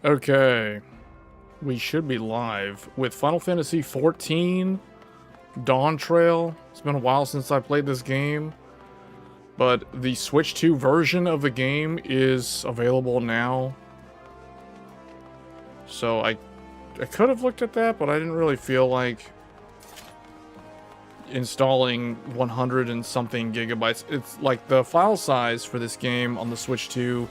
Okay, we should be live with Final Fantasy XIV Dawn Trail. It's been a while since I played this game, but the Switch 2 version of the game is available now. So I could have looked at that, but I didn't really feel like installing 100 and something gigabytes. It's like the file size for this game on the Switch 2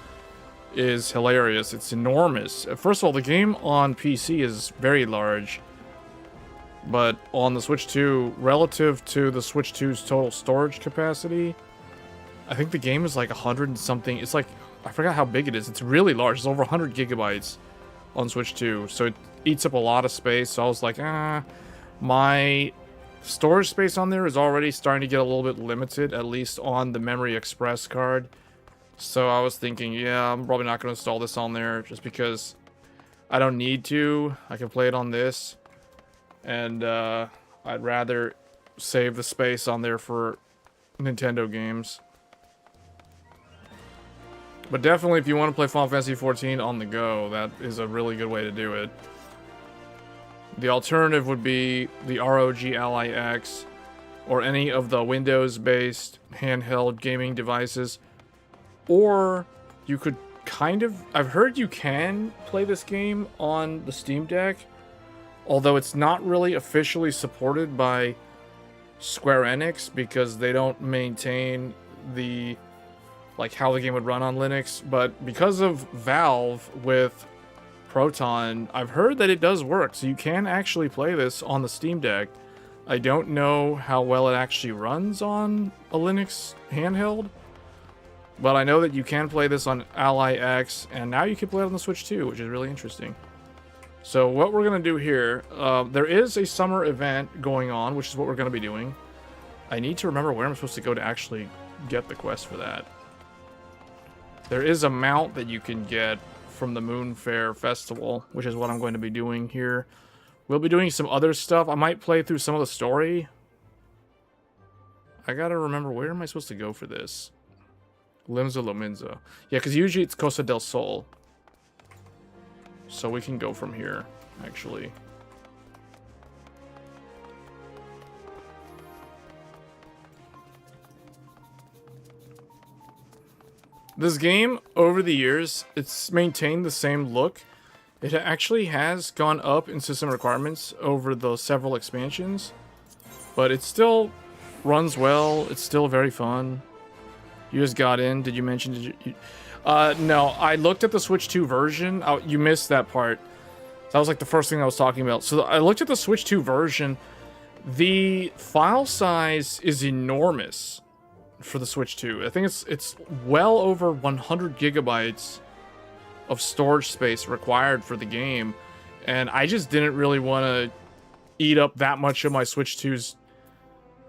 is hilarious. It's enormous. First of all, the game on PC is very large, but on the Switch 2, relative to the Switch 2's total storage capacity, I think the game is like 100 and something. It's like, I forgot how big it is. It's really large. It's over 100 gigabytes on Switch 2, so it eats up a lot of space. So I was like, my storage space on there is already starting to get a little bit limited, at least on the Memory Express card. So I was thinking, yeah, I'm probably not going to install this on there just because I don't need to. I can play it on this. And I'd rather save the space on there for Nintendo games. But definitely, if you want to play Final Fantasy XIV on the go, that is a really good way to do it. The alternative would be the ROG Ally X or any of the Windows-based handheld gaming devices. Or you could kind of... I've heard you can play this game on the Steam Deck, although it's not really officially supported by Square Enix because they don't maintain the... like how the game would run on Linux. But because of Valve with Proton, I've heard that it does work, so you can actually play this on the Steam Deck. I don't know how well it actually runs on a Linux handheld, but I know that you can play this on Ally X, and now you can play it on the Switch 2, which is really interesting. So what we're going to do here, there is a summer event going on, which is what we're going to be doing. I need to remember where I'm supposed to go to actually get the quest for that. There is a mount that you can get from the Moonfire Festival, which is what I'm going to be doing here. We'll be doing some other stuff. I might play through some of the story. I gotta remember, where am I supposed to go for this? Limza Lominza. Yeah, because usually it's Costa del Sol. So we can go from here, actually. This game, over the years, it's maintained the same look. It actually has gone up in system requirements over the several expansions, but it still runs well. It's still very fun. You just got in. Did you mention? No, I looked at the Switch 2 version. Oh, you missed that part. That was like the first thing I was talking about. So I looked at the Switch 2 version. The file size is enormous for the Switch 2. I think it's well over 100 gigabytes of storage space required for the game, and I just didn't really want to eat up that much of my Switch 2's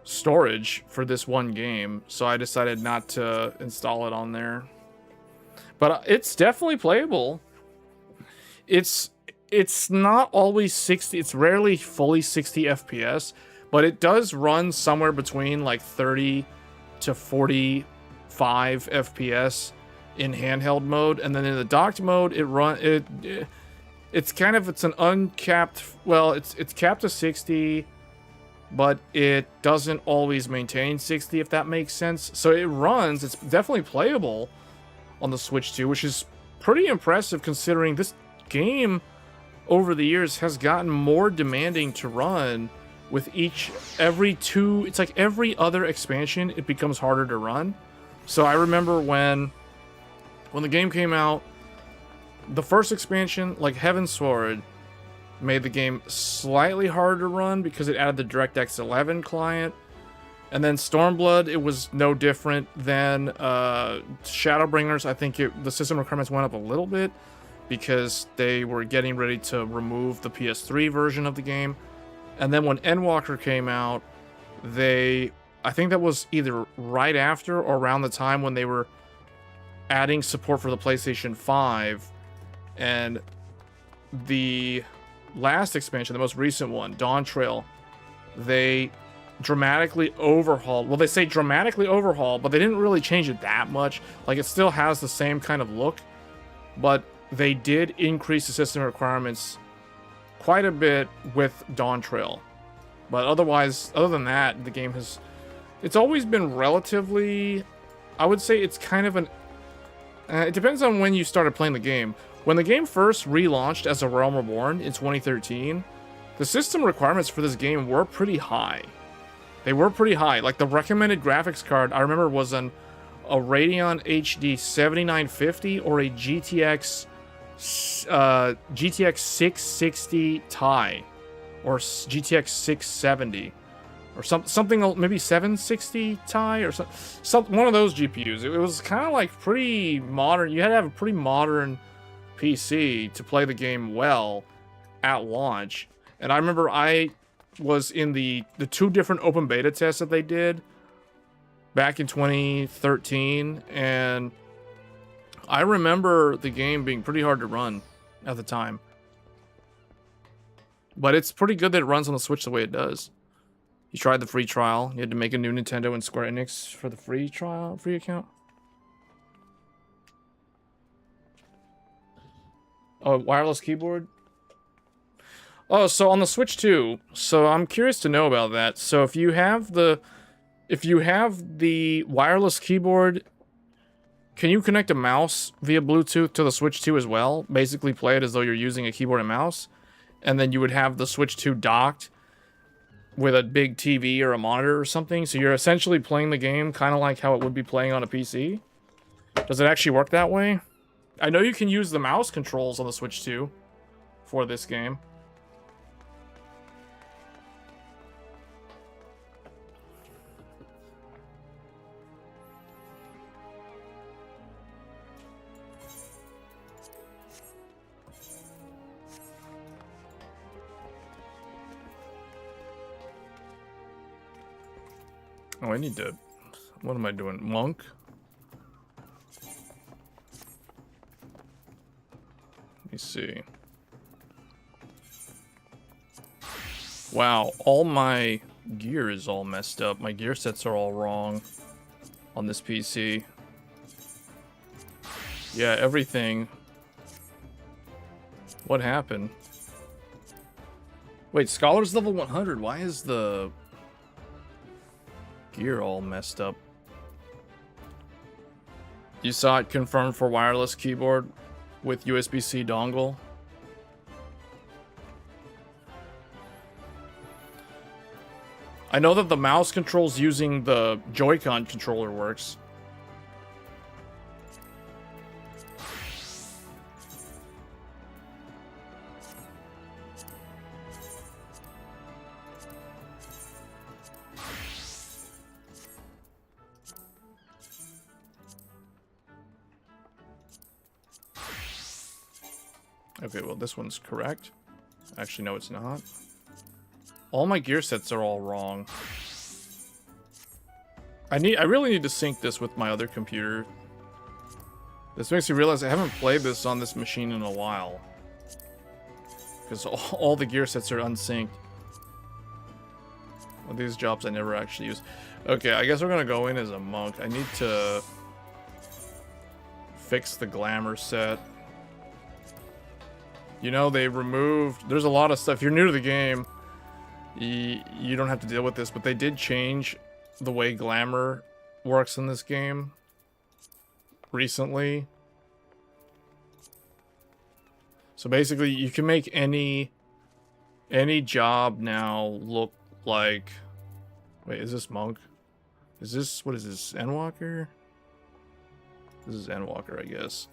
storage for this one game, so I decided not to install it on there. But it's definitely playable. It's not always 60, it's rarely fully 60 FPS, but it does run somewhere between like 30 to 45 FPS in handheld mode, and then in the docked mode it's an uncapped, well, it's capped to 60, but it doesn't always maintain 60, if that makes sense. So it runs, it's definitely playable on the Switch 2, which is pretty impressive considering this game over the years has gotten more demanding to run with every other expansion, it becomes harder to run. So I remember when the game came out, the first expansion, like Heaven's Sword, made the game slightly harder to run because it added the DirectX 11 client. And then Stormblood, it was no different than Shadowbringers. I think the system requirements went up a little bit because they were getting ready to remove the PS3 version of the game. And then when Endwalker came out, I think that was either right after or around the time when they were adding support for the PlayStation 5. And the last expansion, the most recent one, Dawn Trail, they dramatically overhauled. Well, they say dramatically overhauled, but they didn't really change it that much. Like, it still has the same kind of look, but they did increase the system requirements quite a bit with Dawn Trail. But otherwise, other than that, the game has... It's always been relatively... I would say it's kind of an... it depends on when you started playing the game. When the game first relaunched as A Realm Reborn in 2013, the system requirements for this game were pretty high. They were pretty high. Like, the recommended graphics card, I remember, was a Radeon HD 7950 or a GTX 660 Ti, or GTX 670, or something, maybe 760 Ti, or one of those GPUs. It was kind of like pretty modern. You had to have a pretty modern PC to play the game well at launch. And I remember I was in the 2 different open beta tests that they did back in 2013, and I remember the game being pretty hard to run at the time. But it's pretty good that it runs on the Switch the way it does. You tried the free trial. You had to make a new Nintendo and Square Enix for the free account. Oh, wireless keyboard? Oh, so on the Switch too. So I'm curious to know about that. So if you have the wireless keyboard, can you connect a mouse via Bluetooth to the Switch 2 as well? Basically play it as though you're using a keyboard and mouse. And then you would have the Switch 2 docked with a big TV or a monitor or something. So you're essentially playing the game kind of like how it would be playing on a PC. Does it actually work that way? I know you can use the mouse controls on the Switch 2 for this game. Oh, I need to... What am I doing? Monk? Let me see. Wow, all my gear is all messed up. My gear sets are all wrong on this PC. Yeah, everything. What happened? Wait, Scholar's level 100. Why is the gear all messed up? You saw it confirmed for wireless keyboard with USB-C dongle. I know that the mouse controls using the Joy-Con controller works. Okay, well, this one's correct. Actually, no, it's not. All my gear sets are all wrong. I really need to sync this with my other computer. This makes me realize I haven't played this on this machine in a while. Because all the gear sets are unsynced. Well, these jobs I never actually use. Okay, I guess we're gonna go in as a monk. I need to fix the glamour set. You know, they removed... There's a lot of stuff. If you're new to the game, you don't have to deal with this, but they did change the way glamour works in this game recently. So basically, you can make any job now look like... Wait, is this monk? Is this... What is this? Endwalker? This is Endwalker, I guess.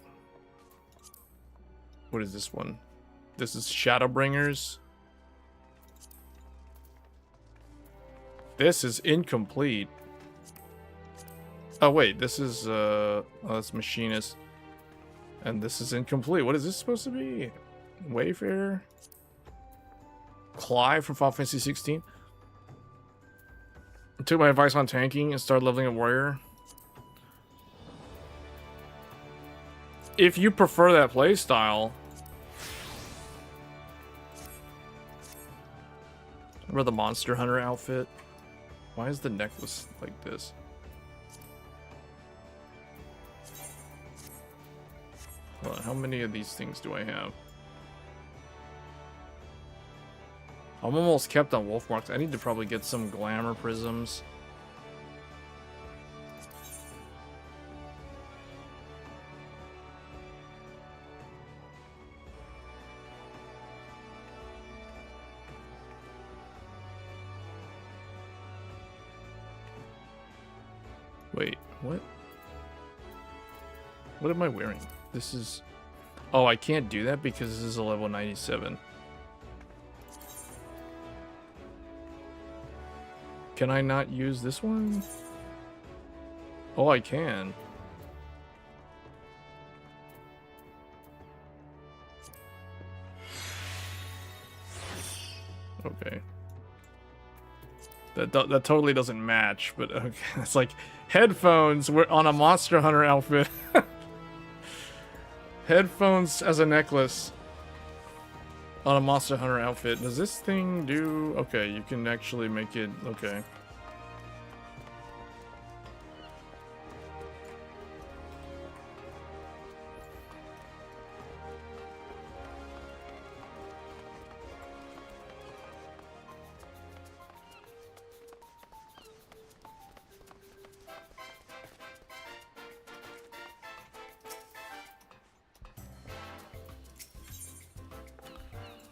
What is this one? This is Shadowbringers. This is incomplete. Oh wait, this is oh, that's Machinist. And this is incomplete. What is this supposed to be? Wayfarer? Clive from Final Fantasy 16. I took my advice on tanking and started leveling a warrior. If you prefer that playstyle. Remember the Monster Hunter outfit? Why is the necklace like this? Hold on, how many of these things do I have? I'm almost kept on wolf marks. I need to probably get some glamour prisms. Wait, what? What am I wearing? This is... Oh, I can't do that because this is a level 97. Can I not use this one? Oh, I can. Okay. That totally doesn't match, but okay. It's like headphones were on a Monster Hunter outfit. Headphones as a necklace on a Monster Hunter outfit. Does this thing do... Okay, you can actually make it... Okay.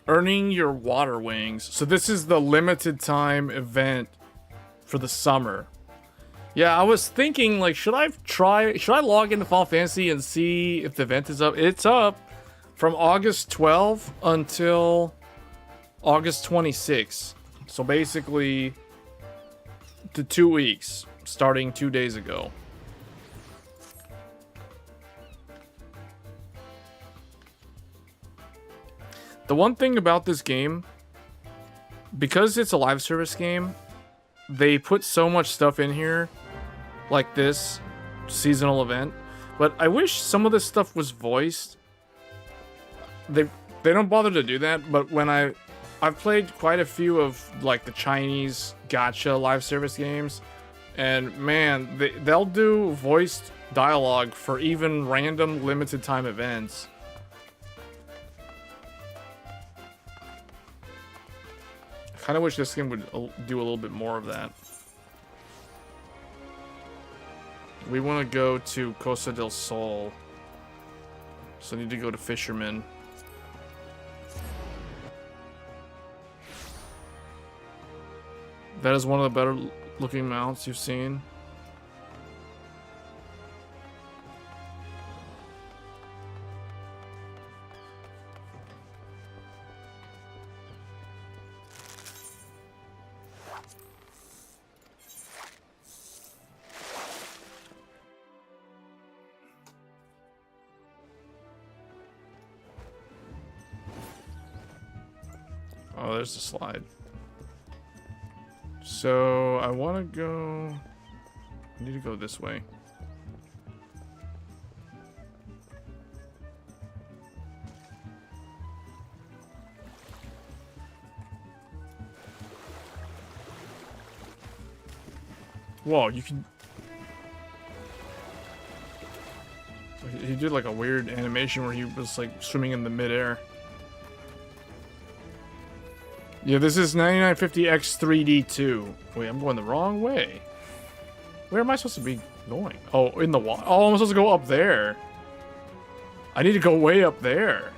Earning your water wings. So this is the limited time event for the summer. Yeah, I was thinking, like, should I log into Final Fantasy and see if the event is up? It's up from August 12th until August 26th. So basically, to 2 weeks, starting 2 days ago. The one thing about this game, because it's a live service game, they put so much stuff in here, like this seasonal event. But I wish some of this stuff was voiced. They don't bother to do that. But when I've played quite a few of like the Chinese gacha live service games, and man, they'll do voiced dialogue for even random limited time events. I kind of wish this game would do a little bit more of that. We want to go to Costa del Sol. So I need to go to Fisherman. That is one of the better looking mounts you've seen. Oh, there's the slide. So, I want to go... I need to go this way. Whoa, you can... He did like a weird animation where he was like swimming in the midair. Yeah, this is 9950X3D2. Wait, I'm going the wrong way. Where am I supposed to be going? Oh, in the water. Oh, I'm supposed to go up there. I need to go way up there.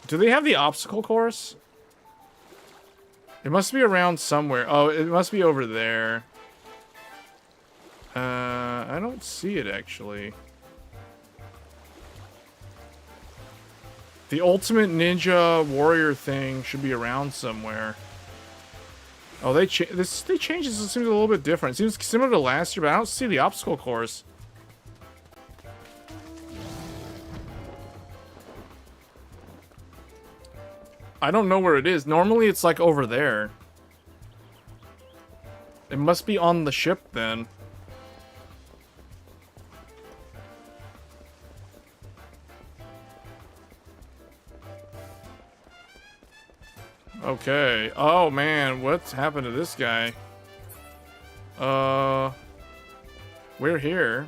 Do they have the obstacle course? It must be around somewhere. Oh, it must be over there. I don't see it actually. The Ultimate Ninja Warrior thing should be around somewhere. Oh, they changed this. It seems a little bit different. It seems similar to last year, but I don't see the obstacle course. I don't know where it is. Normally, it's like over there. It must be on the ship then. Okay. Oh man, what's happened to this guy? We're here.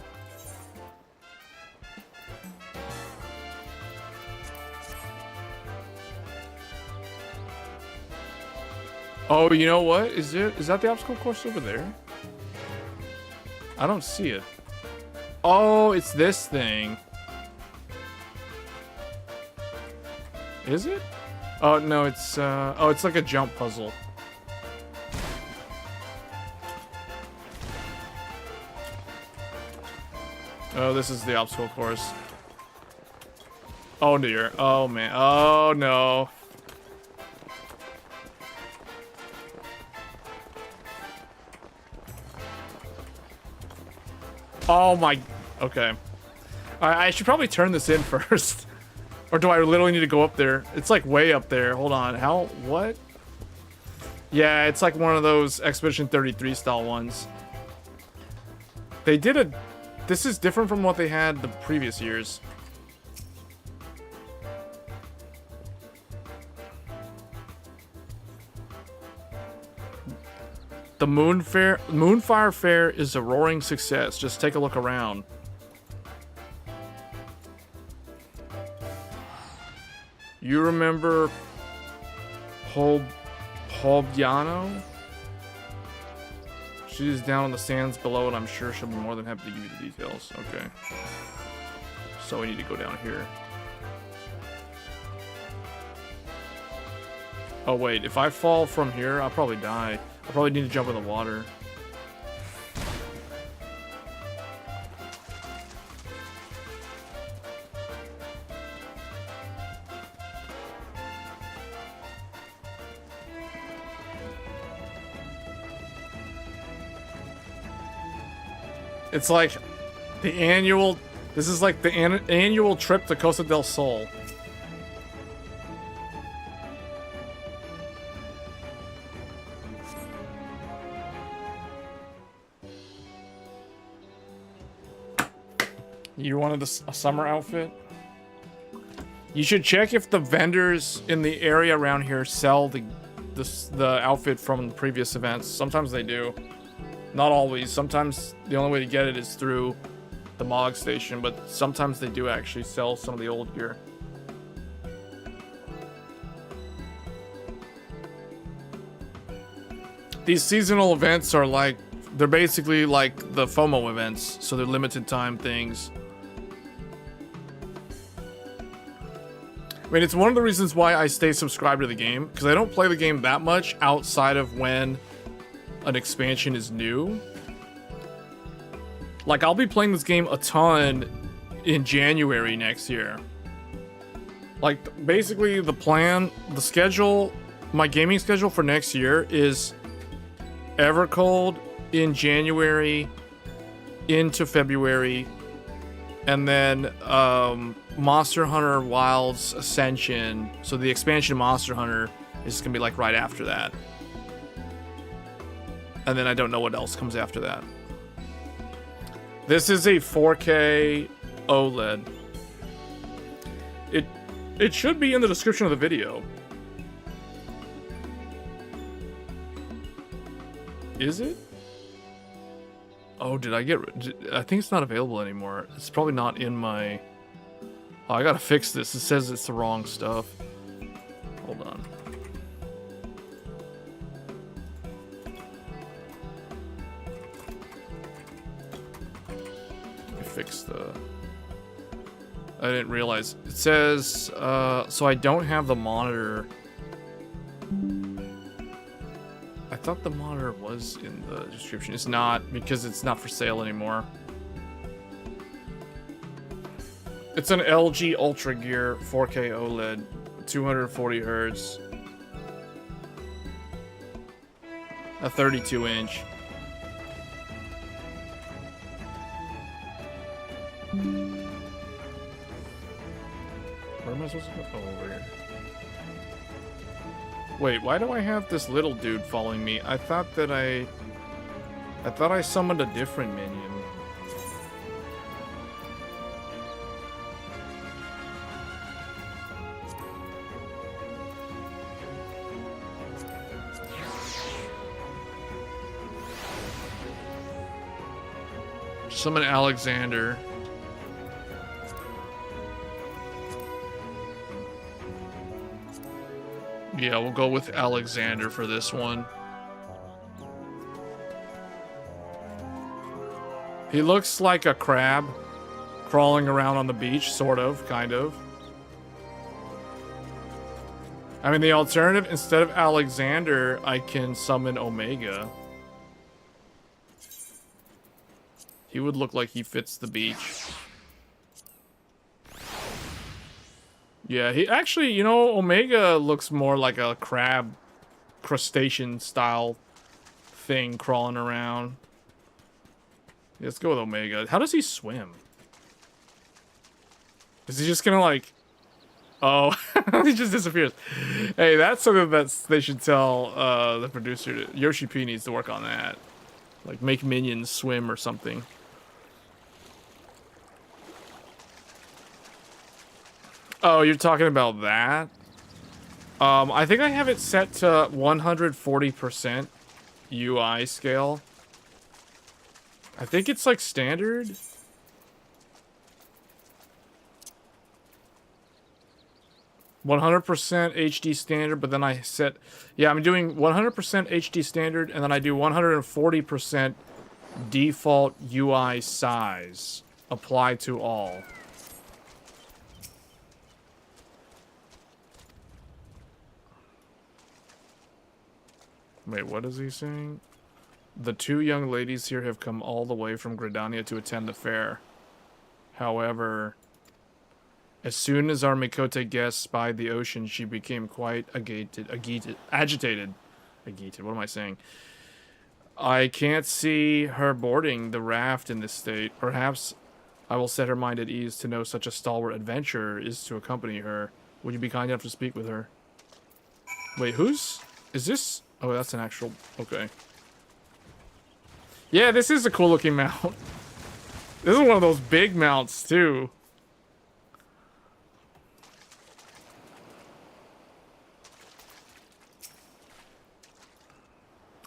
Oh, you know what? Is that the obstacle course over there? I don't see it. Oh, it's this thing. Is it? Oh, no, it's oh, it's like a jump puzzle. Oh, this is the obstacle course. Oh dear. Oh man. Oh no. Oh my. Okay. I should probably turn this in first. Or do I literally need to go up there? It's like way up there. Hold on. How? What? Yeah, it's like one of those Expedition 33 style ones. They did a... This is different from what they had the previous years. The Moonfire Faire is a roaring success. Just take a look around. You remember Holbiano? She's down on the sands below, and I'm sure she'll be more than happy to give you the details. Okay. So we need to go down here. Oh wait, if I fall from here, I'll probably die. I probably need to jump in the water. It's like the annual... This is like the annual trip to Costa del Sol. You wanted a summer outfit? You should check if the vendors in the area around here sell the outfit from the previous events. Sometimes they do. Not always. Sometimes the only way to get it is through the MOG station, but sometimes they do actually sell some of the old gear. These seasonal events are like, they're basically like the FOMO events, so they're limited time things. I mean, it's one of the reasons why I stay subscribed to the game, because I don't play the game that much outside of when an expansion is new. Like, I'll be playing this game a ton in January next year. Like, basically the plan, the schedule, my gaming schedule for next year is Evercold in January into February, and then Monster Hunter Wilds Ascension, so the expansion of Monster Hunter is gonna be like right after that. And then I don't know what else comes after that. This is a 4K OLED. It should be in the description of the video. Is it? Oh, did I get... I think it's not available anymore. It's probably not in my... Oh, I gotta fix this. It says it's the wrong stuff. Hold on. Fix the... I didn't realize. It says, so I don't have the monitor. I thought the monitor was in the description. It's not, because it's not for sale anymore. It's an LG Ultra Gear 4K OLED, 240 Hz. A 32-inch. Where am I supposed to go? Oh, over here. Wait, why do I have this little dude following me? I thought I summoned a different minion. Summon Alexander. Yeah, we'll go with Alexander for this one. He looks like a crab crawling around on the beach, sort of, kind of. I mean, the alternative, instead of Alexander, I can summon Omega. He would look like he fits the beach. Yeah, he actually, you know, Omega looks more like a crab, crustacean style thing crawling around. Yeah, let's go with Omega. How does he swim? Is he just gonna like... Oh, he just disappears. Hey, that's something that they should tell the producer. Yoshi P needs to work on that. Like, make minions swim or something. Oh, you're talking about that? I think I have it set to 140% UI scale. I think it's like standard. $100% HD standard, but then I set... Yeah, I'm doing 100% HD standard, and then I do 140% default UI size. Apply to all. Wait, what is he saying? The two young ladies here have come all the way from Gridania to attend the fair. However... As soon as our Mikote guest spied the ocean, she became quite agitated. What am I saying? I can't see her boarding the raft in this state. Perhaps I will set her mind at ease to know such a stalwart adventurer is to accompany her. Would you be kind enough to speak with her? Wait, who's... Is this... Oh, that's an actual... Okay. Yeah, this is a cool looking mount. This is one of those big mounts, too.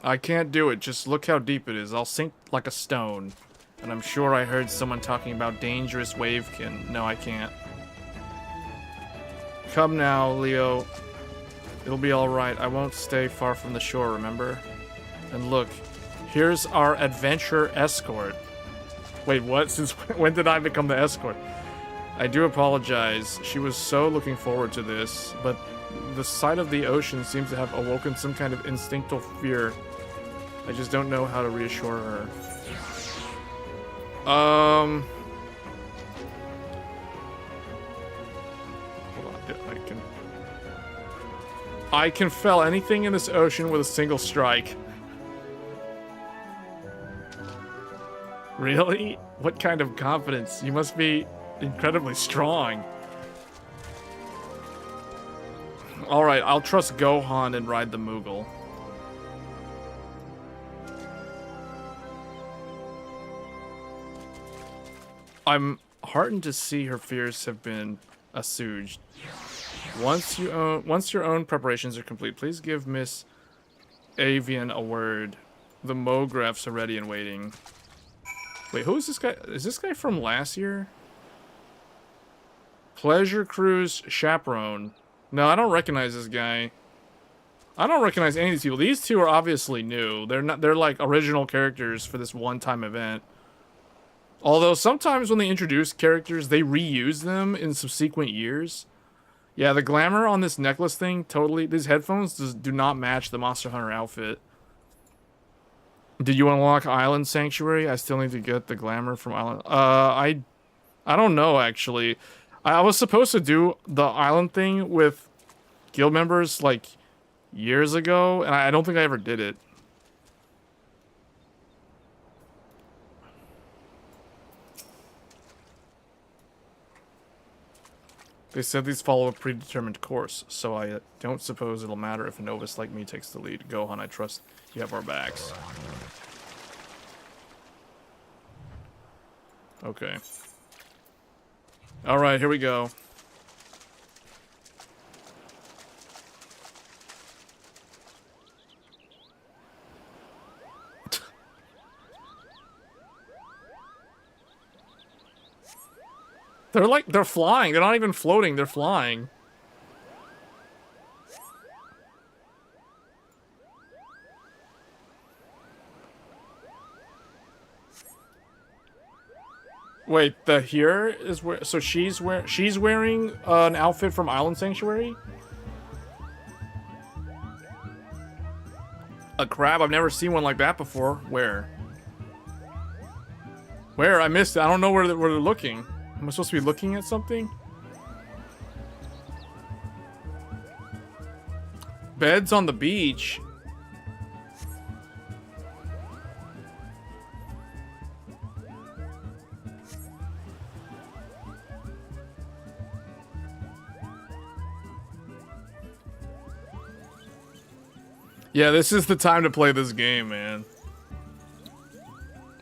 I can't do it. Just look how deep it is. I'll sink like a stone. And I'm sure I heard someone talking about dangerous wavekin. No, I can't. Come now, Leo. It'll be alright. I won't stay far from the shore, remember? And look, here's our adventure escort. Wait, what? Since when did I become the escort? I do apologize. She was so looking forward to this, but the sight of the ocean seems to have awoken some kind of instinctual fear. I just don't know how to reassure her. Hold on, I can fell anything in this ocean with a single strike. Really? What kind of confidence? You must be incredibly strong. Alright, I'll trust Gohan and ride the Moogle. I'm heartened to see her fears have been assuaged. Once your own preparations are complete, please give Miss Avian a word. The Mographs are ready and waiting. Wait, who is this guy? Is this guy from last year? Pleasure Cruise Chaperone. No, I don't recognize this guy. I don't recognize any of these people. These two are obviously new. They're like original characters for this one-time event. Although sometimes when they introduce characters, they reuse them in subsequent years. Yeah, the glamour on this necklace thing, totally... These headphones do not match the Monster Hunter outfit. Did you unlock Island Sanctuary? I still need to get the glamour from Island... I don't know, actually. I was supposed to do the Island thing with guild members, like, years ago, and I don't think I ever did it. They said these follow a predetermined course, so I don't suppose it'll matter if a novice like me takes the lead. Gohan, I trust you have our backs. Okay. Alright, here we go. They're flying. They're not even floating. They're flying. Wait, the here is where. So she's wearing an outfit from Island Sanctuary. A crab? I've never seen one like that before. Where? Where? I missed it. I don't know where they're looking. Am I supposed to be looking at something? Beds on the beach. Yeah, this is the time to play this game, man.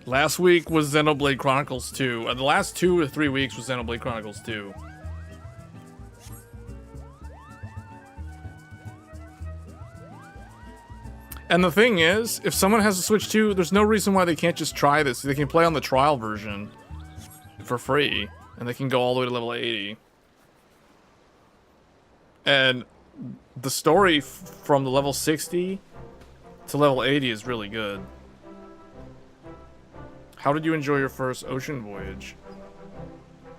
Last week was Xenoblade Chronicles 2. The last 2 or 3 weeks was Xenoblade Chronicles 2. And the thing is, if someone has a Switch 2, there's no reason why they can't just try this. They can play on the trial version for free, and they can go all the way to level 80. And the story from the level 60 to level 80 is really good. How did you enjoy your first ocean voyage?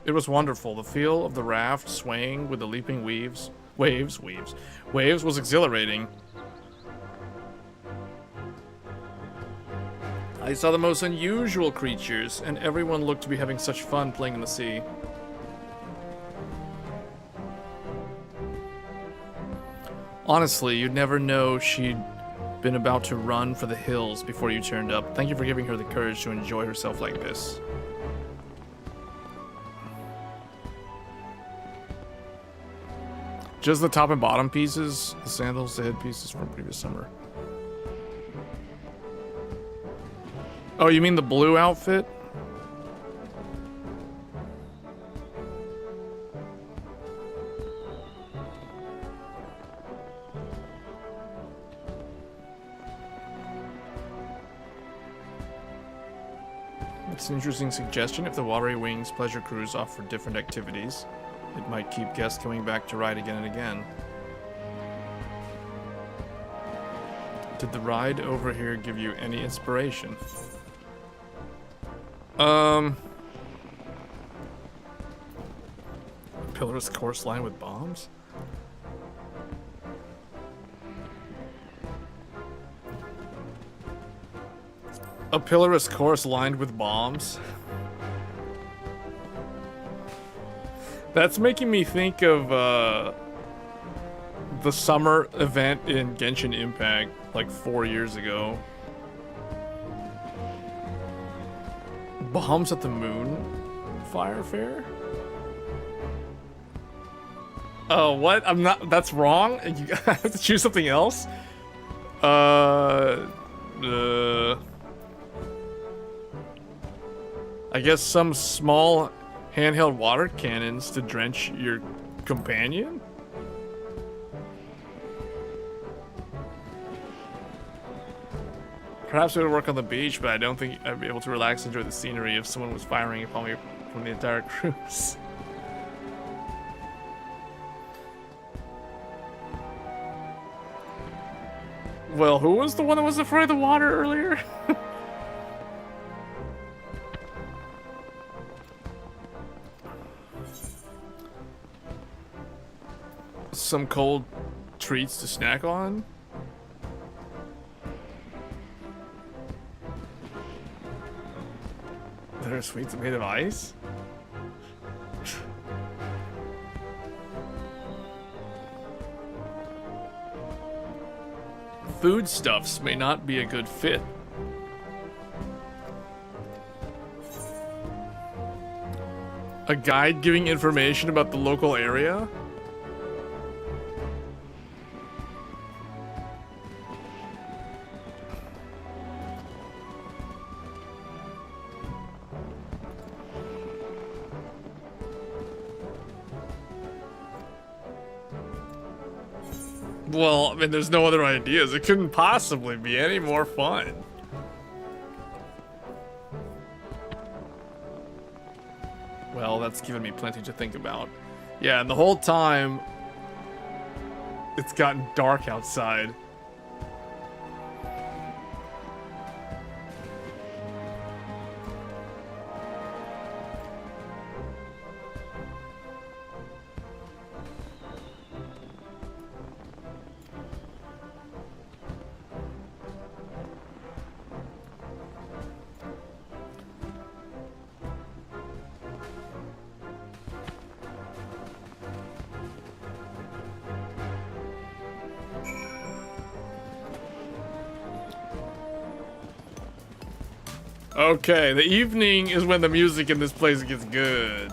It was wonderful. The feel of the raft swaying with the leaping waves was exhilarating. I saw the most unusual creatures, and everyone looked to be having such fun playing in the sea. Honestly, you'd never know she'd been about to run for the hills before you turned up. Thank you for giving her the courage to enjoy herself like this. Just the top and bottom pieces, the sandals, the head pieces from previous summer. Oh, you mean the blue outfit? It's an interesting suggestion. If the Watery Wings pleasure cruise offer different activities, it might keep guests coming back to ride again and again. Did the ride over here give you any inspiration? Pillar's course line with bombs? A pillarous course lined with bombs? That's making me think of the summer event in Genshin Impact like 4 years ago. Bombs at the Moonfire Faire? Oh, what? I'm not. That's wrong? You have to choose something else? I guess some small handheld water cannons to drench your companion? Perhaps it would work on the beach, but I don't think I'd be able to relax and enjoy the scenery if someone was firing upon me from the entire cruise. Well, who was the one that was afraid of the water earlier? Some cold treats to snack on? That are sweets made of ice? Foodstuffs may not be a good fit. A guide giving information about the local area? Well, I mean, there's no other ideas. It couldn't possibly be any more fun. Well, that's given me plenty to think about. Yeah, and the whole time, it's gotten dark outside. Okay, the evening is when the music in this place gets good.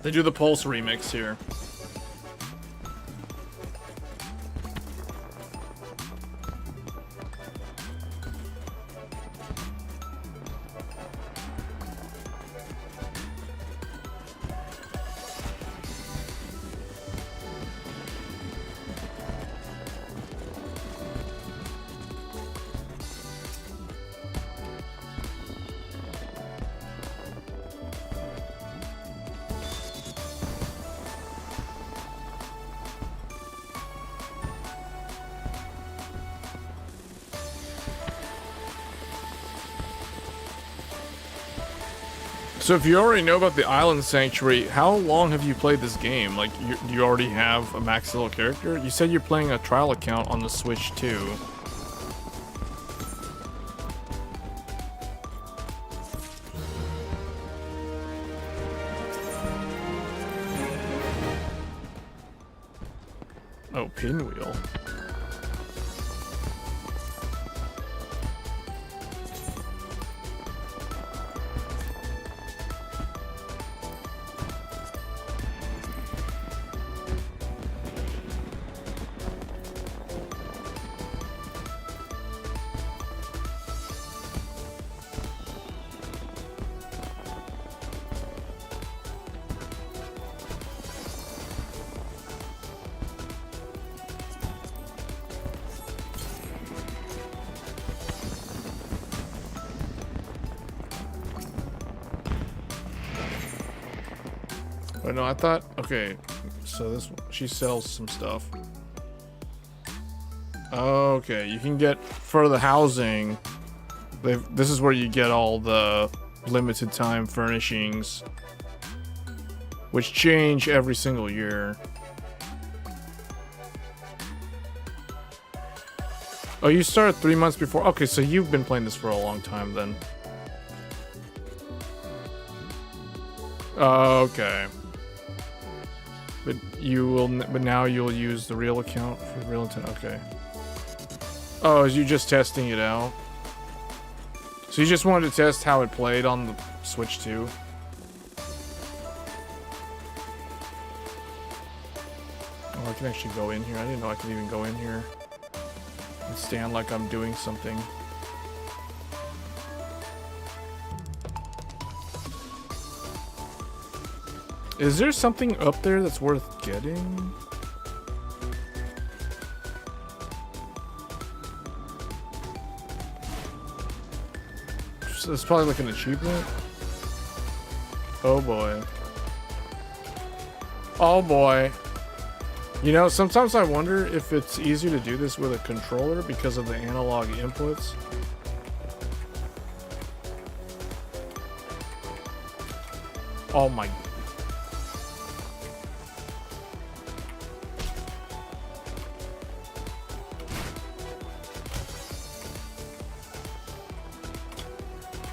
They do the Pulse remix here. So if you already know about the Island Sanctuary, how long have you played this game? Like, you already have a max level character? You said you're playing a trial account on the Switch too. Oh, Pinwheel. But no, I thought, okay, so this, she sells some stuff. Okay, you can get, for the housing, this is where you get all the limited time furnishings, which change every single year. Oh, you started 3 months before? Okay, so you've been playing this for a long time then. Okay. But now you'll use the real account for real intent. Okay. Oh, is you just testing it out? So you just wanted to test how it played on the Switch 2? Oh, I can actually go in here. I didn't know I could even go in here and stand like I'm doing something. Is there something up there that's worth getting? So it's probably like an achievement. Oh boy. Oh boy. You know, sometimes I wonder if it's easier to do this with a controller because of the analog inputs. Oh my.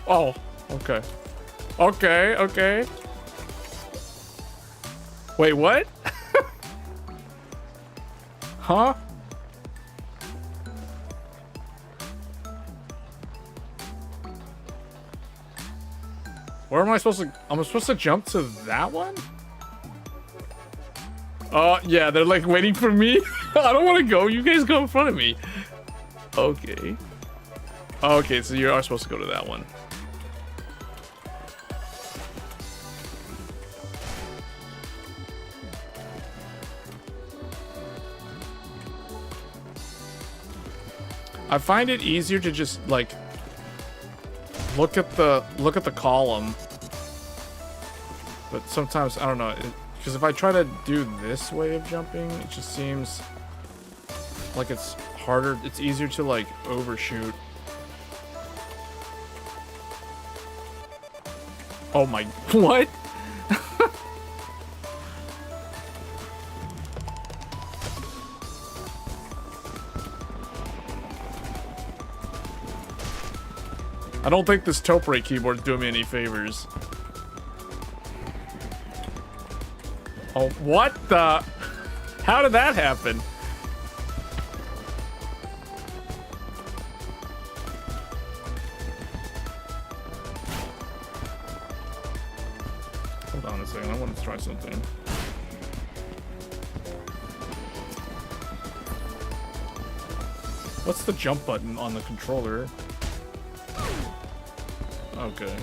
Oh, okay. Okay, okay. Wait, what? Huh? Where am I supposed to... I'm supposed to jump to that one? Oh, yeah, they're like waiting for me. I don't want to go. You guys go in front of me. Okay. Okay, so you are supposed to go to that one. I find it easier to just like look at the column, but sometimes I don't know, because if I try to do this way of jumping, it just seems like it's harder. It's easier to like overshoot. Oh my, what? I don't think this Topre keyboard's doing me any favors. Oh, what the? How did that happen? Hold on a second, I want to try something. What's the jump button on the controller? Okay.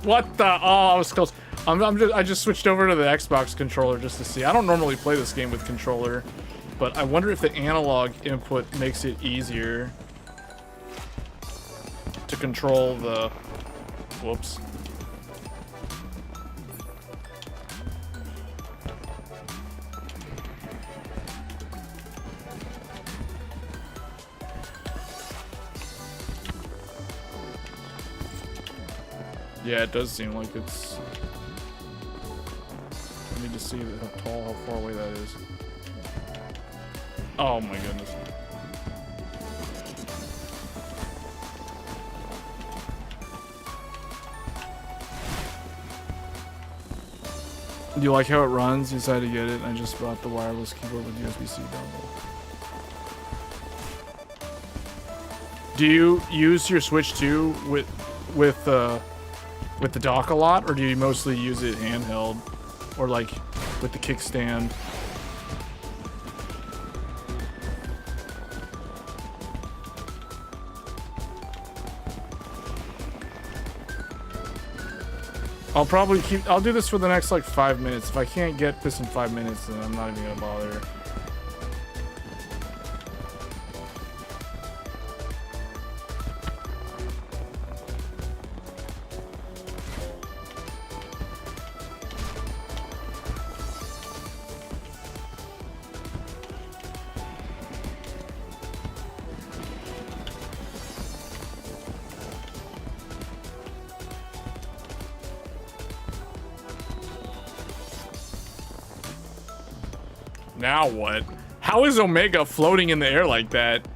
What the? Oh, I was close. I just switched over to the Xbox controller just to see. I don't normally play this game with controller, but I wonder if the analog input makes it easier to control the... Whoops. Yeah, it does seem like it's... I need to see how tall, how far away that is. Oh my goodness. Do you like how it runs? You decided to get it. I just bought the wireless keyboard with USB-C dongle. Do you use your Switch 2 with the dock a lot, or do you mostly use it handheld, or like with the kickstand? I'll do this for the next like 5 minutes. If I can't get this in 5 minutes, then I'm not even gonna bother. Now what? How is Omega floating in the air like that?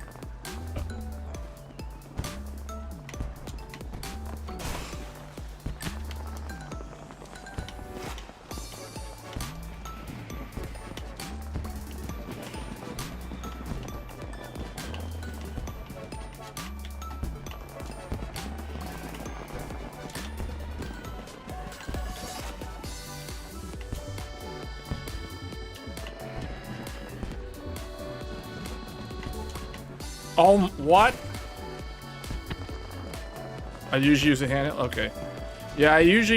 Oh, what? I usually use a handheld. Okay. Yeah, I use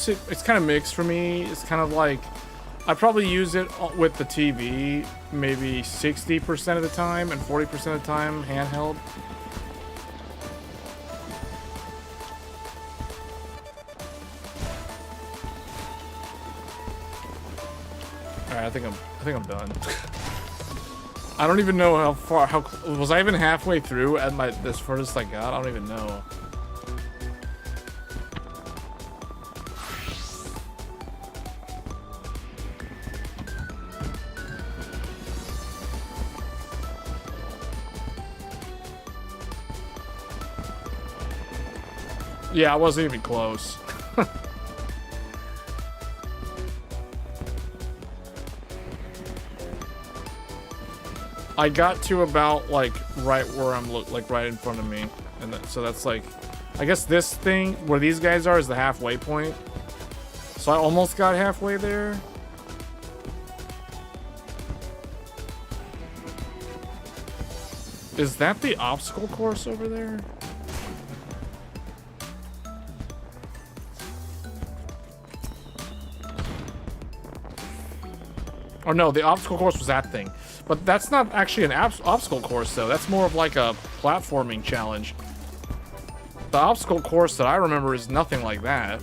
it. It's kind of mixed for me. It's kind of like, I probably use it with the TV maybe 60% of the time and 40% of the time handheld. All right, I think I'm done. I don't even know how far. How was I even halfway through at this furthest I got? I don't even know. Yeah, I wasn't even close. I got to about like right where I'm like right in front of me, and so that's like, I guess this thing where these guys are is the halfway point. So I almost got halfway there. Is that the obstacle course over there? Or no, the obstacle course was that thing. But that's not actually an obstacle course, though. That's more of like a platforming challenge. The obstacle course that I remember is nothing like that.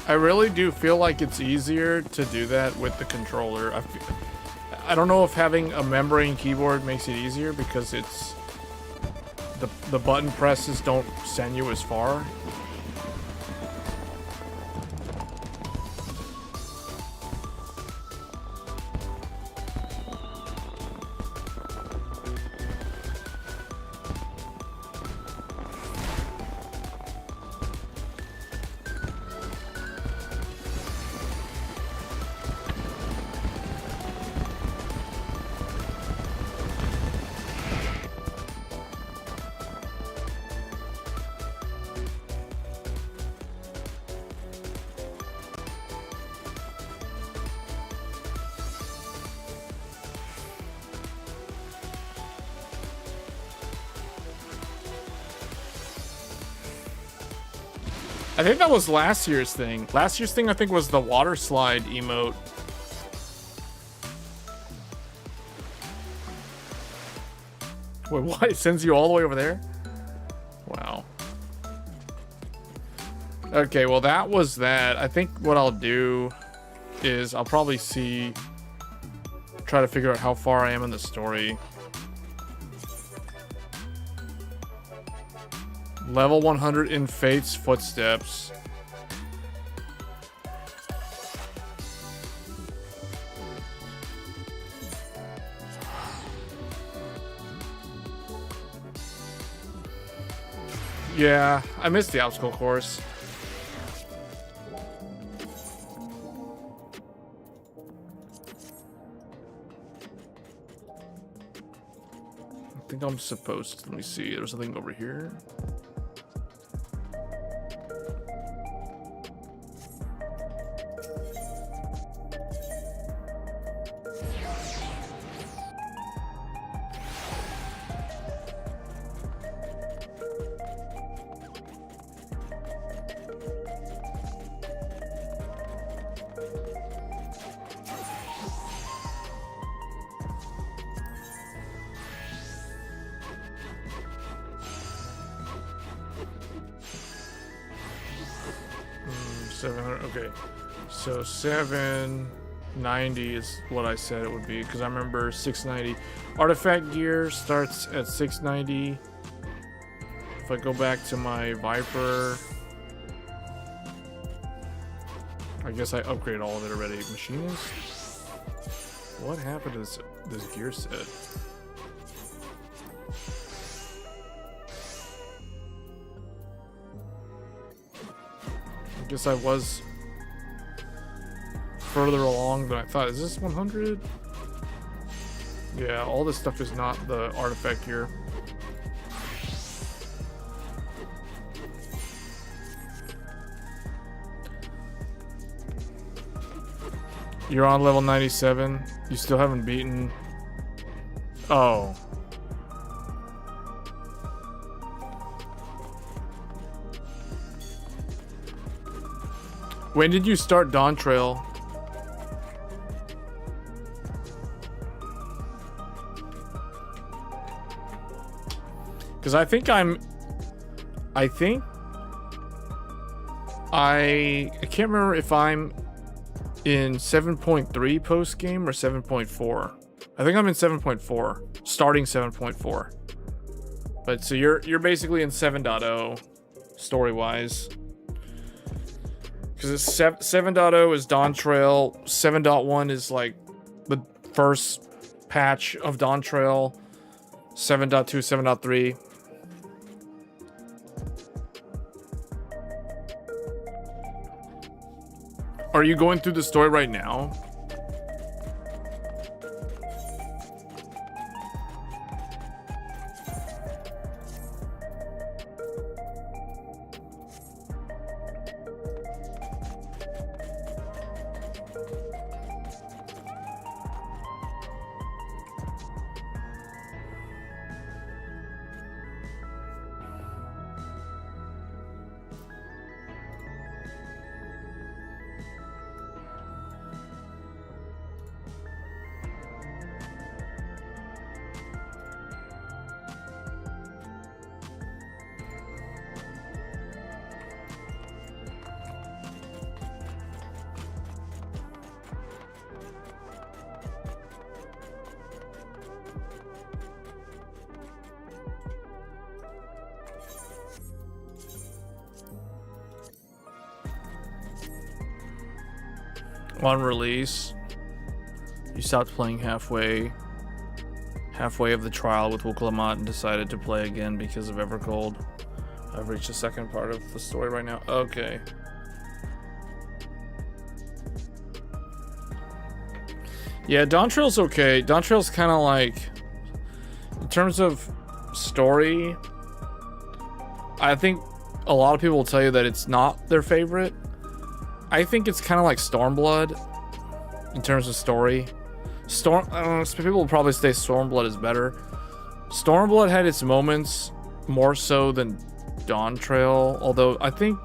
I really do feel like it's easier to do that with the controller. I don't know if having a membrane keyboard makes it easier because it's the button presses don't send you as far. I think that was last year's thing. Last year's thing, I think, was the water slide emote. Wait, what? It sends you all the way over there? Wow. Okay, well, that was that. I think what I'll do is I'll probably try to figure out how far I am in the story. Level 100 in Fate's Footsteps. Yeah, I missed the obstacle course. I think I'm supposed to, let me see, there's something over here. Okay, so 790 is what I said it would be, because I remember 690. Artifact gear starts at 690. If I go back to my Viper, I guess I upgraded all of it already. Machinist? What happened to this gear set? I guess I was further along than I thought. Is this 100? Yeah, all this stuff is not the artifact gear. You're on level 97. You still haven't beaten. Oh. When did you start Dawn Trail? Because I can't remember if I'm in 7.3 post game or 7.4. I think I'm in 7.4, starting 7.4. But so you're basically in 7.0 story wise. Because 7.0 is Dawn Trail, 7.1 is like the first patch of Dawn Trail, 7.2, 7.3. Are you going through the story right now? on release, you stopped playing halfway of the trial with Wuklamot and decided to play again because of Evercold. I've reached the second part of the story right now. Okay. Yeah, Dawn Trail's okay. Dawn Trail's kind of like, in terms of story, I think a lot of people will tell you that it's not their favorite. I think it's kind of like Stormblood in terms of story. I don't know, people will probably say Stormblood is better. Stormblood had its moments more so than Dawn Trail, although I think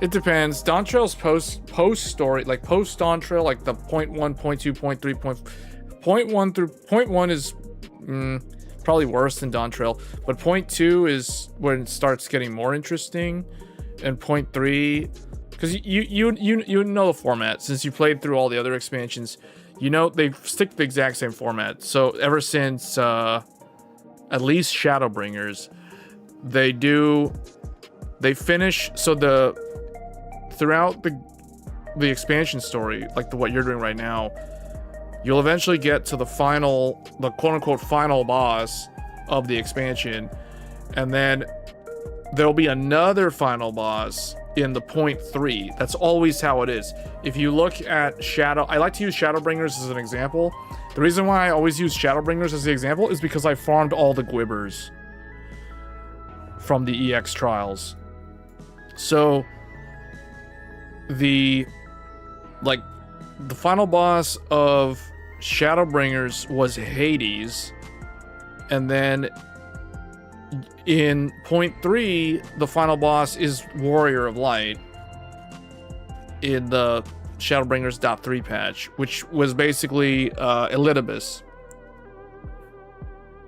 it depends. Dawn Trail's post story, like post Dawn Trail, like the point 1, point 2, point 3, point 1 through point 1 is probably worse than Dawn Trail, but point 2 is when it starts getting more interesting, and point 3, because you know the format since you played through all the other expansions. You know they stick to the exact same format. So ever since at least Shadowbringers, they finish. So throughout the expansion story, like what you're doing right now, you'll eventually get to the quote-unquote final boss of the expansion, and then there'll be another final boss in the point 3. That's always how it is. If you look at I like to use Shadowbringers as an example. The reason why I always use Shadowbringers as the example is because I farmed all the Gwibbers from the EX trials. So the final boss of Shadowbringers was Hades, and then in point 3 the final boss is Warrior of Light in the Shadowbringers .3 patch, which was basically Elidibus,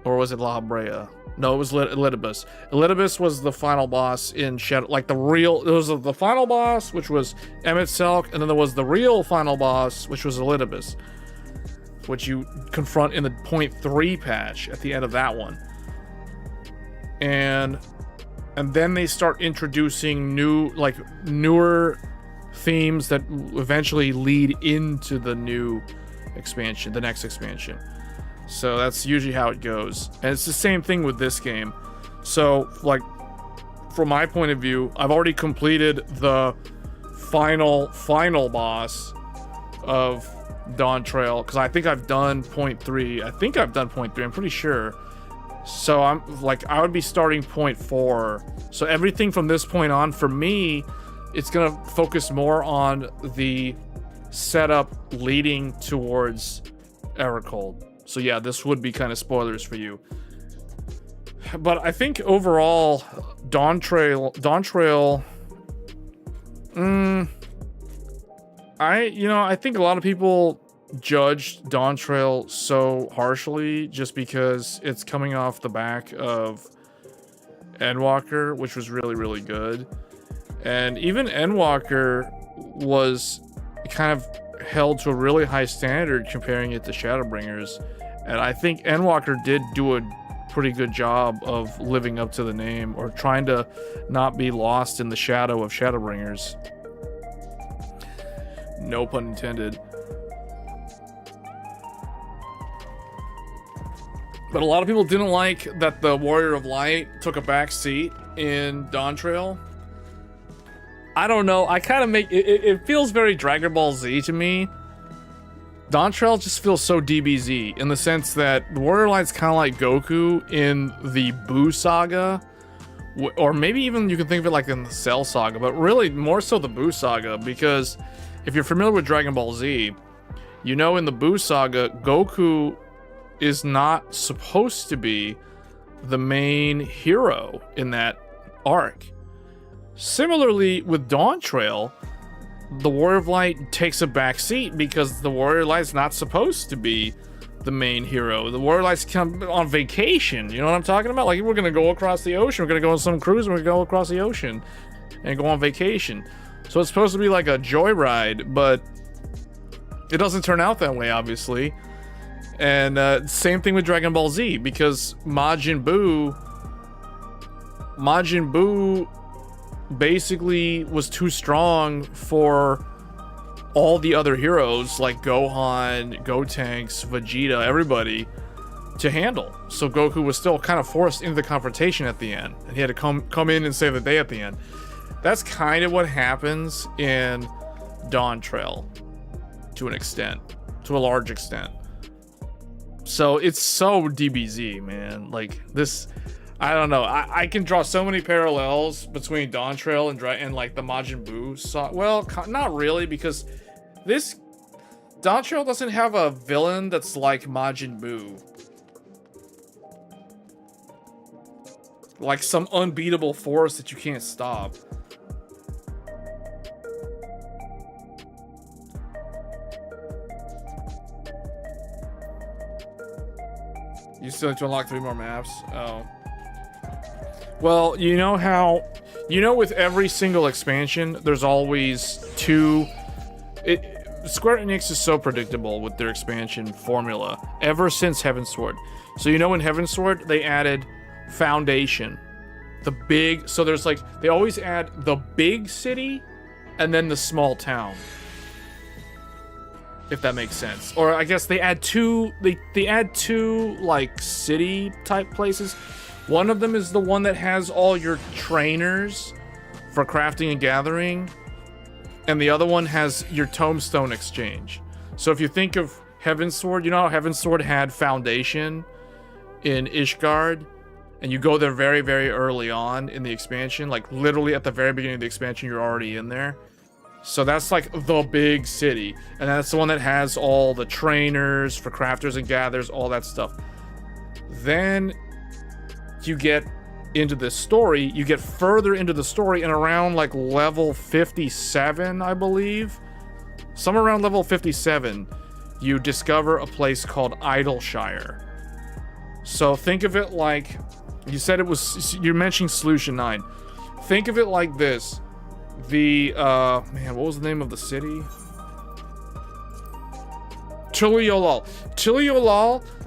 or was it La Habrea? No, it was Elidibus. Elidibus was the final boss in Shadow, like there was the final boss, which was Emmett Selk, and then there was the real final boss, which was Elidibus, which you confront in the point 3 patch at the end of that one. And then they start introducing newer themes that eventually lead into the new expansion, the next expansion. So that's usually how it goes. And it's the same thing with this game. So, like, from my point of view, I've already completed the final boss of Dawn Trail, because I think I've done point 3. I'm pretty sure. So I would be starting point 4. So everything from this point on, for me, it's gonna focus more on the setup leading towards Evercold. So yeah, this would be kind of spoilers for you. But I think overall, Dawn Trail, I think a lot of people judged Dawn Trail so harshly just because it's coming off the back of Endwalker, which was really, really good. And even Endwalker was kind of held to a really high standard comparing it to Shadowbringers. And I think Endwalker did do a pretty good job of living up to the name, or trying to not be lost in the shadow of Shadowbringers. No pun intended. But a lot of people didn't like that the Warrior of Light took a back seat in Dawn Trail. I don't know. I kind of it feels very Dragon Ball Z to me. Dawn Trail just feels so DBZ in the sense that the Warrior of Light's kind of like Goku in the Buu saga, or maybe even you can think of it like in the Cell saga, but really more so the Buu saga, because if you're familiar with Dragon Ball Z, you know in the Buu saga, Goku is not supposed to be the main hero in that arc. Similarly, with Dawn Trail, the Warrior of Light takes a back seat because the Warrior of Light's not supposed to be the main hero. The Warrior of Light's come on vacation. You know what I'm talking about? Like, we're gonna go across the ocean. We're gonna go on some cruise. We're gonna go across the ocean and go on vacation. So it's supposed to be like a joyride, but it doesn't turn out that way, obviously. And same thing with Dragon Ball Z, because Majin Buu basically was too strong for all the other heroes like Gohan, Gotenks, Vegeta, everybody to handle. So Goku was still kind of forced into the confrontation at the end, and he had to come in and save the day at the end. That's kind of what happens in Dawn Trail to an extent, to a large extent. So it's so DBZ, man. Like this, I don't know. I can draw so many parallels between Dawn Trail and like the Majin Buu. Well, not really, because this Dawn Trail doesn't have a villain that's like Majin Buu. Like some unbeatable force that you can't stop. You still need to unlock 3 more maps? Oh. Well, you know how... You know with every single expansion, there's always 2... Square Enix is so predictable with their expansion formula ever since Heavensward. So you know in Heavensward, they added Foundation. The big... So there's like... They always add the big city and then the small town. If that makes sense. Or I guess they add 2... They add 2 like city type places. One of them is the one that has all your trainers for crafting and gathering. And the other one has your tombstone exchange. So if you think of Heavensward, you know how Heavensward had Foundation in Ishgard? And you go there very, very early on in the expansion. Like literally at the very beginning of the expansion, you're already in there. So that's like the big city. And that's the one that has all the trainers for crafters and gatherers, all that stuff. Then you get into this story, you get further into the story, and around like level 57, I believe, somewhere around level 57, you discover a place called Idleshire. So think of it like, you said it was, you're mentioning Solution 9. Think of it like this. The, man, what was the name of the city? Tuliolal.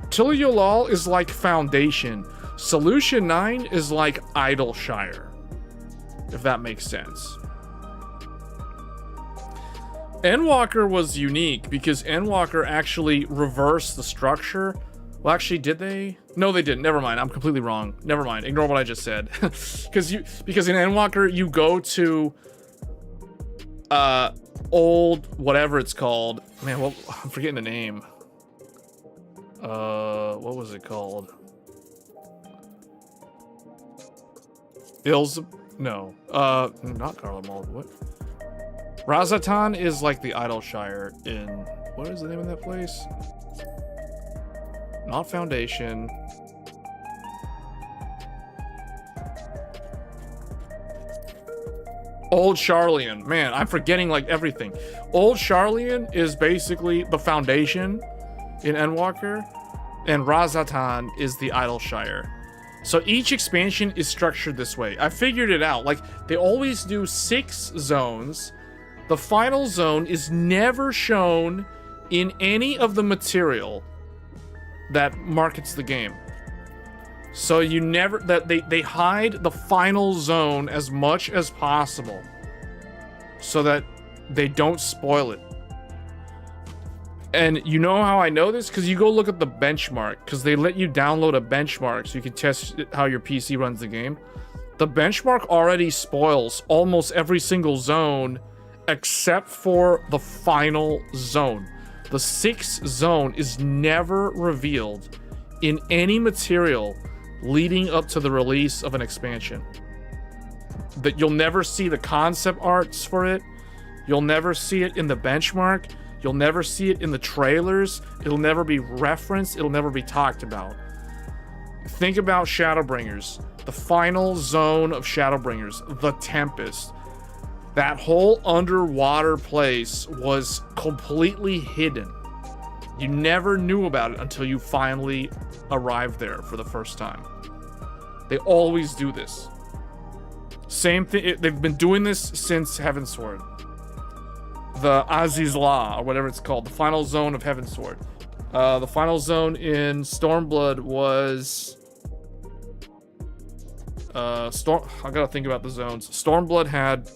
Tuliolal is like Foundation. Solution 9 is like Idleshire, if that makes sense. Endwalker was unique because Endwalker actually reversed the structure. Well, actually, did they? No, they didn't. Never mind. I'm completely wrong. Never mind. Ignore what I just said. because in Endwalker, you go to old whatever it's called. Man, well, I'm forgetting the name. What was it called? No. Not Garlemald. What? Razatan is like the Idleshire in... What is the name of that place? Not Foundation. Old Charlian. Man, I'm forgetting like everything. Old Charlian is basically the Foundation in Endwalker, and Razatan is the Idleshire. So each expansion is structured this way. I figured it out. Like, they always do 6 zones. The final zone is never shown in any of the material that markets the game. So you never... They hide the final zone as much as possible so that they don't spoil it. And you know how I know this? Because you go look at the benchmark, because they let you download a benchmark so you can test how your PC runs the game. The benchmark already spoils almost every single zone except for the final zone. The 6th zone is never revealed in any material leading up to the release of an expansion. That you'll never see the concept arts for it. You'll never see it in the benchmark. You'll never see it in the trailers. It'll never be referenced. It'll never be talked about. Think about Shadowbringers. The final zone of Shadowbringers, the Tempest. That whole underwater place was completely hidden. You never knew about it until you finally arrived there for the first time. They always do this. Same thing. They've been doing this since Heavensward. The Azizla, or whatever it's called, the final zone of Heavensward. The final zone in Stormblood was... I gotta think about the zones. Stormblood had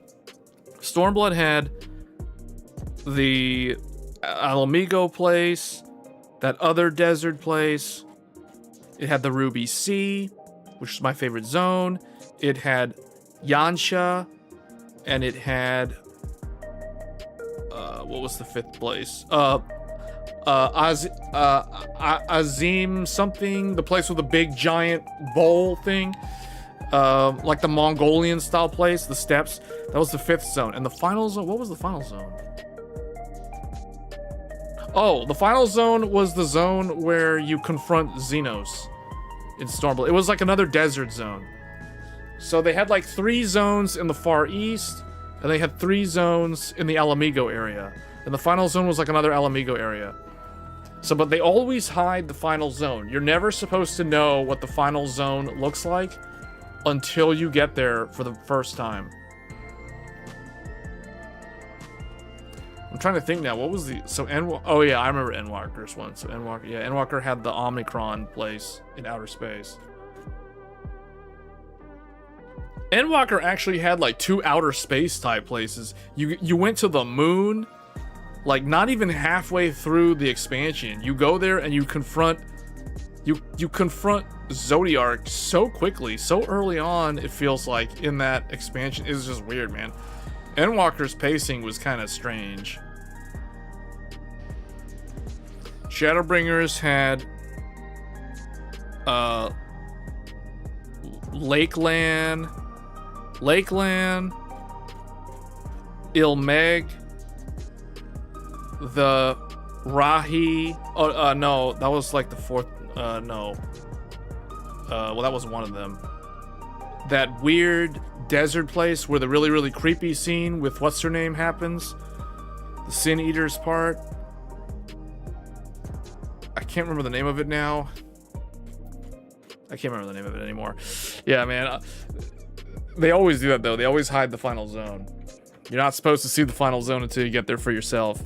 the Alamigo place, that other desert place. It had the Ruby Sea, which is my favorite zone. It had Yansha, and it had what was the 5th place? Azim something, the place with the big giant bowl thing, like the Mongolian style place, the steps. That was the 5th zone. And the final zone, what was the final zone? Oh, the final zone was the zone where you confront Xenos in Stormblood. It was like another desert zone. So they had like 3 zones in the Far East, and they had 3 zones in the Alamigo area. And the final zone was like another Alamigo area. So, but they always hide the final zone. You're never supposed to know what the final zone looks like until you get there for the first time. I'm trying to think now. What was the... So, oh yeah, I remember Endwalker's one. So, Endwalker... Yeah, Endwalker had the Omicron place in outer space. Endwalker actually had like 2 outer space type places. You went to the moon, like not even halfway through the expansion. You go there and you confront... You confront Zodiark so quickly, so early on, it feels like, in that expansion. It's just weird, man. Endwalker's pacing was kind of strange. Shadowbringers had Lakeland, Ilmeg, the Rahi. Oh, no, that was like the 4th. No. Well, that wasn't one of them. That weird desert place where the really, really creepy scene with what's her name happens. The Sin Eaters part. I can't remember the name of it now. I can't remember the name of it anymore. Yeah, man. They always do that, though. They always hide the final zone. You're not supposed to see the final zone until you get there for yourself.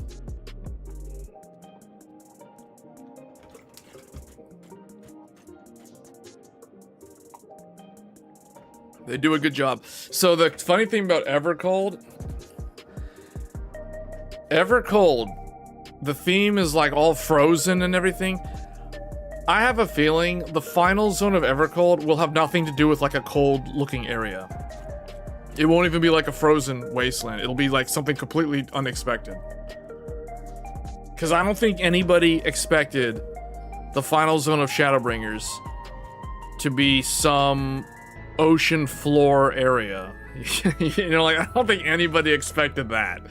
They do a good job. So the funny thing about Evercold, the theme is like all frozen and everything. I have a feeling the final zone of Evercold will have nothing to do with like a cold looking area. It won't even be like a frozen wasteland. It'll be like something completely unexpected. Because I don't think anybody expected the final zone of Shadowbringers to be some ocean floor area. You know, like, I don't think anybody expected that.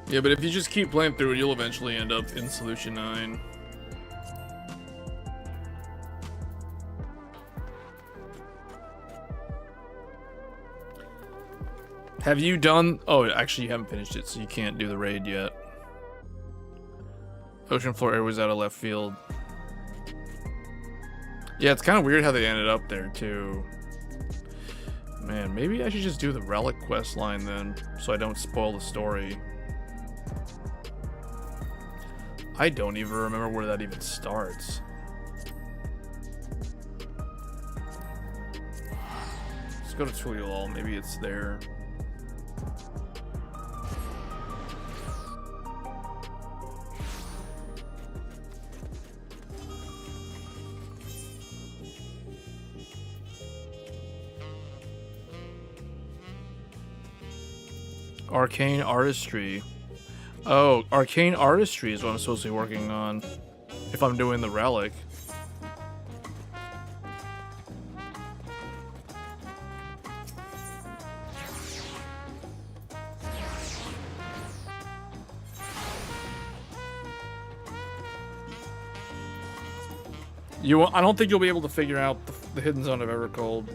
Yeah, but if you just keep playing through it, you'll eventually end up in Solution 9. Have you done... Oh, actually, you haven't finished it, so you can't do the raid yet. Ocean floor area was out of left field. Yeah, it's kind of weird how they ended up there, too. Man, maybe I should just do the Relic quest line, then, so I don't spoil the story. I don't even remember where that even starts. Let's go to Tulial, maybe it's there. Arcane Artistry. Oh, Arcane Artistry is what I'm supposed to be working on if I'm doing the Relic. I don't think you'll be able to figure out the hidden zone of Evercold.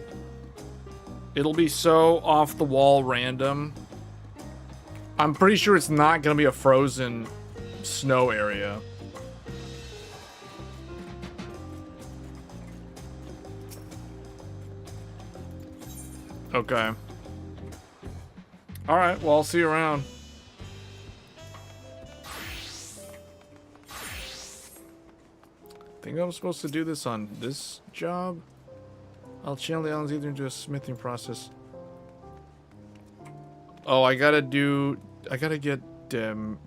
It'll be so off the wall random. I'm pretty sure it's not going to be a frozen snow area. Okay. Alright, well, I'll see you around. think I'm supposed to do this on this job. I'll channel the islands either into a smithing process. Oh, I gotta get demiatma.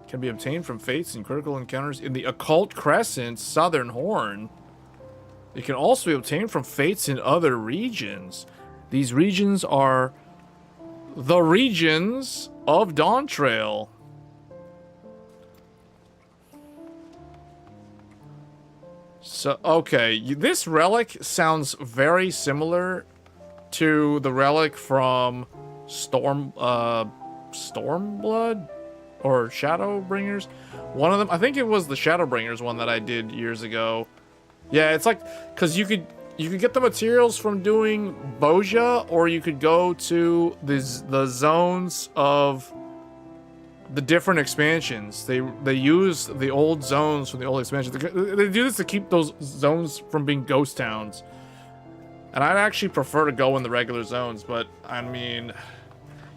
Can be obtained from fates and critical encounters in the occult crescent, southern horn. It can also be obtained from fates in other regions. These regions are the regions of Dawntrail. So, okay, this relic sounds very similar to the relic from Stormblood or Shadowbringers. One of them, I think it was the Shadowbringers one that I did years ago. Yeah, it's like, because you could get the materials from doing Boja, or you could go to the zones of the different expansions. They use the old zones from the old expansions. They do this to keep those zones from being ghost towns. And I'd actually prefer to go in the regular zones, but I mean,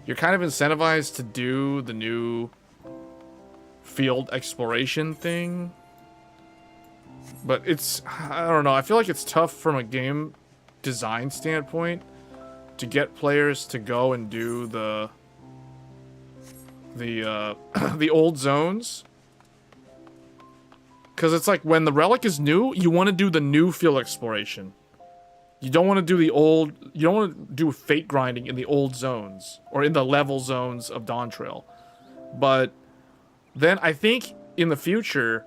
you're kind of incentivized to do the new field exploration thing. But it's, I don't know, I feel like it's tough from a game design standpoint to get players to go and do the old zones. Because it's like, when the relic is new, you want to do the new field exploration. You don't want to do the old, you don't want to do fate grinding in the old zones, or in the level zones of Dawntrail. But then I think in the future,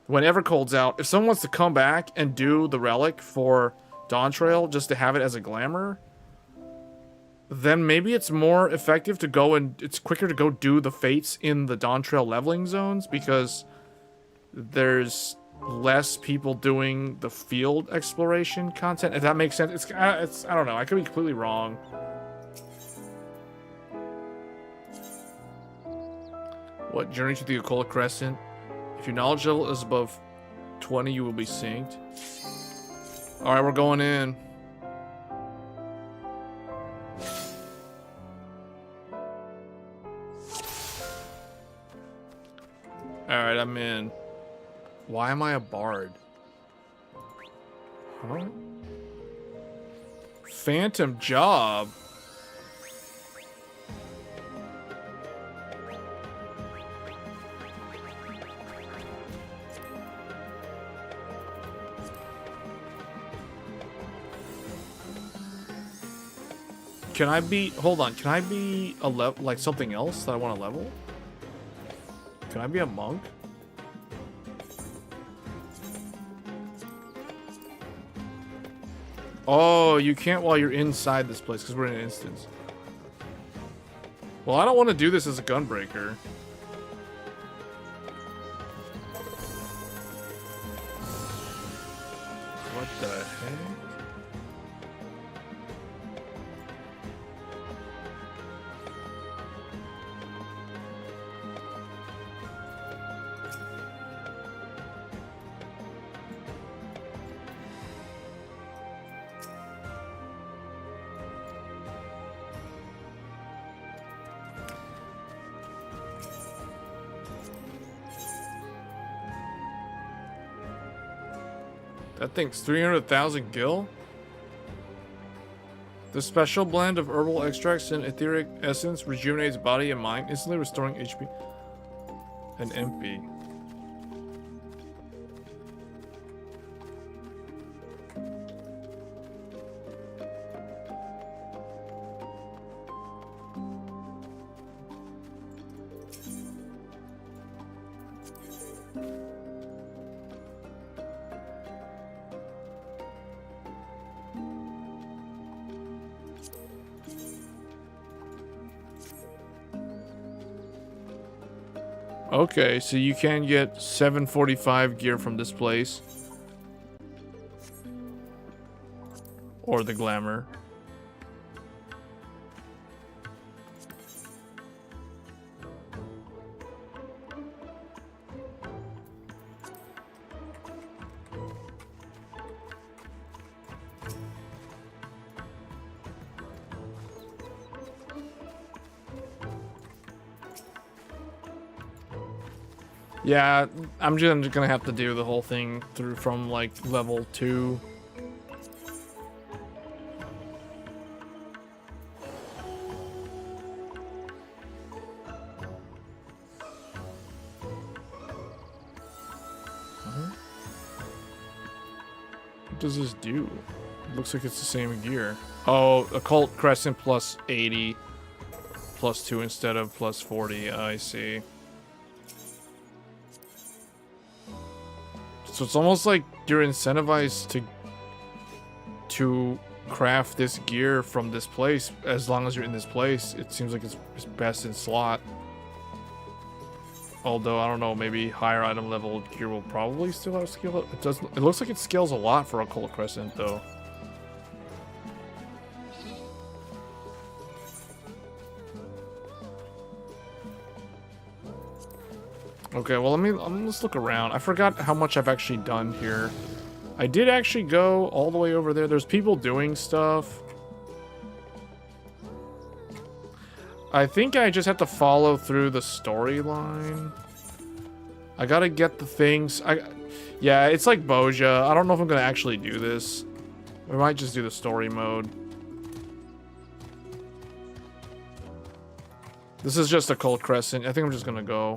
when Evercold's out, if someone wants to come back and do the relic for Dawntrail just to have it as a glamour, then maybe it's more effective to go and it's quicker to go do the fates in the Dawntrail leveling zones, because there's less people doing the field exploration content, if that makes sense. It's I don't know, I could be completely wrong. What? Journey to the Occult Crescent? If your knowledge level is above 20, you will be synced. Alright, we're going in. Alright, I'm in. Why am I a bard? Huh? Phantom job? Can I be, hold on, can I be a level, like something else that I want to level? Can I be a monk? Oh, you can't while you're inside this place because we're in an instance. Well, I don't want to do this as a gunbreaker. What the heck? That thing's 300,000 gil? The special blend of herbal extracts and etheric essence rejuvenates body and mind, instantly restoring HP and MP. Okay, so you can get 745 gear from this place. Or the glamour. Yeah, I'm just gonna have to do the whole thing through from like level 2. What does this do? It looks like it's the same gear. Oh, Occult Crescent plus 80 plus 2 instead of plus 40. I see. So it's almost like you're incentivized to craft this gear from this place. As long as you're in this place, it seems like it's best in slot. Although I don't know, maybe higher item level gear will probably still have skill. It does. It looks like it scales a lot for Occult Crescent though. Okay, well let's look around. I forgot how much I've actually done here. I did actually go all the way over there. There's people doing stuff. I think I just have to follow through the storyline. I gotta get the things. Yeah, it's like Boja. I don't know if I'm gonna actually do this. We might just do the story mode. This is just Occult Crescent. I think I'm just gonna go.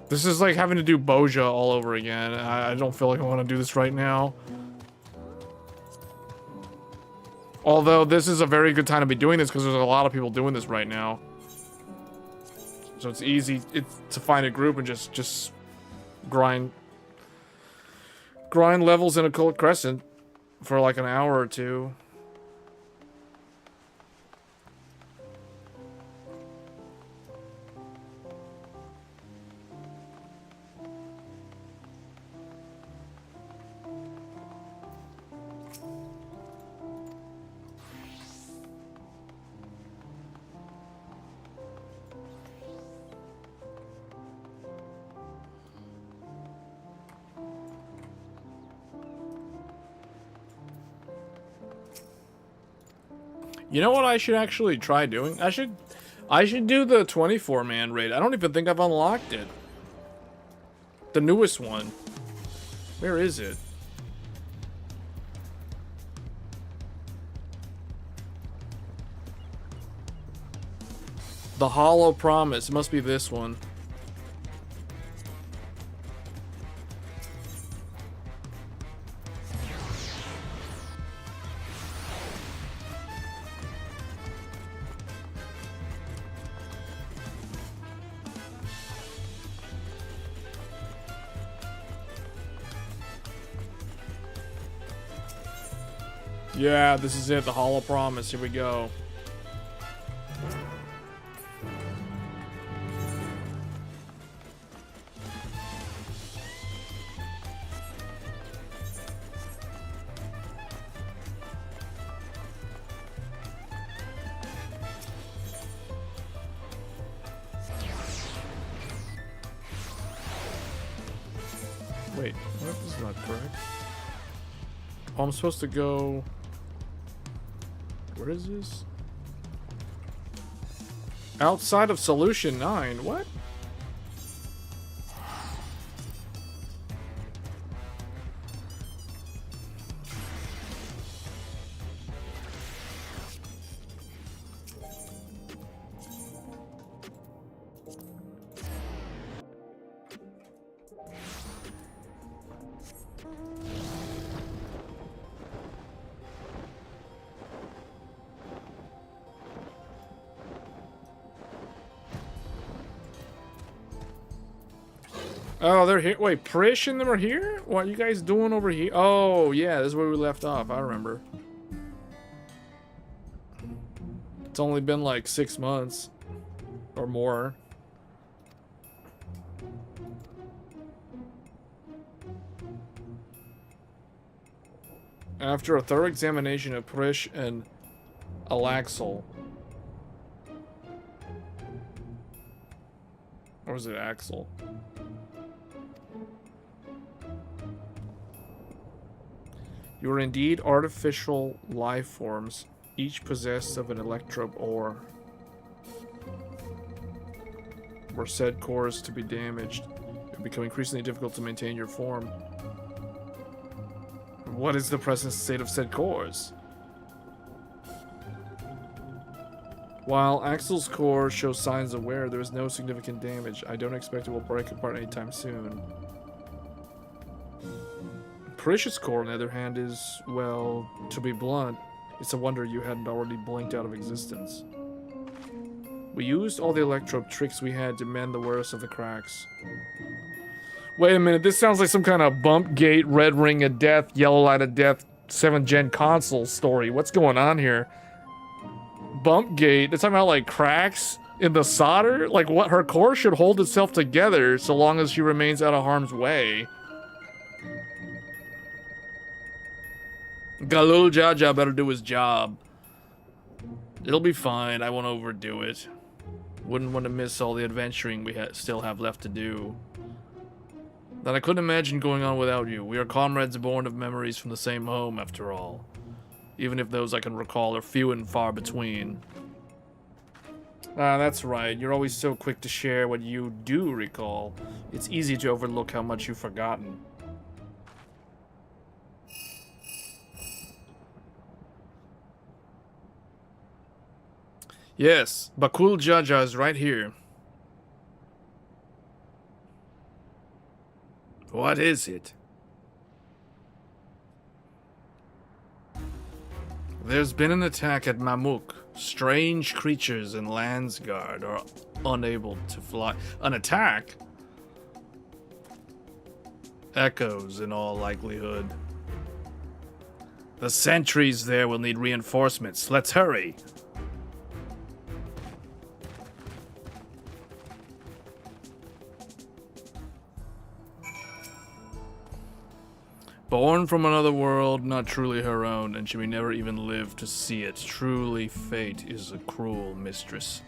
This is like having to do Boja all over again. I don't feel like I want to do this right now. Although this is a very good time to be doing this because there's a lot of people doing this right now. So it's easy to find a group and just grind levels in Occult Crescent for like an hour or two. You know what I should actually try doing? I should do the 24-man raid. I don't even think I've unlocked it. The newest one. Where is it? The Hollow Promise. It must be this one. Yeah, this is it, the Hollow Promise. Here we go. Wait, what? This is not correct. Oh, I'm supposed to go... Where is this? Outside of Solution 9. What? Oh, they're here. Wait, Prish and them are here? What are you guys doing over here? Oh, yeah, this is where we left off. I remember. It's only been like 6 months or more. After a thorough examination of Prish and Alaxel. Or was it Axel? You are indeed artificial life forms, each possessed of an electrobe ore. or said cores to be damaged. It will become increasingly difficult to maintain your form. What is the present state of said cores? While Axel's core shows signs of wear, there is no significant damage. I don't expect it will break apart anytime soon. Parish's core, on the other hand, is, well, to be blunt, it's a wonder you hadn't already blinked out of existence. We used all the electro tricks we had to mend the worst of the cracks. Wait a minute, this sounds like some kind of bump gate, red ring of death, yellow light of death, 7th gen console story. What's going on here? Bump gate? They're talking about like cracks in the solder? Like what? Her core should hold itself together so long as she remains out of harm's way. Galul Jaja better do his job. It'll be fine, I won't overdo it. Wouldn't want to miss all the adventuring we still have left to do. That I couldn't imagine going on without you. We are comrades born of memories from the same home, after all. Even if those I can recall are few and far between. Ah, that's right. You're always so quick to share what you do recall. It's easy to overlook how much you've forgotten. Yes, Bakul Jaja is right here. What is it? There's been an attack at Mamuk. Strange creatures in Landsguard are unable to fly. An attack? Echoes, in all likelihood. The sentries there will need reinforcements. Let's hurry. Born from another world, not truly her own, and she may never even live to see it. Truly, fate is a cruel mistress.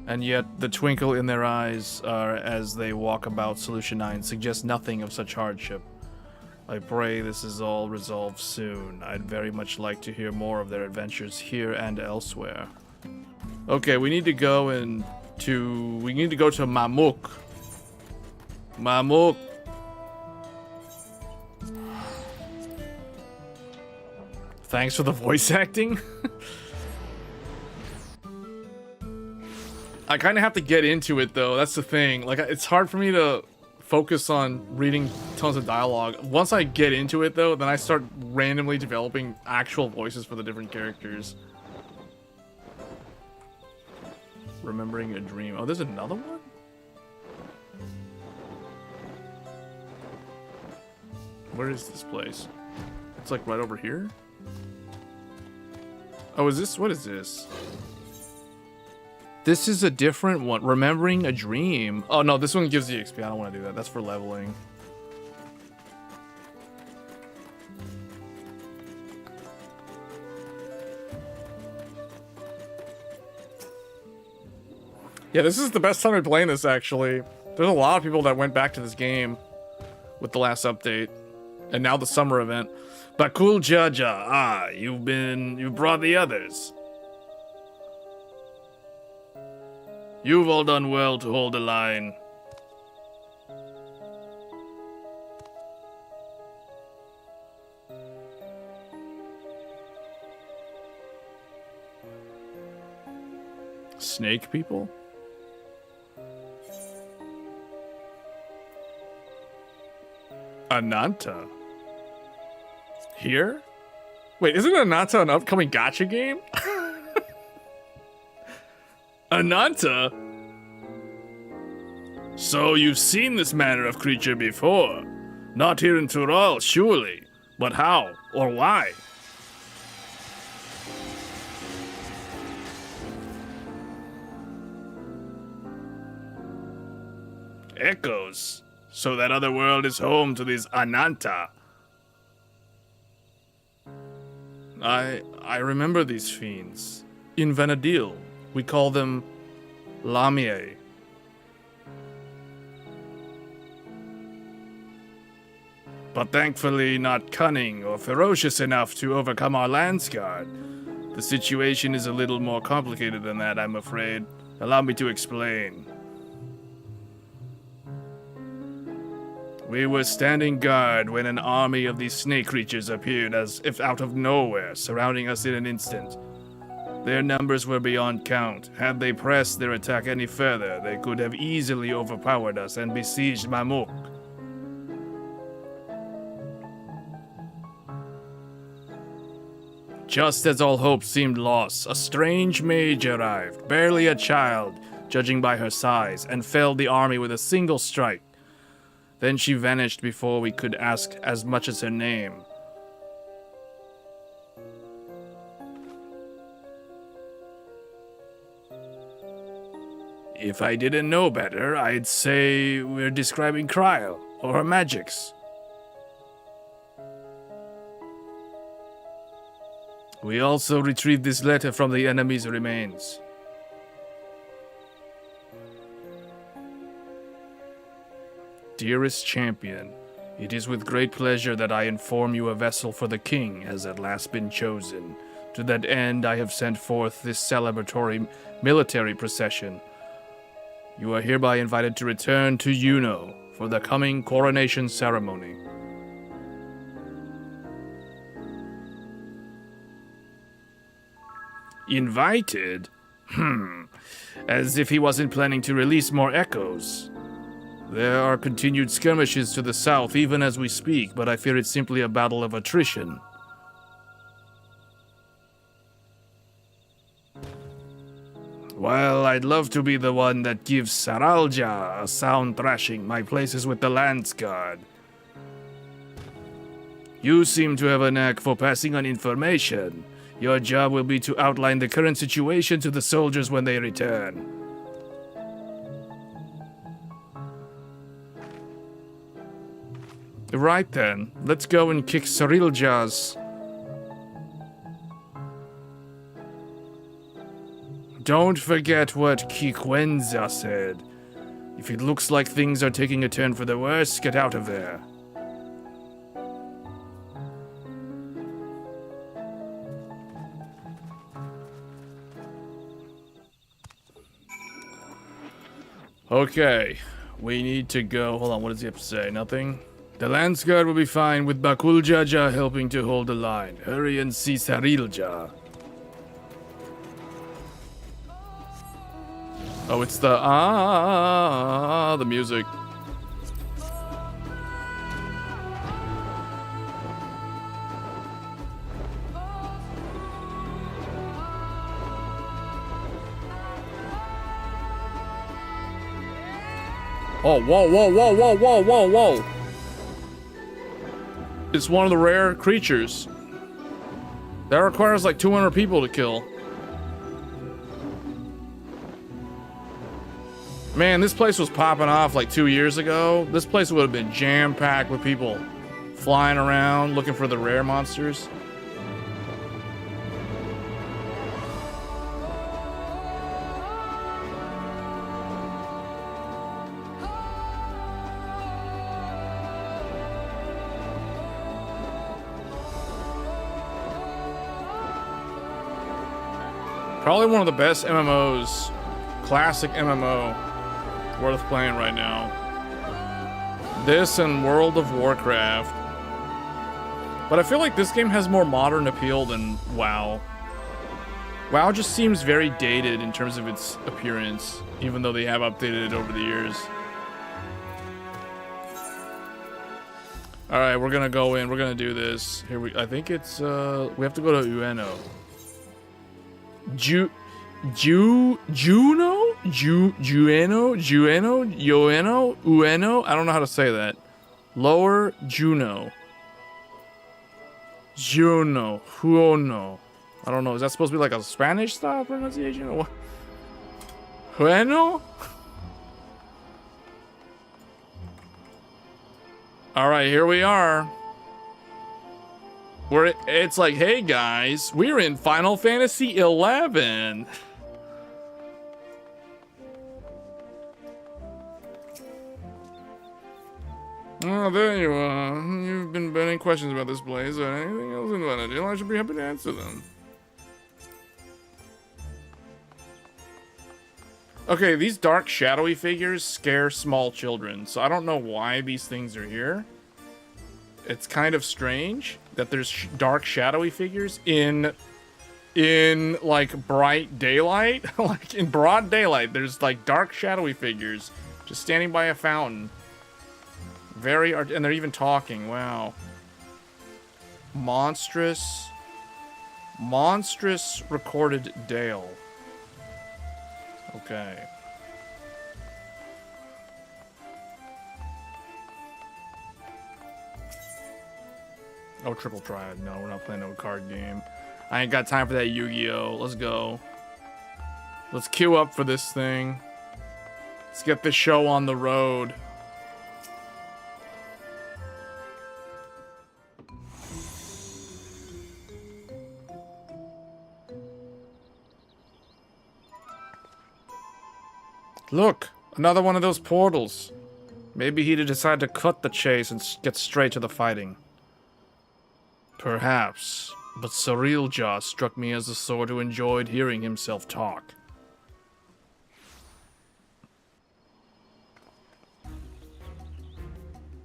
And yet, the twinkle in their eyes as they walk about Solution 9 suggests nothing of such hardship. I pray this is all resolved soon. I'd very much like to hear more of their adventures here and elsewhere. Okay, we need to go to Mamuk. Mamuk. Thanks for the voice acting. I kind of have to get into it though. That's the thing. Like, it's hard for me to focus on reading tons of dialogue. Once I get into it though, then I start randomly developing actual voices for the different characters. Remembering a dream. Oh, there's another one? Where is this place? It's like right over here? Oh, is this? What is this? This is a different one. Remembering a dream. Oh, no, this one gives you XP. I don't want to do that. That's for leveling. Yeah, this is the best time to be playing this, actually. There's a lot of people that went back to this game with the last update. And now the summer event. Bakul Jaja, you brought the others. You've all done well to hold the line. Snake people? Ananta? Here? Wait, isn't Ananta an upcoming gacha game? Ananta? So you've seen this manner of creature before. Not here in Tural, surely. But how? Or why? Echoes. So that other world is home to these Ananta. I remember these fiends. In Vanadil, we call them Lamie. But thankfully not cunning or ferocious enough to overcome our Landsguard. The situation is a little more complicated than that, I'm afraid. Allow me to explain. We were standing guard when an army of these snake creatures appeared as if out of nowhere, surrounding us in an instant. Their numbers were beyond count. Had they pressed their attack any further, they could have easily overpowered us and besieged Mamuk. Just as all hope seemed lost, a strange mage arrived, barely a child, judging by her size, and felled the army with a single strike. Then she vanished before we could ask as much as her name. If I didn't know better, I'd say we're describing Kryl, or her magics. We also retrieved this letter from the enemy's remains. Dearest champion, it is with great pleasure that I inform you a vessel for the king has at last been chosen. To that end, I have sent forth this celebratory military procession. You are hereby invited to return to Yuno for the coming coronation ceremony. Invited? As if he wasn't planning to release more echoes. There are continued skirmishes to the south even as we speak, but I fear it's simply a battle of attrition. Well, I'd love to be the one that gives Saralja a sound thrashing. My place is with the Lance Guard. You seem to have a knack for passing on information. Your job will be to outline the current situation to the soldiers when they return. Right then, let's go and kick Sarilja's. Don't forget what Kikwenza said. If it looks like things are taking a turn for the worse, get out of there. Okay, we need to go. Hold on, what does he have to say? Nothing? The Lance Guard will be fine with Bakuljaja helping to hold the line. Hurry and see Sarilja. Oh, it's the the music. Oh, whoa, whoa, whoa, whoa, whoa, whoa, whoa. It's one of the rare creatures. That requires like 200 people to kill. Man, this place was popping off like 2 years ago. This place would have been jam-packed with people flying around looking for the rare monsters. Probably one of the best MMOs, classic MMO, worth playing right now. This and World of Warcraft. But I feel like this game has more modern appeal than WoW. WoW just seems very dated in terms of its appearance, even though they have updated it over the years. Alright, we're gonna go in, we're gonna do this. I think it's, we have to go to Ueno. Ueno? I don't know how to say that. Lower Juno. Huono. I don't know. Is that supposed to be like a Spanish style pronunciation or what? Ueno? Alright, here we are. It's like, hey guys, we're in Final Fantasy XI. Oh, there you are. You've been burning questions about this place or anything else you want to do. I should be happy to answer them. Okay, these dark, shadowy figures scare small children, so I don't know why these things are here. It's kind of strange that there's dark, shadowy figures in like bright daylight. Like in broad daylight, there's like dark, shadowy figures just standing by a fountain. And they're even talking. Wow. Monstrous recorded Dale. Okay. Oh, triple triad. No, we're not playing no card game. I ain't got time for that Yu-Gi-Oh. Let's go. Let's queue up for this thing. Let's get this show on the road. Look, another one of those portals. Maybe he'd decide to cut the chase and get straight to the fighting. Perhaps, but Surreal Jaw struck me as the sort who enjoyed hearing himself talk.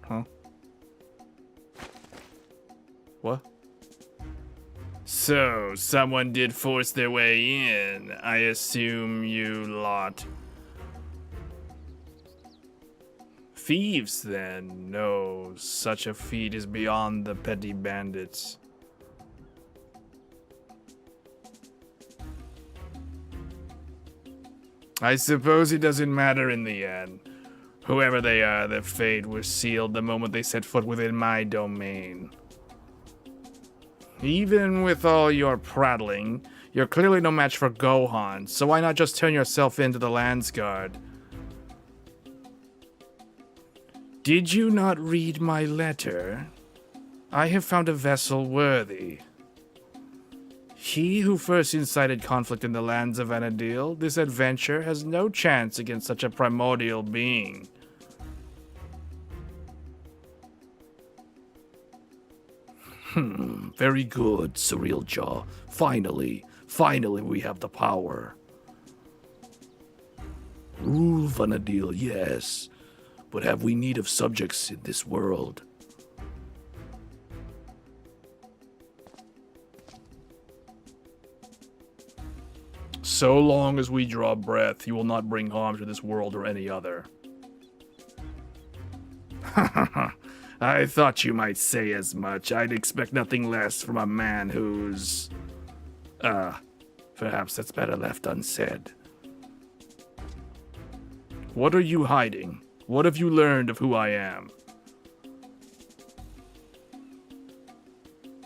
Huh? What? So, someone did force their way in. I assume you lot. Thieves, then? No, such a feat is beyond the petty bandits. I suppose it doesn't matter in the end. Whoever they are, their fate was sealed the moment they set foot within my domain. Even with all your prattling, you're clearly no match for Gohan, so why not just turn yourself into the Landsguard? Did you not read my letter? I have found a vessel worthy. He who first incited conflict in the lands of Vanadil, this adventure has no chance against such a primordial being. Very good, Surreal Jaw. Finally we have the power. Rule Vanadil, yes. But have we need of subjects in this world? So long as we draw breath, you will not bring harm to this world or any other. I thought you might say as much. I'd expect nothing less from a man who's... perhaps that's better left unsaid. What are you hiding? What have you learned of who I am?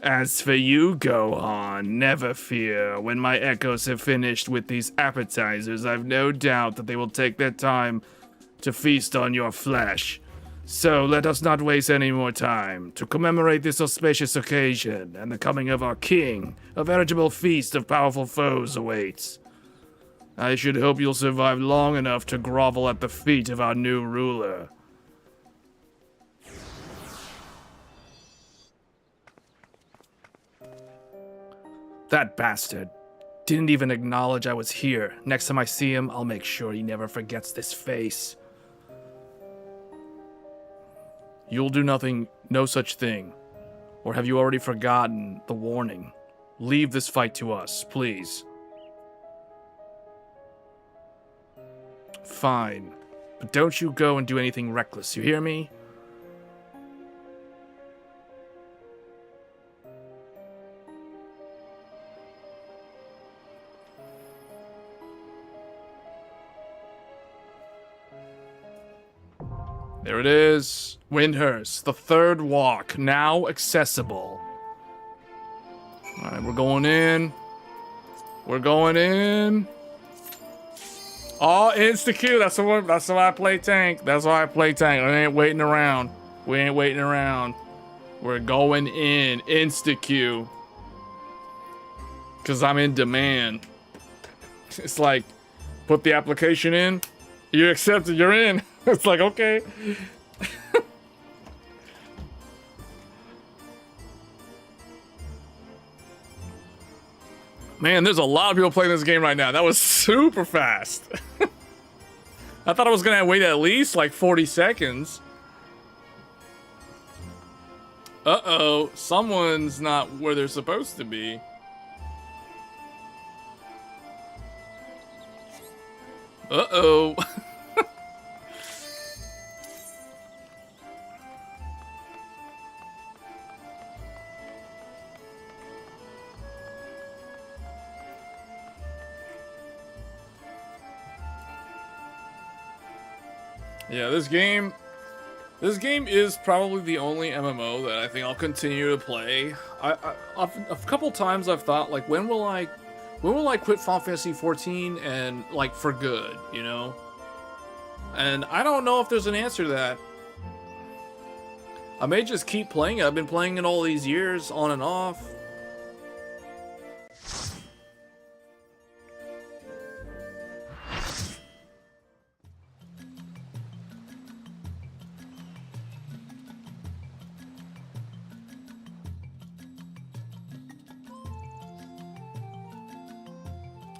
As for you, Gohan, never fear. When my echoes have finished with these appetizers, I've no doubt that they will take their time to feast on your flesh. So let us not waste any more time. To commemorate this auspicious occasion and the coming of our king, a veritable feast of powerful foes awaits. I should hope you'll survive long enough to grovel at the feet of our new ruler. That bastard didn't even acknowledge I was here. Next time I see him, I'll make sure he never forgets this face. You'll do nothing, no such thing. Or have you already forgotten the warning? Leave this fight to us, please. Fine, but don't you go and do anything reckless, you hear me? There it is. Windhurst, the third walk, now accessible. Alright, we're going in. We're going in. Oh, insta-Q. That's why I play tank. That's why I play tank. I ain't waiting around. We ain't waiting around. We're going in. Insta-Q. Because I'm in demand. It's like, put the application in. You accept it, you're in. It's like, okay. Man, there's a lot of people playing this game right now. That was super fast. I thought I was gonna wait at least like 40 seconds. Uh-oh, someone's not where they're supposed to be. Uh-oh. Yeah, this game is probably the only MMO that I think I'll continue to play. A couple times I've thought, like, when will I quit Final Fantasy XIV and, like, for good, you know? And I don't know if there's an answer to that. I may just keep playing it. I've been playing it all these years, on and off.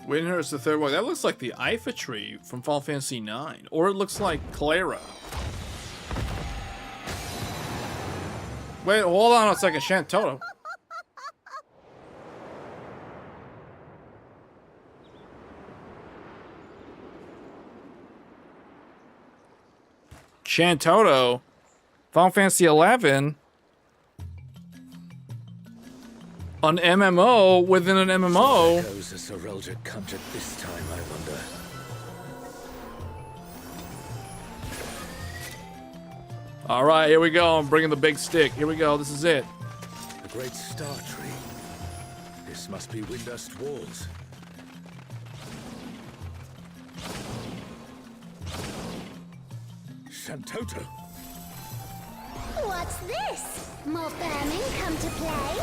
Windhurst the third one. That looks like the Ifa tree from Final Fantasy IX. Or it looks like Clara. Wait, hold on a second. Shantoto. Shantoto. Final Fantasy XI. An MMO within an MMO. Echoes a Serelja conjured this time, I wonder. All right, here we go. I'm bringing the big stick. Here we go. This is it. The great star tree. This must be Windust walls. Shantoto. What's this? More vermin come to play?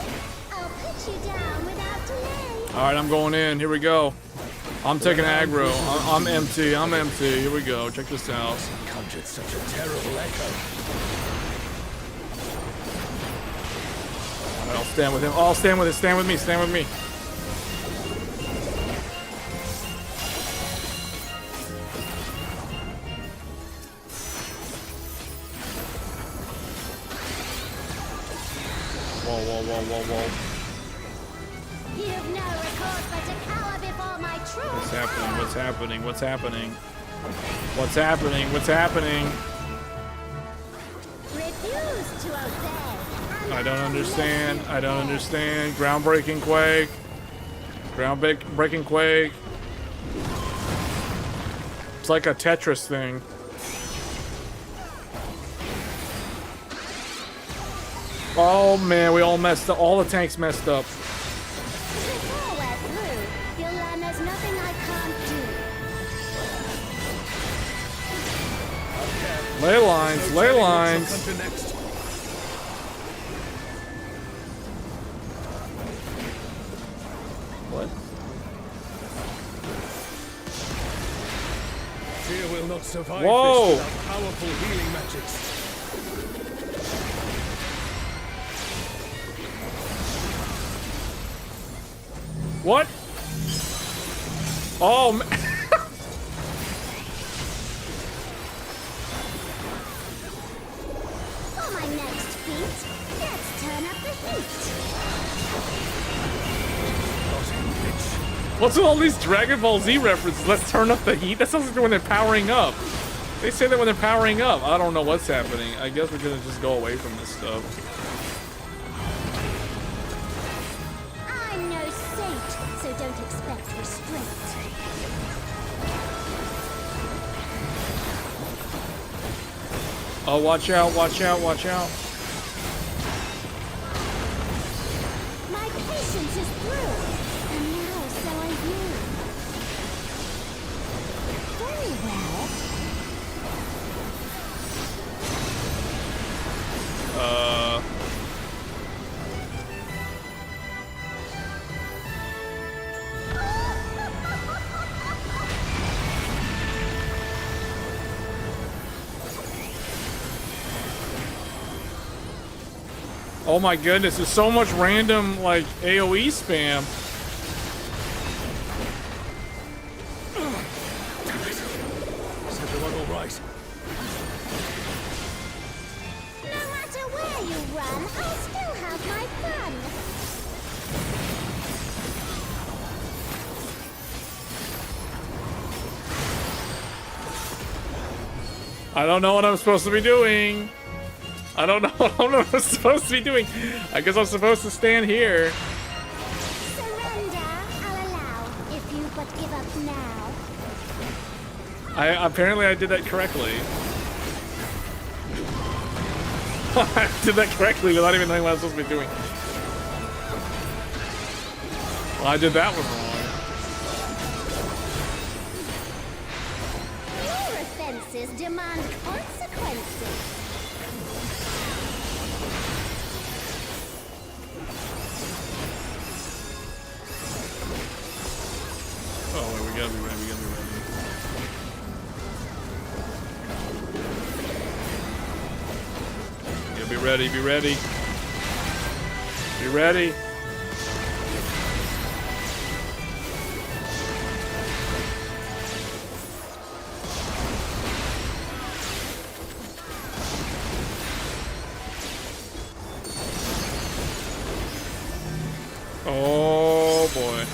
I'll put you down without delay. All right, I'm going in. Here we go. I'm taking aggro. I'm empty. I'm empty. Here we go. Check this out. Conjured such a terrible echo. All right, I'll stand with him. Oh, stand with it. Stand with me. Stand with me. Whoa. You've no recourse but to cower before my true What's happening? power. What's happening? What's happening? What's happening? What's happening? Refuse to obey. I don't understand. I don't understand. Groundbreaking quake. Groundbreaking quake. It's like a Tetris thing. Oh man, we all messed up. All the tanks messed up. Before we're through, you'll learn there's nothing I can't do. Ley lines, ley lines. Something next. What? Fear will not survive Whoa. this without powerful healing magics. What? Oh man. For my next feat, let's turn up the heat. What's with all these Dragon Ball Z references? Let's turn up the heat. That sounds like when they're powering up. They say that when they're powering up. I don't know what's happening. I guess we're gonna just go away from this stuff. I'm no saint, so don't expect restraint. Oh, watch out, watch out, watch out. My patience is through, and now so are you. Very well. Oh my goodness, there's so much random, like, AoE spam. Is everyone run, I'll still have my fun. I don't know what I'm supposed to be doing. I don't know what I'm supposed to be doing. I guess I'm supposed to stand here. Surrender, I'll allow, if you but give up now. Apparently I did that correctly. I did that correctly without even knowing what I was supposed to be doing. Well, I did that one wrong. Your offenses demand consequences. Oh, wait, we gotta be ready, Be ready, be ready. Be ready. Oh boy.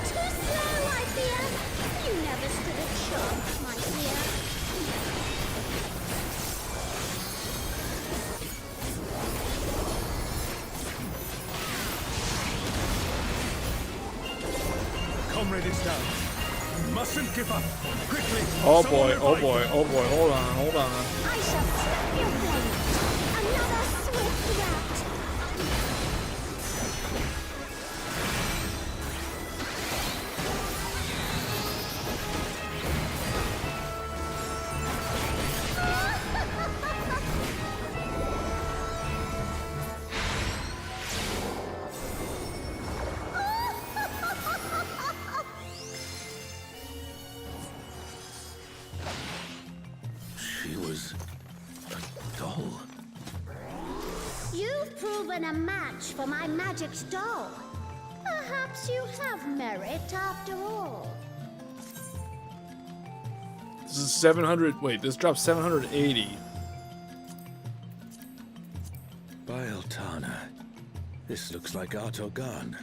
Too slow, I fear. You never stood a chance, my dear. Comrade is down. You mustn't give up. Quickly. Oh someone boy, oh revive boy, him. oh boy, hold on, hold on. I shall snap your blade. Another swift rout. She was a doll. You've proven a match for my magic doll. Perhaps you have merit after all. This is 700. Wait, this drops 780. By Altana. This looks like Artogan.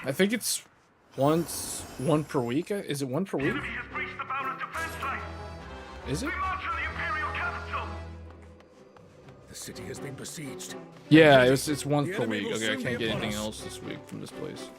I think it's one per week. Is it one per week? Is it? The city has been besieged. Yeah, it's once The per enemy week. will Okay, I soon can't be get upon anything us. else this week from this place.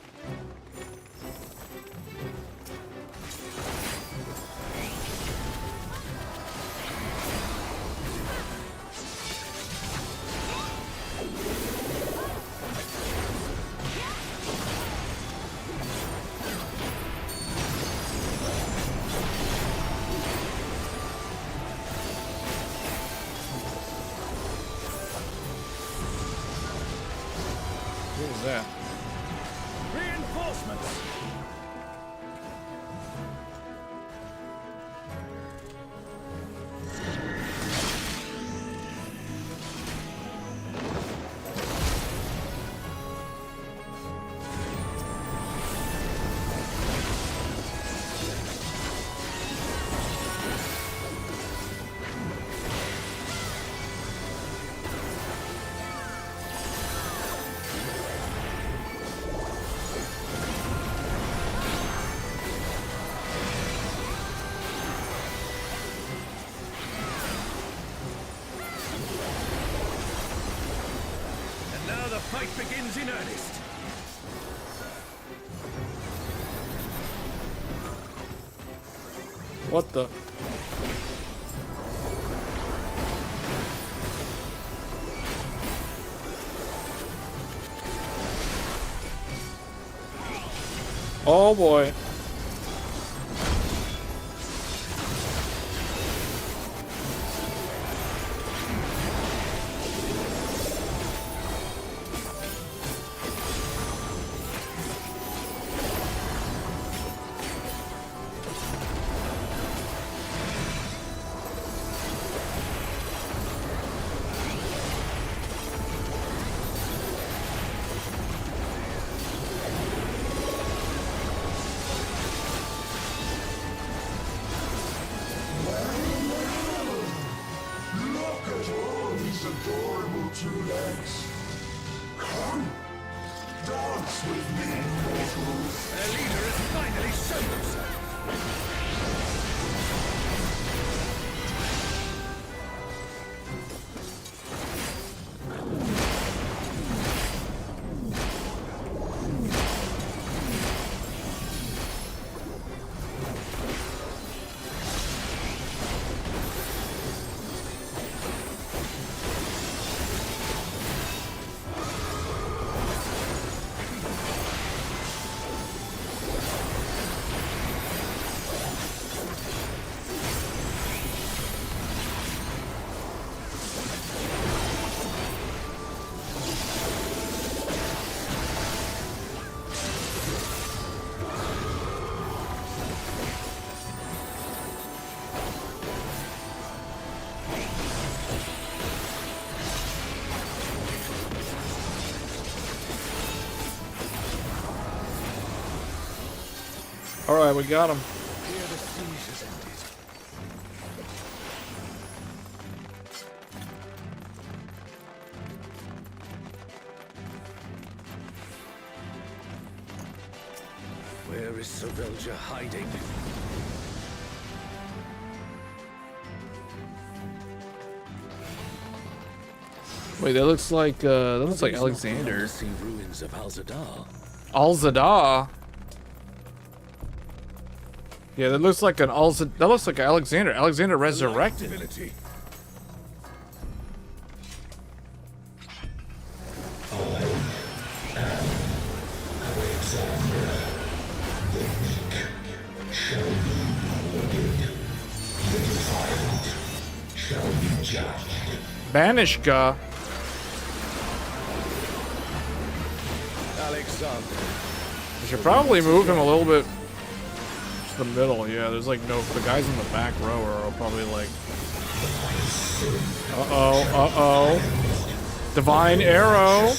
What was that? Reinforcements! And now the fight begins in earnest. What the? Oh boy. all these adorable two legs. Come, dance with me, mortals. Their leader has finally shown himself. All right, we got him. Here the siege has ended. Where is Sovelja hiding? Wait, that looks like Alexander. See ruins of Al-Zadar. Al-Zadar. Yeah, that looks like that looks like Alexander. Alexander resurrected. Ability. Banishka. Alexander. I should probably move him a little bit to the middle. Yeah, there's like the guys in the back row are probably like, Divine arrow.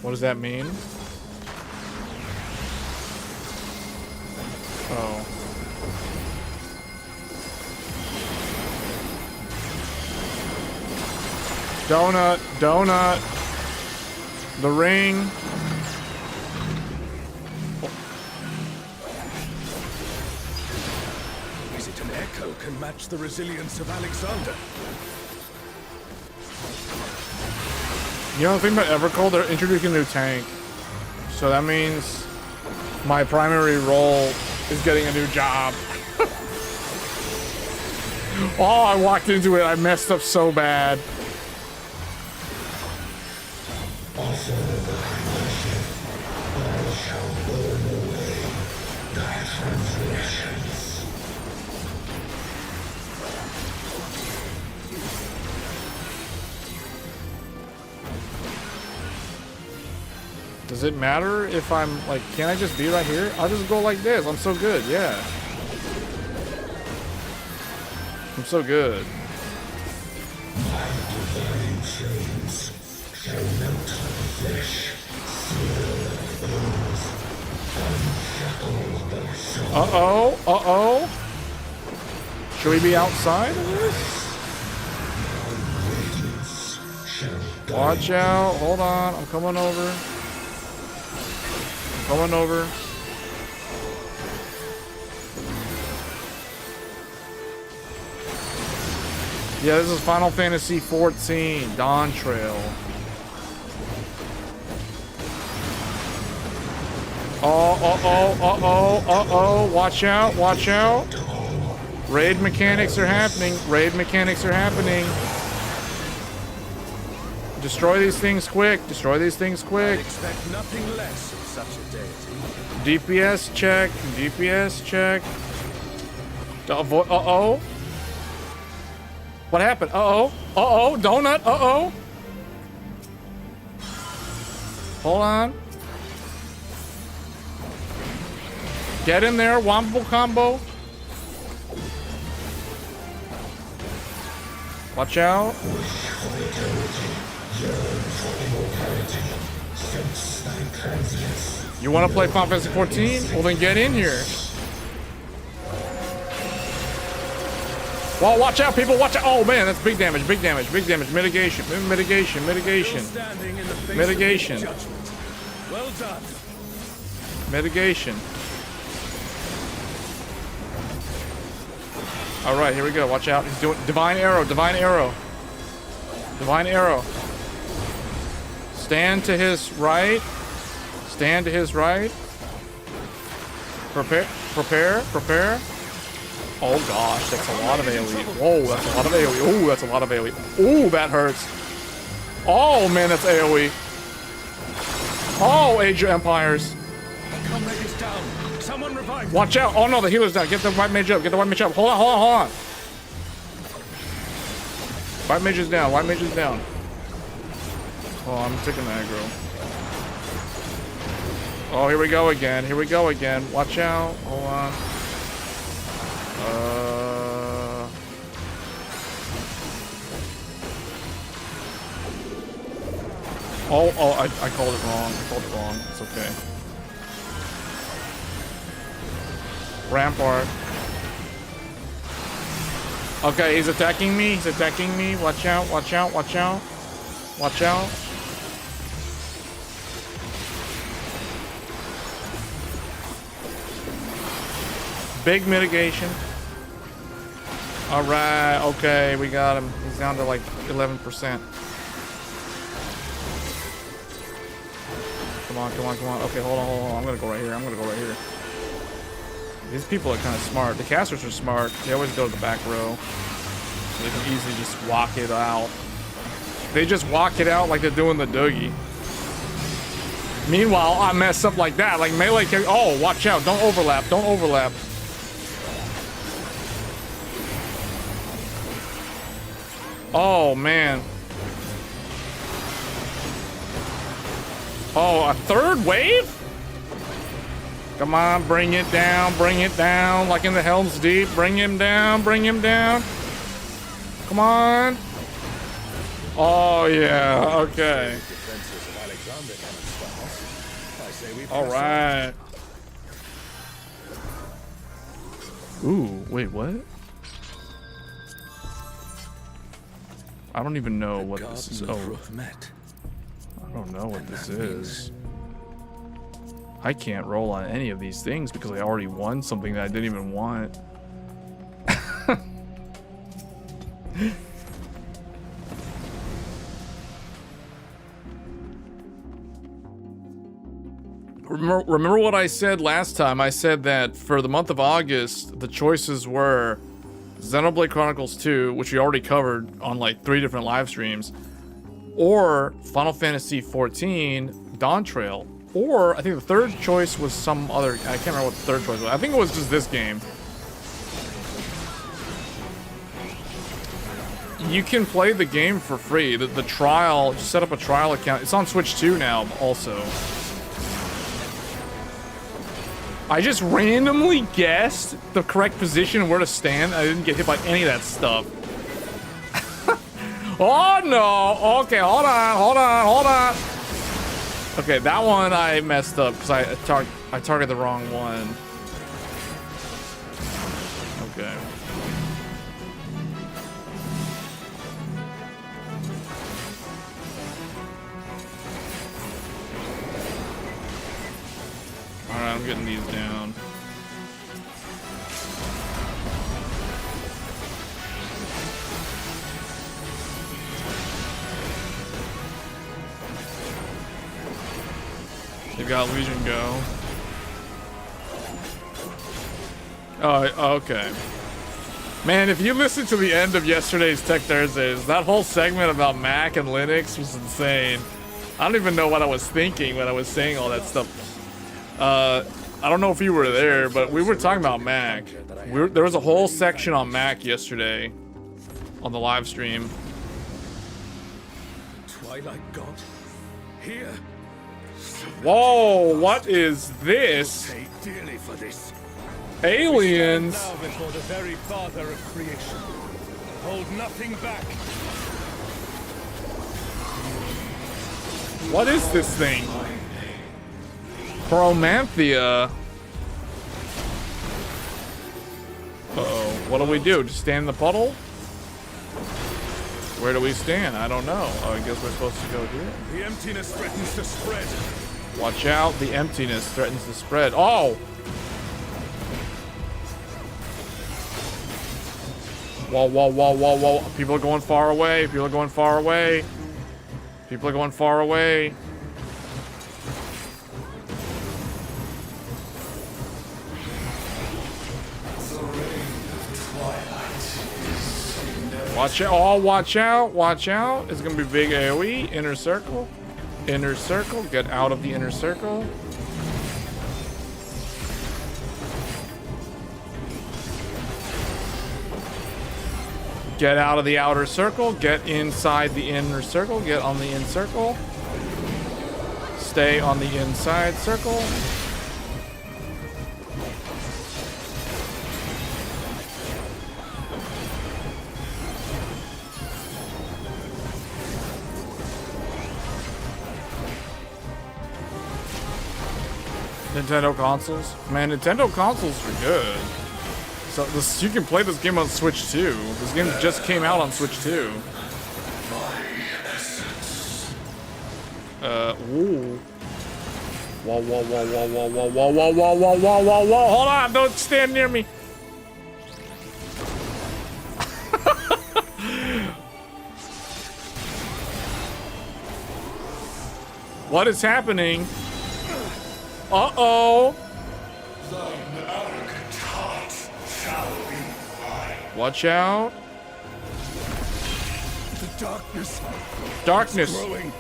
What does that mean? Oh. Donut. The ring. Is it an echo can match the resilience of Alexander? You know the thing about Evercold, they're introducing a new tank. So that means my primary role is getting a new job. Oh, I walked into it, I messed up so bad. Does it matter if I'm like, can I just be right here? I'll just go like this. I'm so good, yeah. I'm so good. Uh-oh. Should we be outside of this? Watch out. Hold on. I'm coming over. Yeah, this is Final Fantasy XIV, Dawn Trail. Uh-oh. Watch out. Raid mechanics are happening. Destroy these things quick. I expect nothing less of such a deity. DPS check. Uh-oh. What happened? Uh-oh. Donut. Uh-oh. Hold on. Get in there. Wombo combo. Watch out. You want to play Final Fantasy XIV? Well, then get in here. Well, watch out, people, watch out. Oh, man, that's big damage, big damage, big damage. Mitigation, mitigation, mitigation. Mitigation. Well done. Mitigation. All right, here we go. Watch out. He's doing divine arrow, divine arrow. Divine arrow. Stand to his right. Stand to his right. Prepare, prepare, prepare. Oh gosh, that's a lot of AoE. Whoa, that's a lot of AoE. Oh, that's a lot of AoE. Oh, that hurts. Oh man, that's AoE. Oh, Age of Empires. Come make us down. Someone revive. Watch out. Oh no, the healer's down. Get the white mage up. Get the white mage up. Hold on, hold on, hold on. White mage is down. White mage is down. Oh, I'm taking the aggro. Oh, here we go again. Here we go again. Watch out. Hold on. Oh, I called it wrong. I called it wrong. It's okay. Rampart. Okay, he's attacking me. He's attacking me. Watch out, watch out, watch out. Watch out. Big mitigation. All right, okay, we got him. He's down to like 11%. Come on, come on, come on. Okay, hold on, hold on. I'm gonna go right here. I'm gonna go right here. These people are kind of smart. The casters are smart. They always go to the back row. So they can easily just walk it out. They just walk it out like they're doing the doogie. Meanwhile, I mess up like that. Like melee can. Oh, watch out. Don't overlap. Don't overlap. Oh, man. Oh, a third wave? Come on, bring it down, like in the Helm's Deep. Bring him down, bring him down. Come on. Oh, yeah, okay. All right. Ooh, wait, what? I don't even know what this is. Oh, I don't know what this is. I can't roll on any of these things because I already won something that I didn't even want. Remember what I said last time? I said that for the month of August, the choices were Xenoblade Chronicles 2, which we already covered on like 3 different live streams, or Final Fantasy XIV Dawn Trail, or I think the third choice was some other, I can't remember what the third choice was. I think it was just this game. You can play the game for free. The trial, just set up a trial account. It's on Switch 2 now also. I just randomly guessed the correct position where to stand. I didn't get hit by any of that stuff. Oh no! Okay, hold on, hold on, hold on. Okay, that one I messed up because I targeted the wrong one. Okay. Alright, I'm getting these down. They've got Legion Go. Oh, okay. Man, if you listen to the end of yesterday's Tech Thursdays, that whole segment about Mac and Linux was insane. I don't even know what I was thinking when I was saying all that stuff. I don't know if you were there, but we were talking about Mac. There was a whole section on Mac yesterday on the live stream. Twilight God, here. Whoa, what is this? Pay dearly for this. Aliens. Now before the very father of creation. Hold nothing back. What is this thing? Promanthea. Uh-oh. What do we do? Just stand in the puddle? Where do we stand? I don't know. Oh, I guess we're supposed to go here. The emptiness threatens to spread. Watch out. The emptiness threatens to spread. Oh! Whoa, whoa, whoa, whoa, whoa. People are going far away. People are going far away. People are going far away. Watch out. Oh, watch out. Watch out. It's going to be big AoE. Inner circle. Inner circle. Get out of the inner circle. Get out of the outer circle. Get inside the inner circle. Get on the in circle. Stay on the inside circle. Nintendo consoles? Man, Nintendo consoles are good. So this, you can play this game on Switch too. This game just came out on Switch too. Ooh. Whoa, whoa, whoa, whoa, whoa, whoa, whoa, whoa, whoa, whoa, whoa, whoa, whoa. Hold on, don't stand near me. What is happening? Uh-oh. Watch out. The darkness. Darkness. Growing.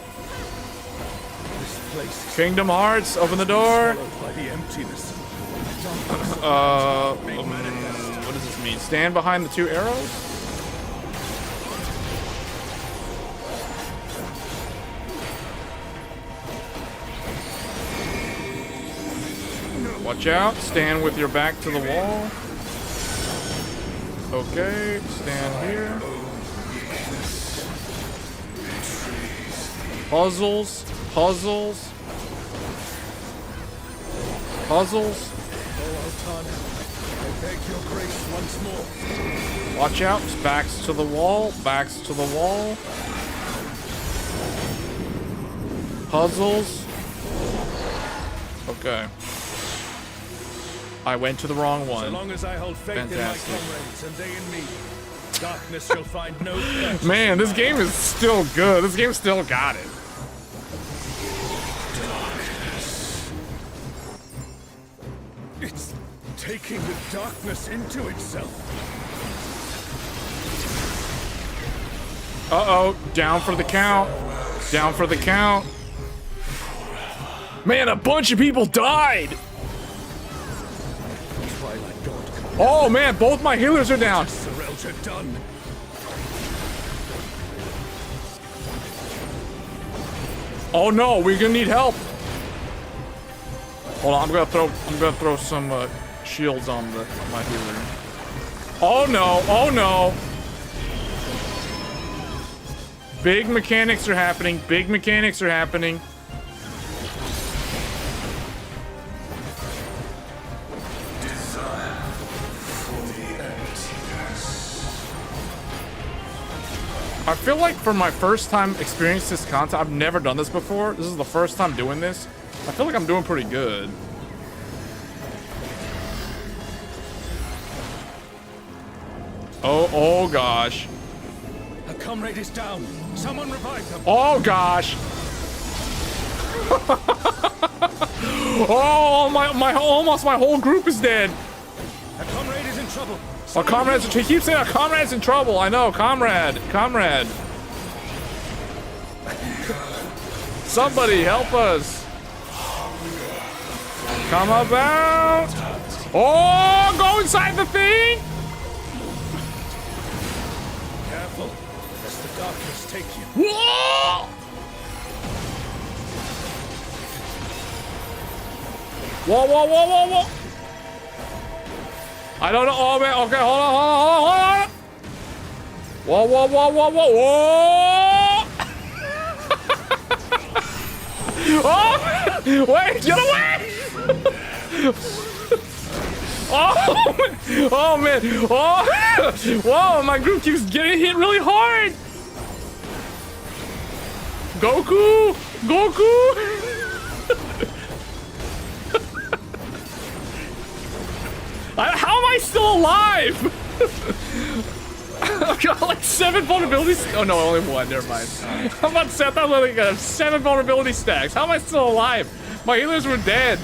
This place Kingdom Hearts, open the door. by the emptiness. What does this mean? Stand behind the two arrows? Watch out. Stand with your back to the wall. Okay, stand here. Puzzles. Puzzles. Puzzles. I beg your grace once more. Watch out. Backs to the wall. Backs to the wall. Puzzles. Okay. I went to the wrong one. So long as I hold faith Fantastic. in my comrades and they in me, darkness shall find no place. Man, this game is still good. This game still got it. It's taking the darkness into itself. Uh-oh. Down for the count. Down for the count. Man, a bunch of people died. Oh man, both my healers are down. Sorrel's done. Oh no, we're gonna need help. Hold on, I'm gonna throw some shields on my healer. Oh no, oh no. Big mechanics are happening. Big mechanics are happening. I feel like for my first time experiencing this content, I've never done this before. This is the first time doing this. I feel like I'm doing pretty good. Oh gosh. A comrade is down. Someone revive them. Oh gosh. Oh, almost my whole group is dead. A comrade is in trouble. Our comrades, he keeps saying our comrade's in trouble. I know, comrade. Somebody help us. Come about. Oh, go inside the thing. Careful, lest the darkness take you. Whoa! Whoa, whoa, whoa, whoa, whoa. I don't know. Oh, man. Okay, hold on. Whoa, whoa, whoa, whoa, whoa, whoa. Oh, wait, get away. Oh man! Oh! Whoa! My group keeps getting hit really hard. Goku! Goku! How am I still alive? I've got like 7 vulnerabilities. Oh no, only 1. Never mind. I'm about to say I thought I got 7 vulnerability stacks. How am I still alive? My healers were dead.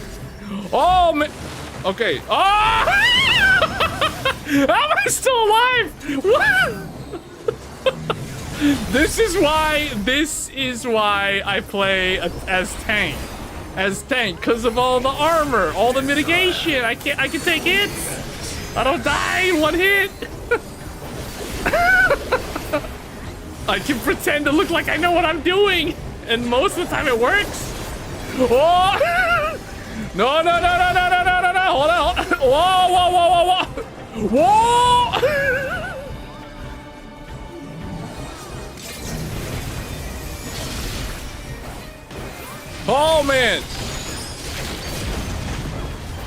Oh man. Okay. Oh! How am I still alive? What? This is why I play as tank. As tank, because of all the armor, all the mitigation. I can take hits. I don't die in 1 hit. I can pretend to look like I know what I'm doing, and most of the time it works. Oh! No! Hold on. Whoa! Oh man!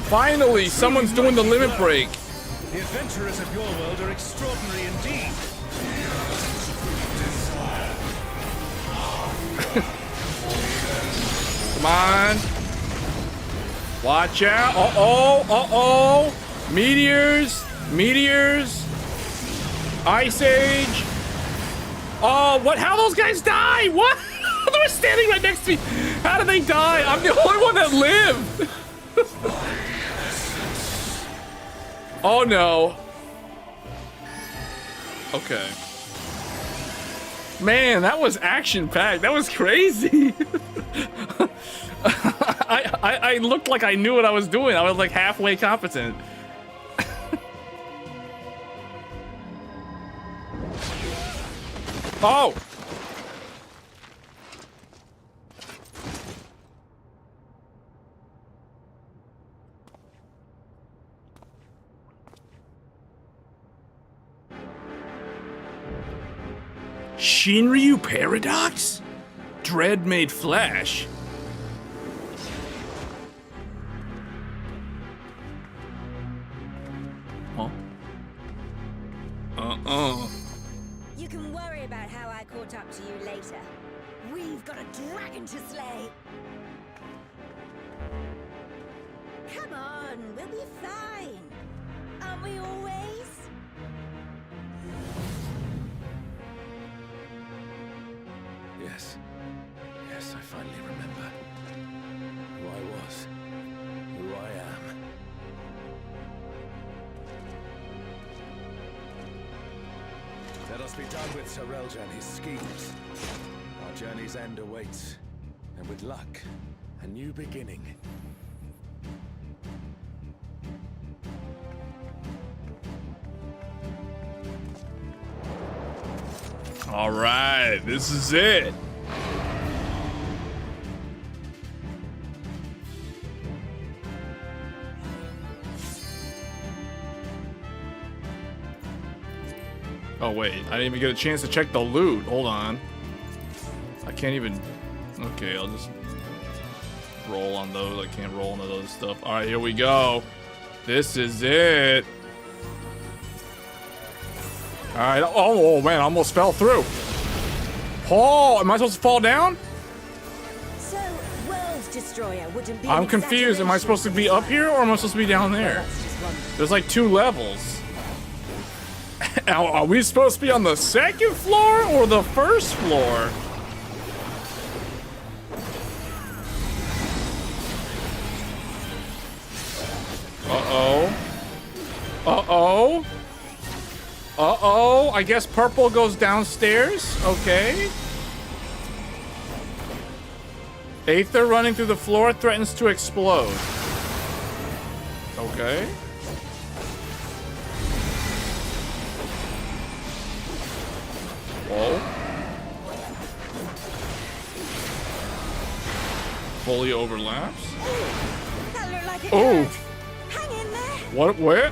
Finally, someone's doing the limit break. The adventurers of your world are extraordinary indeed. Come on. Watch out. Uh-oh. Meteors. Ice Age. Oh, what? How those guys die? What? They were standing right next to me. How did they die? I'm the only one that lived. Oh no. Okay. Man, that was action-packed. That was crazy. I looked like I knew what I was doing. I was like halfway competent. Oh! Shinryu Paradox? Dread made Flash. Huh? You can worry about how I caught up to you later. We've got a dragon to slay. Come on, we'll be fine. Aren't we always? Yes, I finally remember who I was, who I am. Let us be done with Sorelja and his schemes. Our journey's end awaits, and with luck, a new beginning. All right, this is it. Oh wait, I didn't even get a chance to check the loot. Hold on. I can't even... Okay, I'll just roll on those. I can't roll on those stuff. All right, here we go. This is it. All right. Oh man, I almost fell through. Paul, am I supposed to fall down? So, World Destroyer wouldn't be I'm confused. Am I supposed to be up here or am I supposed to be down there? There's like 2 levels. Are we supposed to be on the 2nd floor or the 1st floor? Uh-oh, I guess purple goes downstairs. Okay. Aether running through the floor threatens to explode. Okay. Whoa. Fully overlaps. That looked like a Oh. bird. Hang in there. What? Where?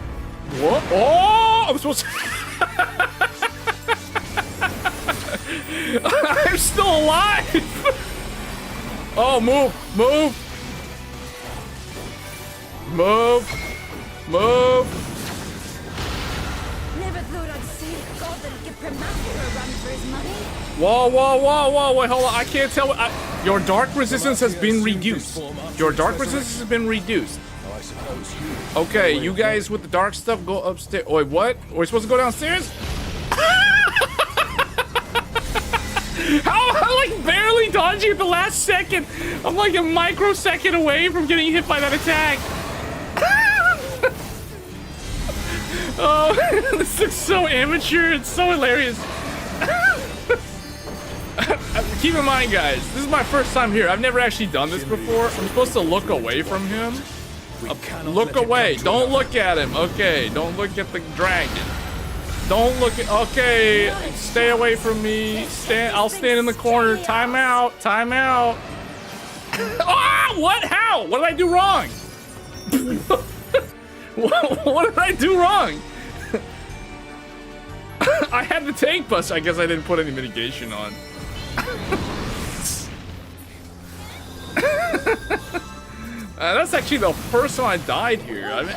What? Oh! I'm supposed to... I'm still alive! Oh, move! Move! Never thought I'd see a god that'd give Primath a run for his money. Whoa, whoa, whoa, whoa, wait, hold on, I can't tell what your dark resistance has been reduced. Your dark resistance has been reduced. I suppose you. Okay, you guys with the dark stuff, go upstairs. Wait, what? Are we supposed to go downstairs? How am I like barely dodging at the last second? I'm like a microsecond away from getting hit by that attack. Oh, this looks so amateur. It's so hilarious. Keep in mind, guys, this is my first time here. I've never actually done this before. I'm supposed to look away from him. Look away. Don't look at him. Okay, don't look at the dragon. Don't look at. Okay, stay away from me. I'll stand in the corner. Time out. Time out. Ah! What? How? What did I do wrong? What did I do wrong? I had the tank bust. I guess I didn't put any mitigation on. That's actually the first time I died here. I mean,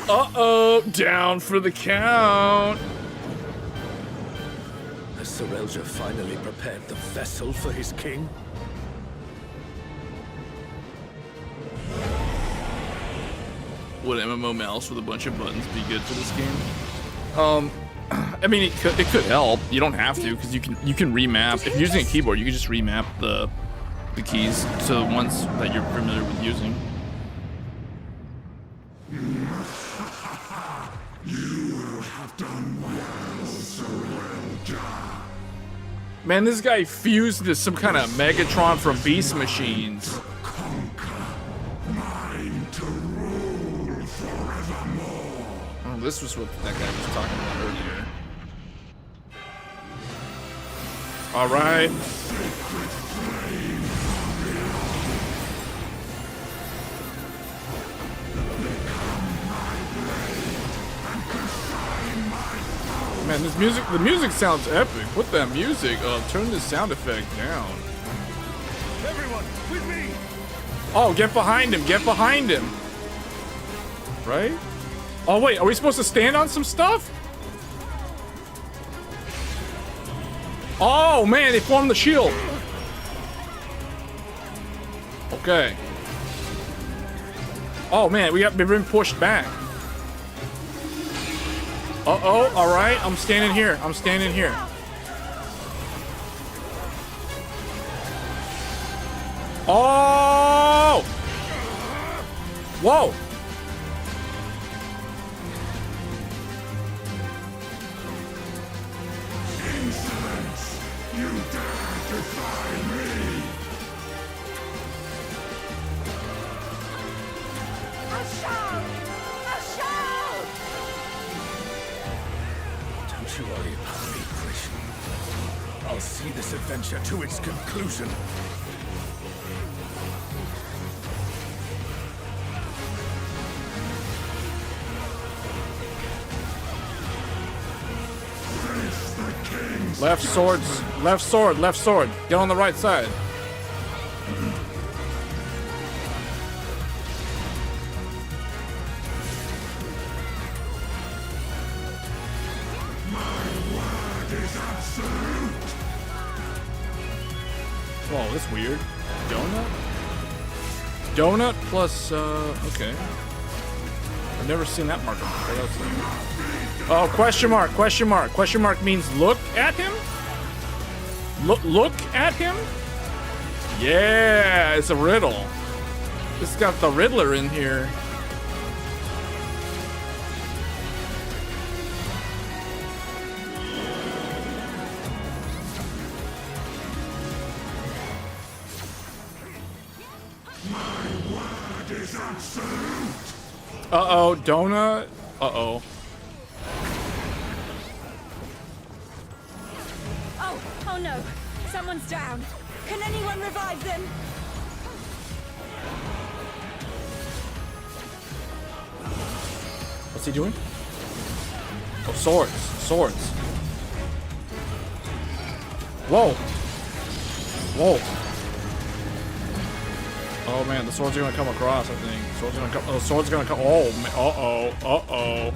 uh-oh, down for the count. Has Serelja finally prepared the vessel for his king? Would MMO mouse with a bunch of buttons be good for this game? I mean, it could help. You don't have to, because you can remap. If you're using a keyboard, you can just remap the keys to the ones that you're familiar with using. You have done well, Serelja. Man, this guy fused into some kind of Megatron from Beast Machines. Oh, this was what that guy was talking about earlier. All right. Man, this music, the music sounds epic. Put that music, turn the sound effect down. Everyone, with me! Oh, get behind him, get behind him. Right? Oh wait, are we supposed to stand on some stuff? Oh man, they formed the shield. Okay. Oh man, we've been pushed back. Uh-oh, all right, I'm standing here. I'm standing here. Oh! Whoa! Insolence! You dare defy me! Don't you worry about me, Krishna. I'll see this adventure to its conclusion. Left swords, left sword, left sword. Get on the right side. Whoa, that's weird. Donut? Donut plus, okay. I've never seen that marker before. That's weird. Oh, question mark, question mark. Question mark means look at him? Look at him? Yeah, it's a riddle. It's got the Riddler in here. Uh-oh, donut. Uh-oh. Oh no! Someone's down! Can anyone revive them? What's he doing? Oh, swords. Swords. Whoa. Whoa. Oh man, the sword's gonna come across, I think. Sword's gonna come. Oh, sword's gonna come. Oh, uh-oh.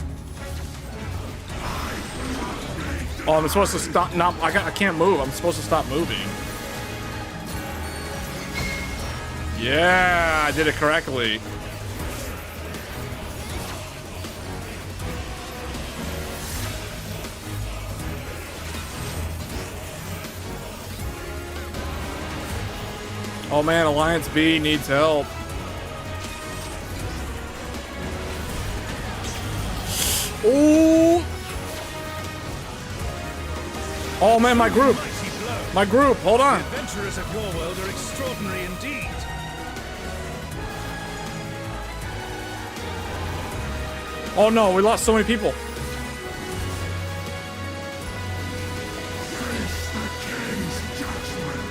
Oh, I'm supposed to stop. No, I can't move. I'm supposed to stop moving. Yeah, I did it correctly. Oh man, Alliance B needs help. Ooh! Oh man, my group! My group, hold on! The adventurers of your world are extraordinary indeed. Oh no, we lost so many people. Face the king's judgment.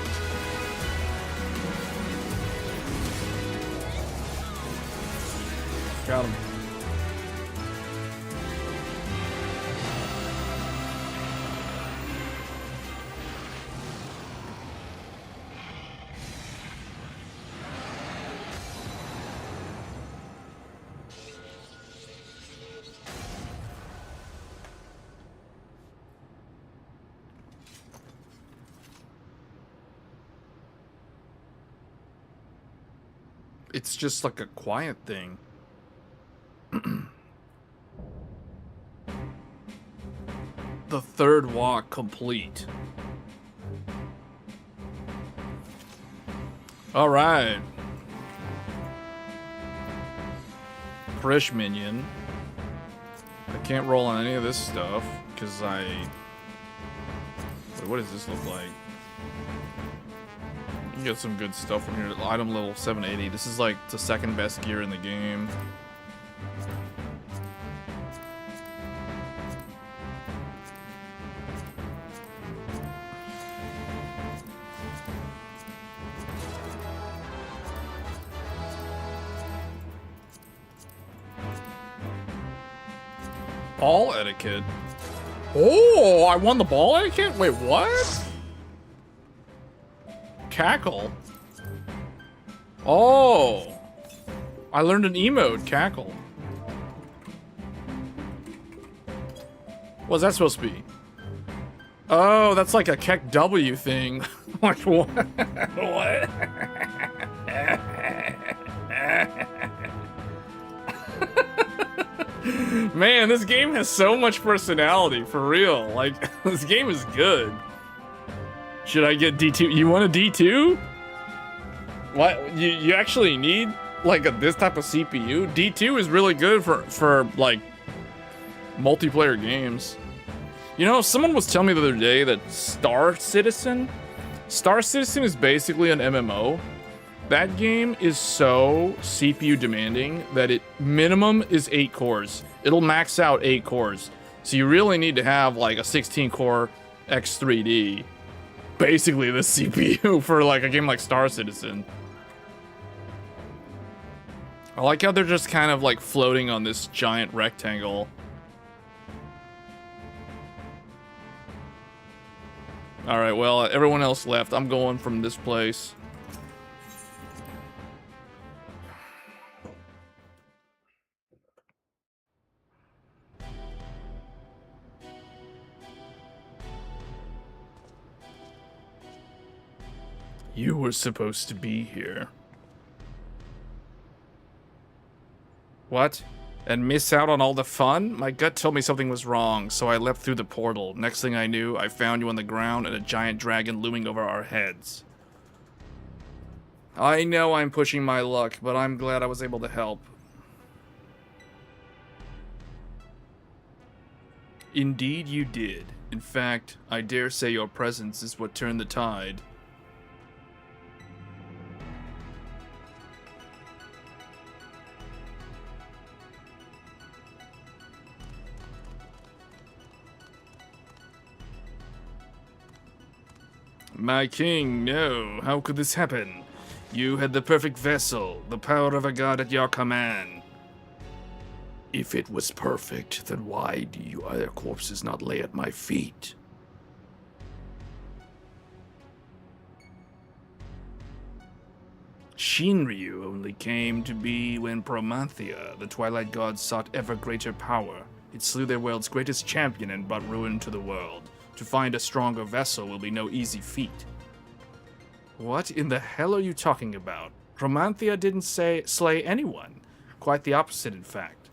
Got him. It's just like a quiet thing. The third walk complete. All right. Fresh minion. I can't roll on any of this stuff because Wait, what does this look like? You get some good stuff from here. Item level 780. This is like the second best gear in the game. Ball etiquette. Oh, I won the ball etiquette? Wait, what? Cackle. Oh. I learned an emote, cackle. What's that supposed to be? Oh, that's like a Keck W thing. Like what? What? Man, this game has so much personality, for real. Like, this game is good. Should I get D2? You want a D2? What? You actually need, like, this type of CPU? D2 is really good for like, multiplayer games. You know, someone was telling me the other day that Star Citizen is basically an MMO. That game is so CPU demanding that it minimum is 8 cores. It'll max out 8 cores. So you really need to have like a 16 core X3D. Basically the CPU for like a game like Star Citizen. I like how they're just kind of like floating on this giant rectangle. All right, well, everyone else left. I'm going from this place. You were supposed to be here. What? And miss out on all the fun? My gut told me something was wrong, so I leapt through the portal. Next thing I knew, I found you on the ground and a giant dragon looming over our heads. I know I'm pushing my luck, but I'm glad I was able to help. Indeed you did. In fact, I dare say your presence is what turned the tide. My king, no. How could this happen? You had the perfect vessel, the power of a god at your command. If it was perfect, then why do you other corpses not lay at my feet? Shinryu only came to be when Promanthea, the Twilight Gods, sought ever greater power. It slew their world's greatest champion and brought ruin to the world. To find a stronger vessel will be no easy feat. What in the hell are you talking about? Promanthea didn't slay anyone. Quite the opposite, in fact.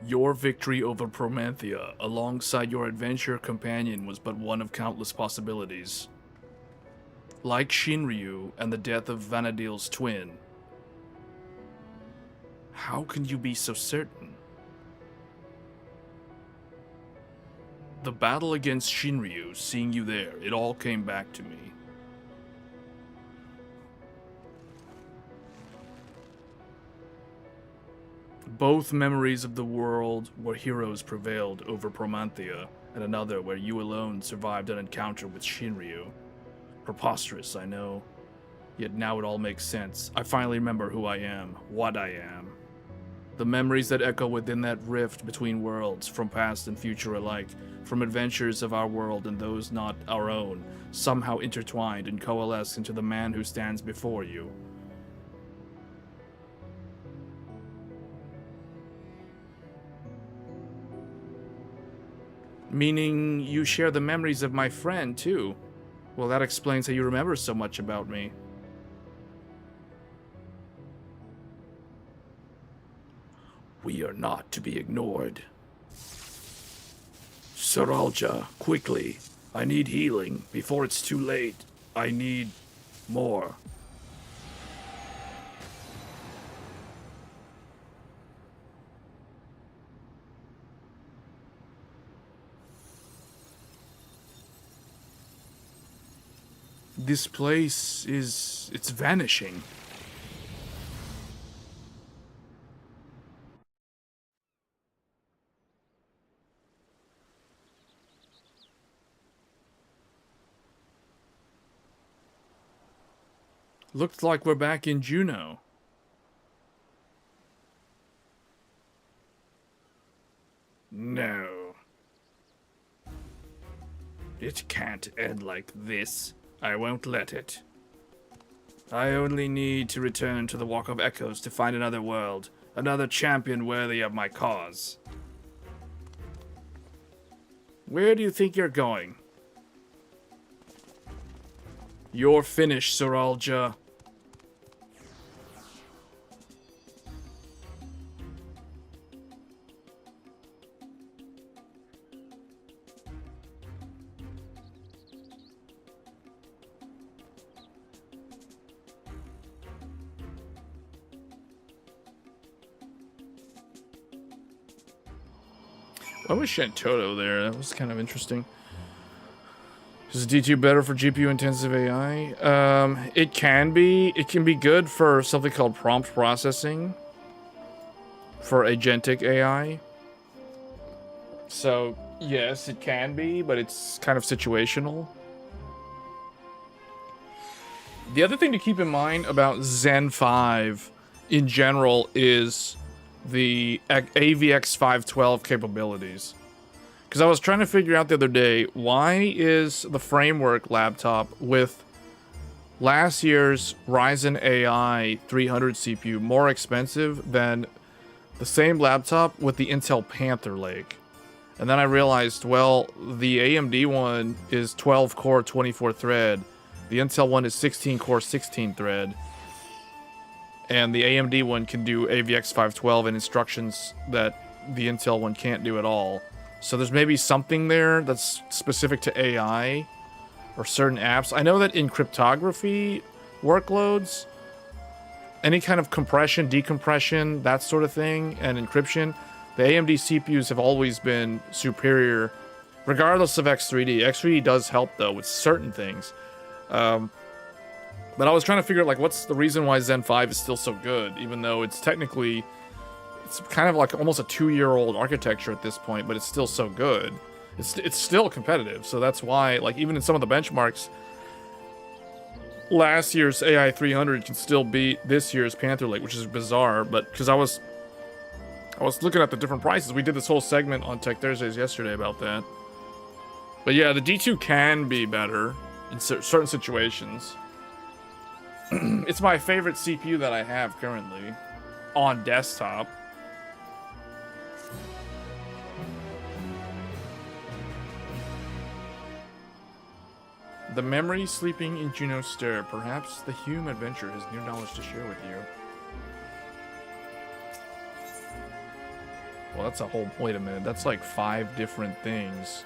Your victory over Promanthea, alongside your adventure companion, was but one of countless possibilities. Like Shinryu and the death of Vanadil's twin. How can you be so certain? The battle against Shinryu, seeing you there, it all came back to me. Both memories of the world where heroes prevailed over Promanthea, and another where you alone survived an encounter with Shinryu. Preposterous, I know. Yet now it all makes sense. I finally remember who I am, what I am. The memories that echo within that rift between worlds, from past and future alike, from adventures of our world and those not our own, somehow intertwined and coalesce into the man who stands before you. Meaning you share the memories of my friend, too. Well, that explains how you remember so much about me. We are not to be ignored. Saralja, quickly. I need healing. Before it's too late, I need more. This place it's vanishing. Looks like we're back in Juno. No. It can't end like this. I won't let it. I only need to return to the Walk of Echoes to find another world, another champion worthy of my cause. Where do you think you're going? You're finished, Saralja. Why was Shantoto there? That was kind of interesting. Is D2 better for GPU intensive AI? It can be. It can be good for something called prompt processing for agentic AI. So yes, it can be, but it's kind of situational. The other thing to keep in mind about Zen 5 in general is the AVX512 capabilities. Because I was trying to figure out the other day, why is the framework laptop with last year's Ryzen AI 300 CPU more expensive than the same laptop with the Intel Panther Lake? And then I realized, well, the AMD one is 12 core 24 thread. The Intel one is 16 core 16 thread. And the AMD one can do AVX512 and instructions that the Intel one can't do at all. So there's maybe something there that's specific to AI or certain apps. I know that in cryptography workloads, any kind of compression, decompression, that sort of thing, and encryption, the AMD CPUs have always been superior, regardless of X3D. X3D does help, though, with certain things. But I was trying to figure out, like, what's the reason why Zen 5 is still so good, even though it's technically, it's kind of like almost a 2-year-old architecture at this point, but it's still so good. It's still competitive, so that's why, like, even in some of the benchmarks, last year's AI 300 can still beat this year's Panther Lake, which is bizarre, but because I was looking at the different prices. We did this whole segment on Tech Thursdays yesterday about that. But yeah, the D2 can be better. in certain situations. It's my favorite CPU that I have currently on desktop. The memory sleeping in Juno's stare. Perhaps the Hume adventure has new knowledge to share with you. Well, that's a whole... Wait a minute. That's like 5 different things.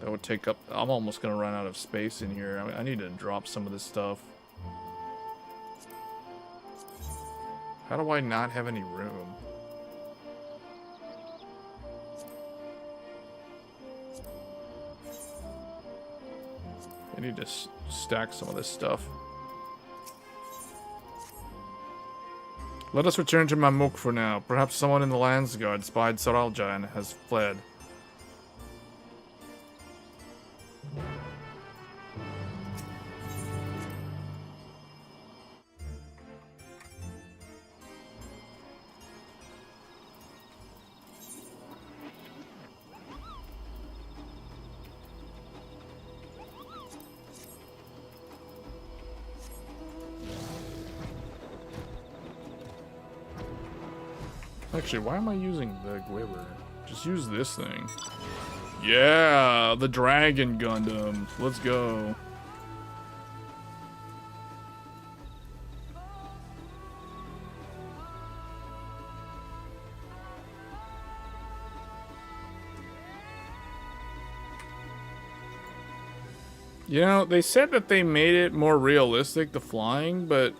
That would take up... I'm almost going to run out of space in here. I need to drop some of this stuff. How do I not have any room? I need to stack some of this stuff. Let us return to Mamuk for now. Perhaps someone in the Landsguard spied Saralja and has fled. Actually, why am I using the Quiver? Just use this thing. Yeah, the Dragon Gundam. Let's go. You know, they said that they made it more realistic, the flying, but...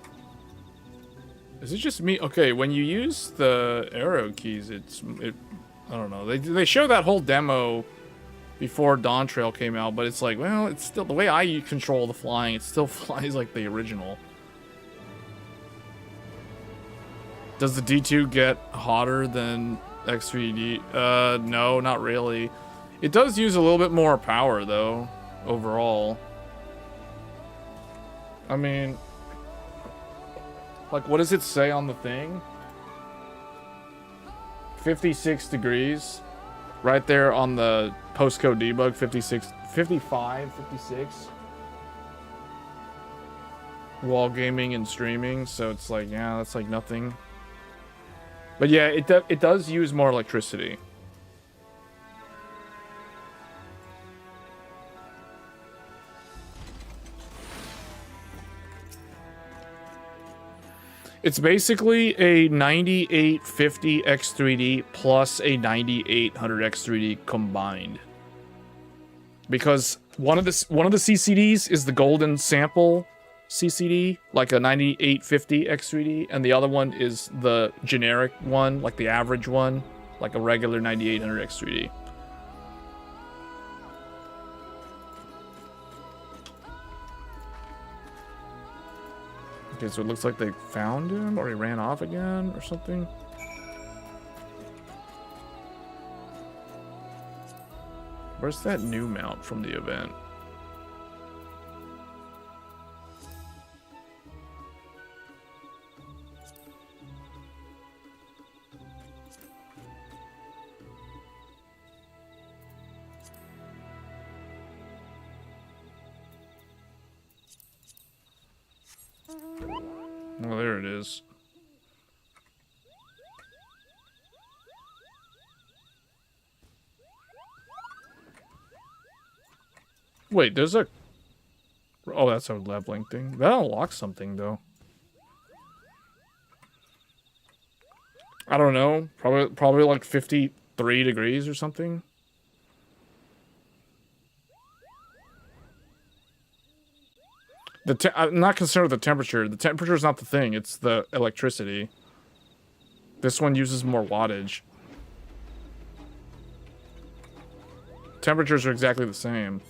Is it just me? Okay, when you use the arrow keys, I don't know. They show that whole demo before Dawn Trail came out, but it's like, well, it's still the way I control the flying. It still flies like the original. Does the D2 get hotter than X3D? No, not really. It does use a little bit more power though, overall. I mean, like, what does it say on the thing? 56 degrees. Right there on the postcode debug, 56, 55, 56. While gaming and streaming, so it's like, yeah, that's like nothing. But yeah, it does use more electricity. It's basically a 9850 X3D plus a 9800 X3D combined. Because one of the CCDs is the golden sample CCD, like a 9850 X3D, and the other one is the generic one, like the average one, like a regular 9800 X3D. Okay, so it looks like they found him, or he ran off again, or something. Where's that new mount from the event? Oh, there it is. Wait, there's a... Oh, that's a leveling thing. That unlocks something, though. I don't know. Probably like 53 degrees or something. I'm not concerned with the temperature. The temperature is not the thing. It's the electricity. This one uses more wattage. Temperatures are exactly the same.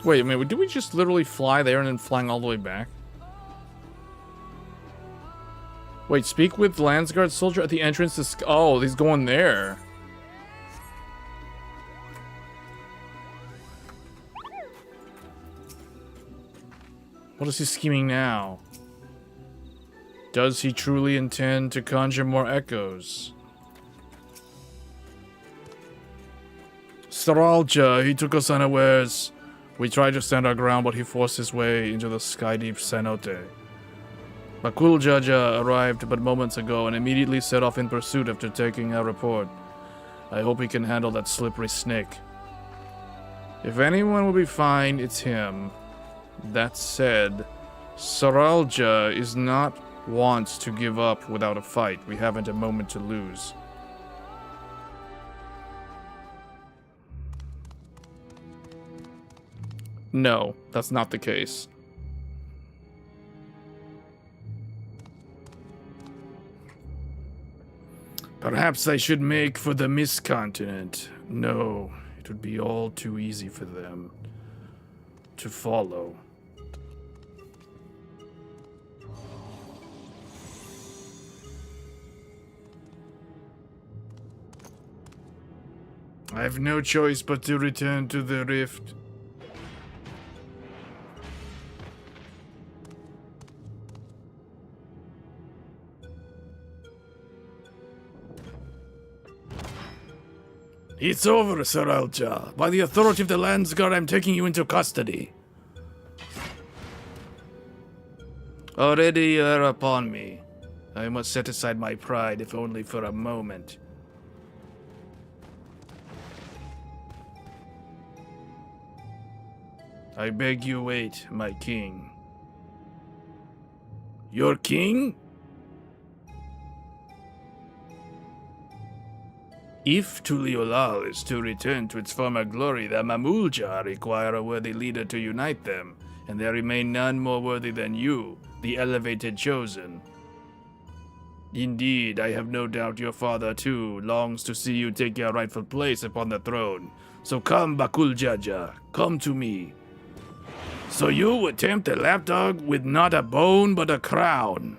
Wait a minute. Did we just literally fly there and then flying all the way back? Wait, speak with Landsguard soldier at the entrance to... Oh, he's going there. What is he scheming now? Does he truly intend to conjure more echoes? Saralja, he took us unawares. We tried to stand our ground, but he forced his way into the sky-deep cenote. Bakuljaja arrived but moments ago and immediately set off in pursuit after taking our report. I hope he can handle that slippery snake. If anyone will be fine, it's him. That said, Saralja is not wont to give up without a fight. We haven't a moment to lose. No, that's not the case. Perhaps I should make for the Mist Continent. No, it would be all too easy for them to follow. I have no choice but to return to the rift. It's over, Saralja. By the authority of the Landsguard, I'm taking you into custody. Already you're upon me. I must set aside my pride, if only for a moment. I beg you wait, my king. Your king? If Tuliolal is to return to its former glory, the Mamulja require a worthy leader to unite them, and there remain none more worthy than you, the elevated chosen. Indeed, I have no doubt your father, too, longs to see you take your rightful place upon the throne. So come, Bakuljaja, come to me. So you attempt a lapdog with not a bone but a crown.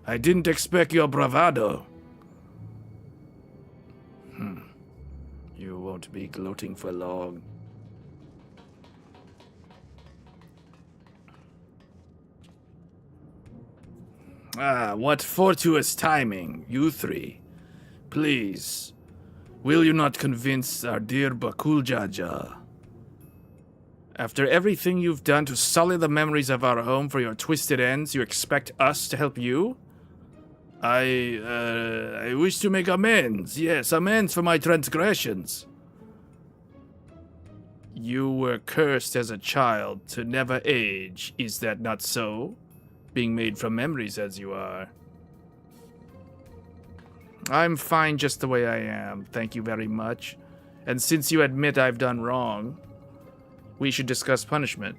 I didn't expect your bravado. You won't be gloating for long. Ah, what fortuitous timing, you three. Please, will you not convince our dear Bakuljaja? After everything you've done to sully the memories of our home for your twisted ends, you expect us to help you? I wish to make amends. Yes, amends for my transgressions. You were cursed as a child to never age, is that not so? Being made from memories as you are. I'm fine just the way I am, thank you very much. And since you admit I've done wrong, we should discuss punishment.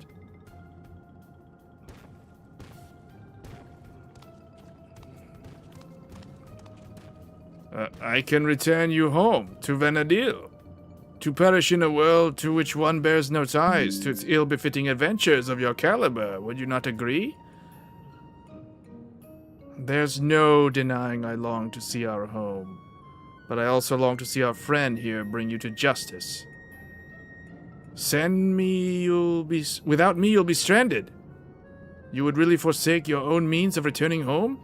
I can return you home to Vanadil, to perish in a world to which one bears no ties to its ill-befitting adventures of your caliber. Would you not agree? There's no denying I long to see our home, but I also long to see our friend here bring you to justice. Without me, you'll be stranded. You would really forsake your own means of returning home?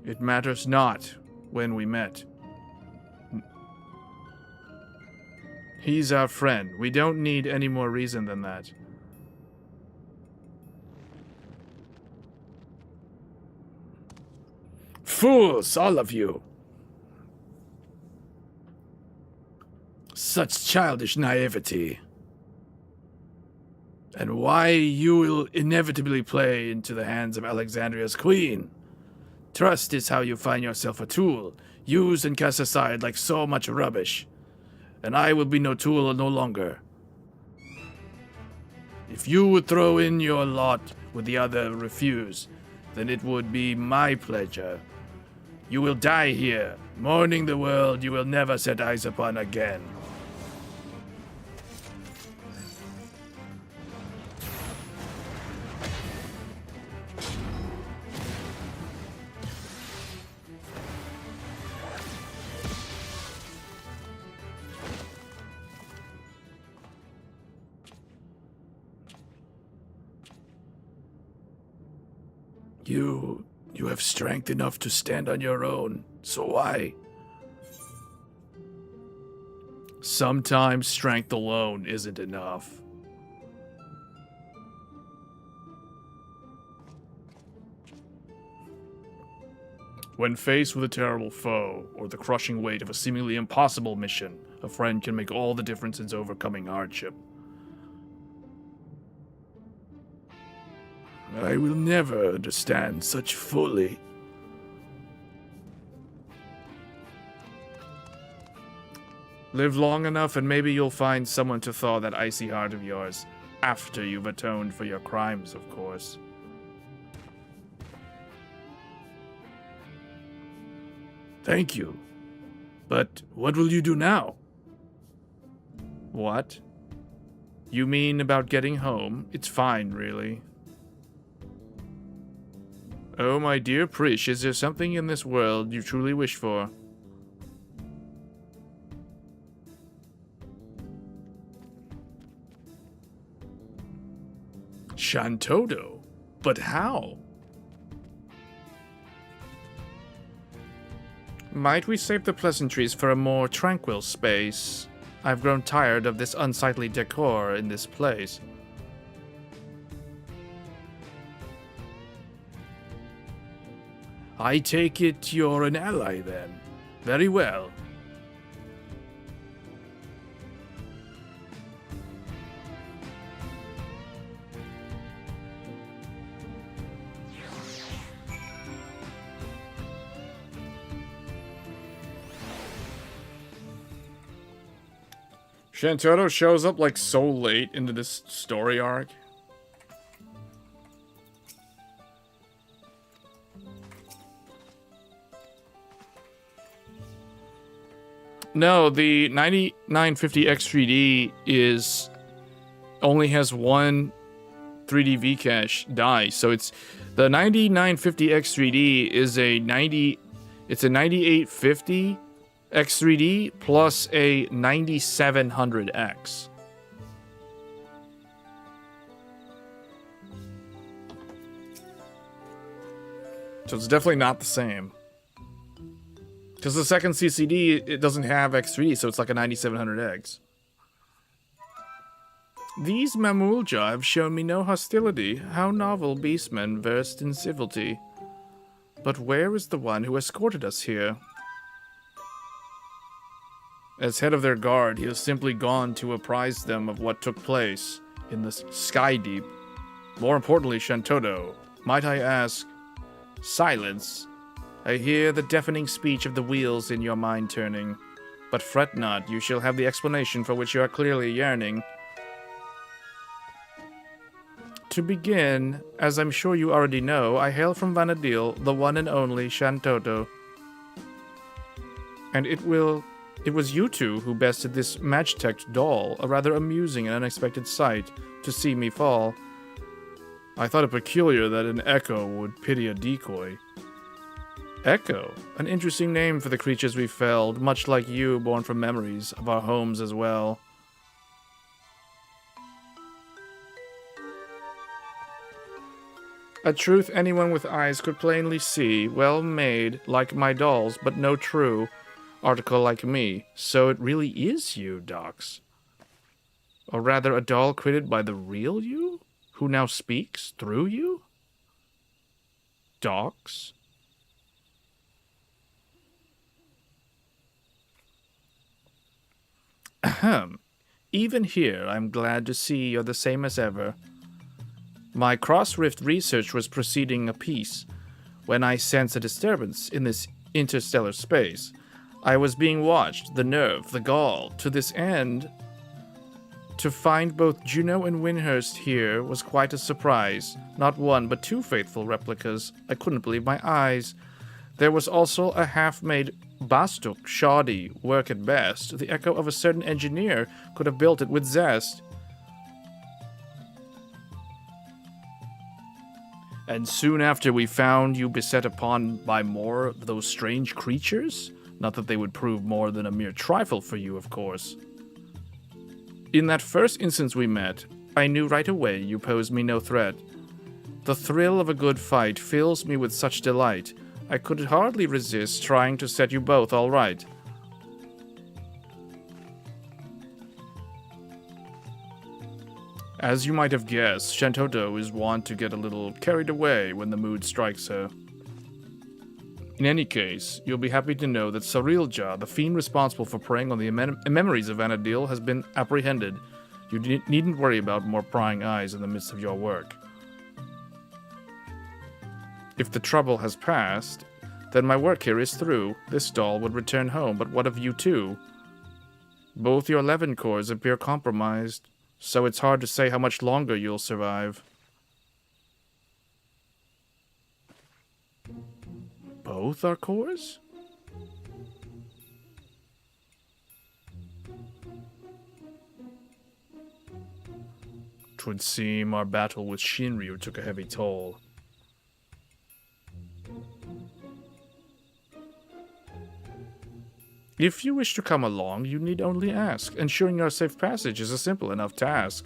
It matters not when we met. He's our friend. We don't need any more reason than that. Fools, all of you! Such childish naivety. And why you will inevitably play into the hands of Alexandria's queen. Trust is how you find yourself a tool, used and cast aside like so much rubbish. And I will be no tool no longer. If you would throw in your lot with the other refuse, then it would be my pleasure. You will die here, mourning the world you will never set eyes upon again. You have strength enough to stand on your own, so why? Sometimes strength alone isn't enough. When faced with a terrible foe, or the crushing weight of a seemingly impossible mission, a friend can make all the difference in overcoming hardship. I will never understand such folly. Live long enough and maybe you'll find someone to thaw that icy heart of yours. After you've atoned for your crimes, of course. Thank you. But what will you do now? What? You mean about getting home? It's fine, really. Oh, my dear Prish, is there something in this world you truly wish for? Shantoto? But how? Might we save the pleasantries for a more tranquil space? I've grown tired of this unsightly decor in this place. I take it you're an ally, then. Very well. Shantotto shows up like so late into this story arc. No, the 9950 X3D is only has one 3D V-cache die, so it's the 9950 X3D is a 9850 X3D plus a 9700X. So it's definitely not the same. Because the second CCD, it doesn't have X3D, so it's like a 9700X. These Mamulja have shown me no hostility. How novel beastmen versed in civility. But where is the one who escorted us here? As head of their guard, he has simply gone to apprise them of what took place in the Sky Deep. More importantly, Shantoto, might I ask... Silence. I hear the deafening speech of the wheels in your mind turning. But fret not, you shall have the explanation for which you are clearly yearning. To begin, as I'm sure you already know, I hail from Vanadil, the one and only Shantoto. And it was you two who bested this Magitech doll, a rather amusing and unexpected sight to see me fall. I thought it peculiar that an echo would pity a decoy. Echo, an interesting name for the creatures we felled, much like you, born from memories of our homes as well. A truth anyone with eyes could plainly see, well made, like my dolls, but no true article like me. So it really is you, Docs. Or rather, a doll created by the real you, who now speaks through you? Docs? Ahem. Even here, I'm glad to see you're the same as ever. My cross-rift research was proceeding apace when I sensed a disturbance in this interstellar space. I was being watched, the nerve, the gall. To this end, to find both Juno and Winhurst here was quite a surprise. Not one, but two faithful replicas. I couldn't believe my eyes. There was also a half-made Bastuk, shoddy work at best. The echo of a certain engineer could have built it with zest. And soon after we found you beset upon by more of those strange creatures? Not that they would prove more than a mere trifle for you, of course. In that first instance we met, I knew right away you posed me no threat. The thrill of a good fight fills me with such delight. I could hardly resist trying to set you both all right. As you might have guessed, Shantoto is wont to get a little carried away when the mood strikes her. In any case, you'll be happy to know that Sarilja, the fiend responsible for preying on the memories of Vanadil, has been apprehended. You needn't worry about more prying eyes in the midst of your work. If the trouble has passed, then my work here is through. This doll would return home, but what of you two? Both your 11 cores appear compromised, so it's hard to say how much longer you'll survive. Both our cores? 'Twould seem our battle with Shinryu took a heavy toll. If you wish to come along, you need only ask. Ensuring your safe passage is a simple enough task.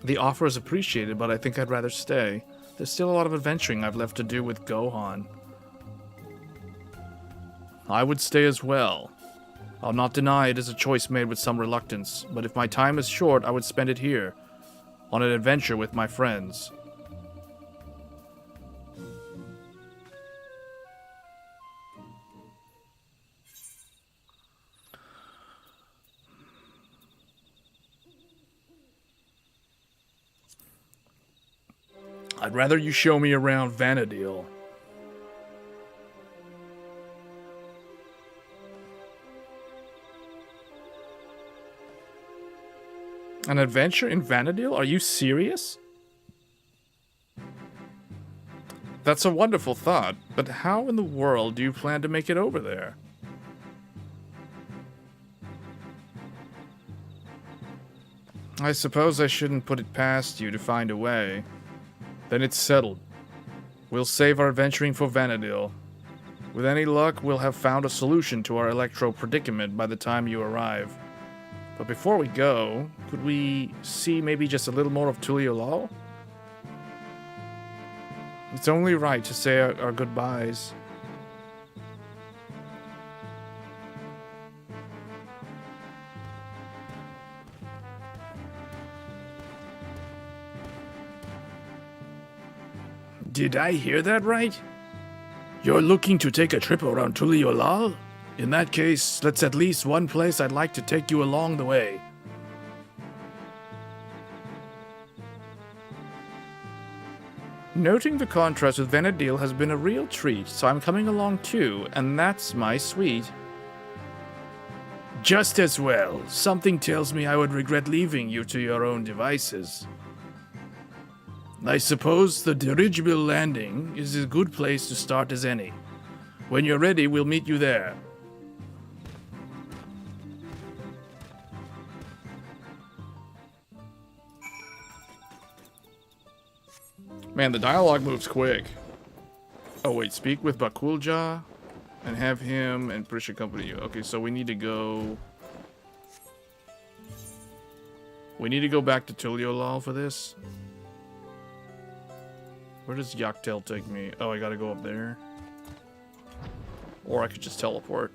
The offer is appreciated, but I think I'd rather stay. There's still a lot of adventuring I've left to do with Gohan. I would stay as well. I'll not deny it is a choice made with some reluctance, but if my time is short, I would spend it here, on an adventure with my friends. I'd rather you show me around Vanadil. An adventure in Vanadil? Are you serious? That's a wonderful thought, but how in the world do you plan to make it over there? I suppose I shouldn't put it past you to find a way. Then it's settled. We'll save our adventuring for Vanadil. With any luck, we'll have found a solution to our electro predicament by the time you arrive. But before we go, could we see maybe just a little more of Tuliolal? It's only right to say our goodbyes. Did I hear that right? You're looking to take a trip around Tuliolal? In that case, that's at least one place I'd like to take you along the way. Noting the contrast with Vanadil has been a real treat, so I'm coming along too, and that's my suite. Just as well. Something tells me I would regret leaving you to your own devices. I suppose the dirigible landing is as good place to start as any. When you're ready, we'll meet you there. Man, the dialogue moves quick. Oh wait, speak with Bakulja and have him and British accompany you. Okay, so we need to go... We need to go back to Tuliolal for this. Where does Yaktel take me? Oh, I gotta go up there. Or I could just teleport.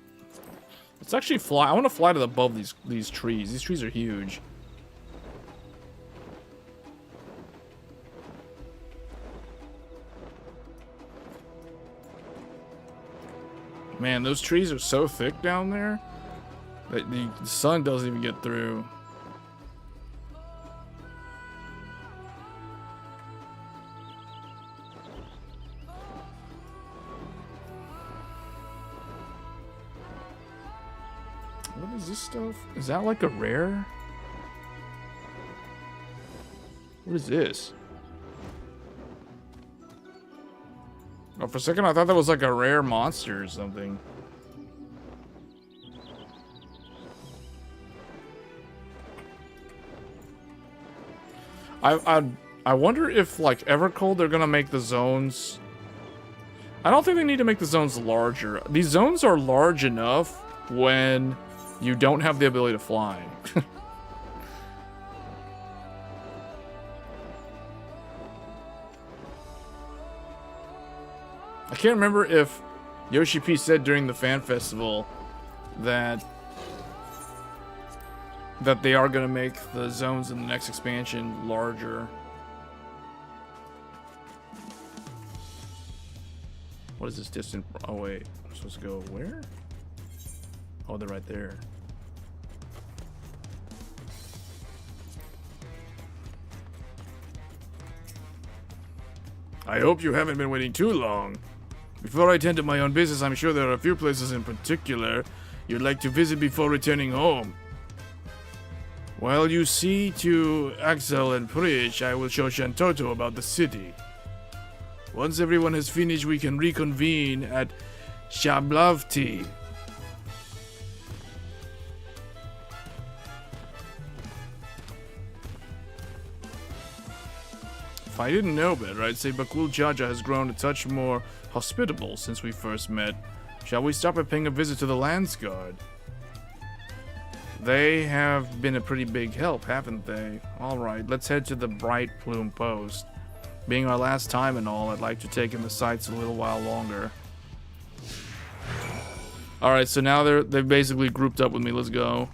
Let's actually fly. I want to fly to above these trees. These trees are huge. Man, those trees are so thick down there that the sun doesn't even get through. What is this stuff? Is that like a rare? What is this? Oh, for a second I thought that was like a rare monster or something. I wonder if like Evercold they're gonna make the zones. I don't think they need to make the zones larger. These zones are large enough when you don't have the ability to fly. I can't remember if Yoshi P said during the fan festival that they are going to make the zones in the next expansion larger. What is this distance? Oh wait, I'm supposed to go where? Oh, they're right there. I hope you haven't been waiting too long. Before I tend to my own business, I'm sure there are a few places in particular you'd like to visit before returning home. While you see to Axel and Prish, I will show Shantoto about the city. Once everyone has finished, we can reconvene at Shablavti. If I didn't know better, I'd say Bakul Jaja has grown a touch more hospitable since we first met. Shall we stop at paying a visit to the Landsguard? They have been a pretty big help, haven't they? Alright, let's head to the Bright Plume Post. Being our last time and all, I'd like to take in the sights a little while longer. Alright, so now they've basically grouped up with me. Let's go.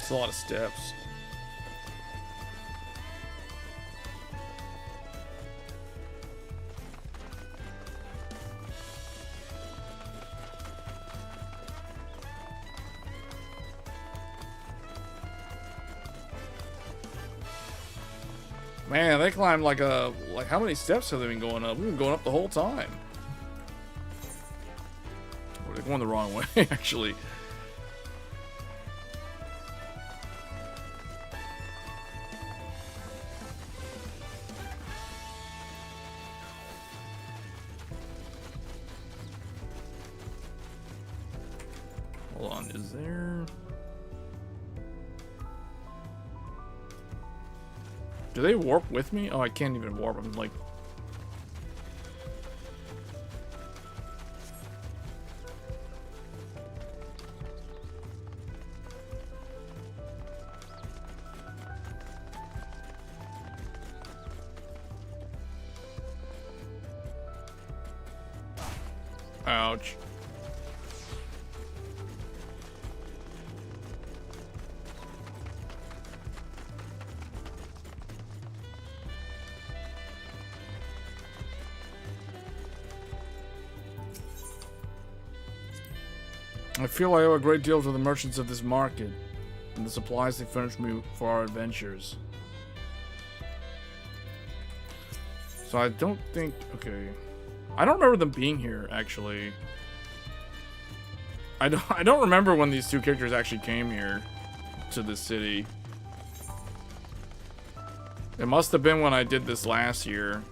It's a lot of steps. Man, they climbed like how many steps have they been going up? We've been going up the whole time. Oh, they're going the wrong way, actually. Hold on, is there... Do they warp with me? Oh, I can't even warp. I'm like... Ouch. I feel I owe a great deal to the merchants of this market and the supplies they furnished me for our adventures. So I don't think... Okay. I don't remember them being here, actually. I don't remember when these two characters actually came here to this city. It must have been when I did this last year.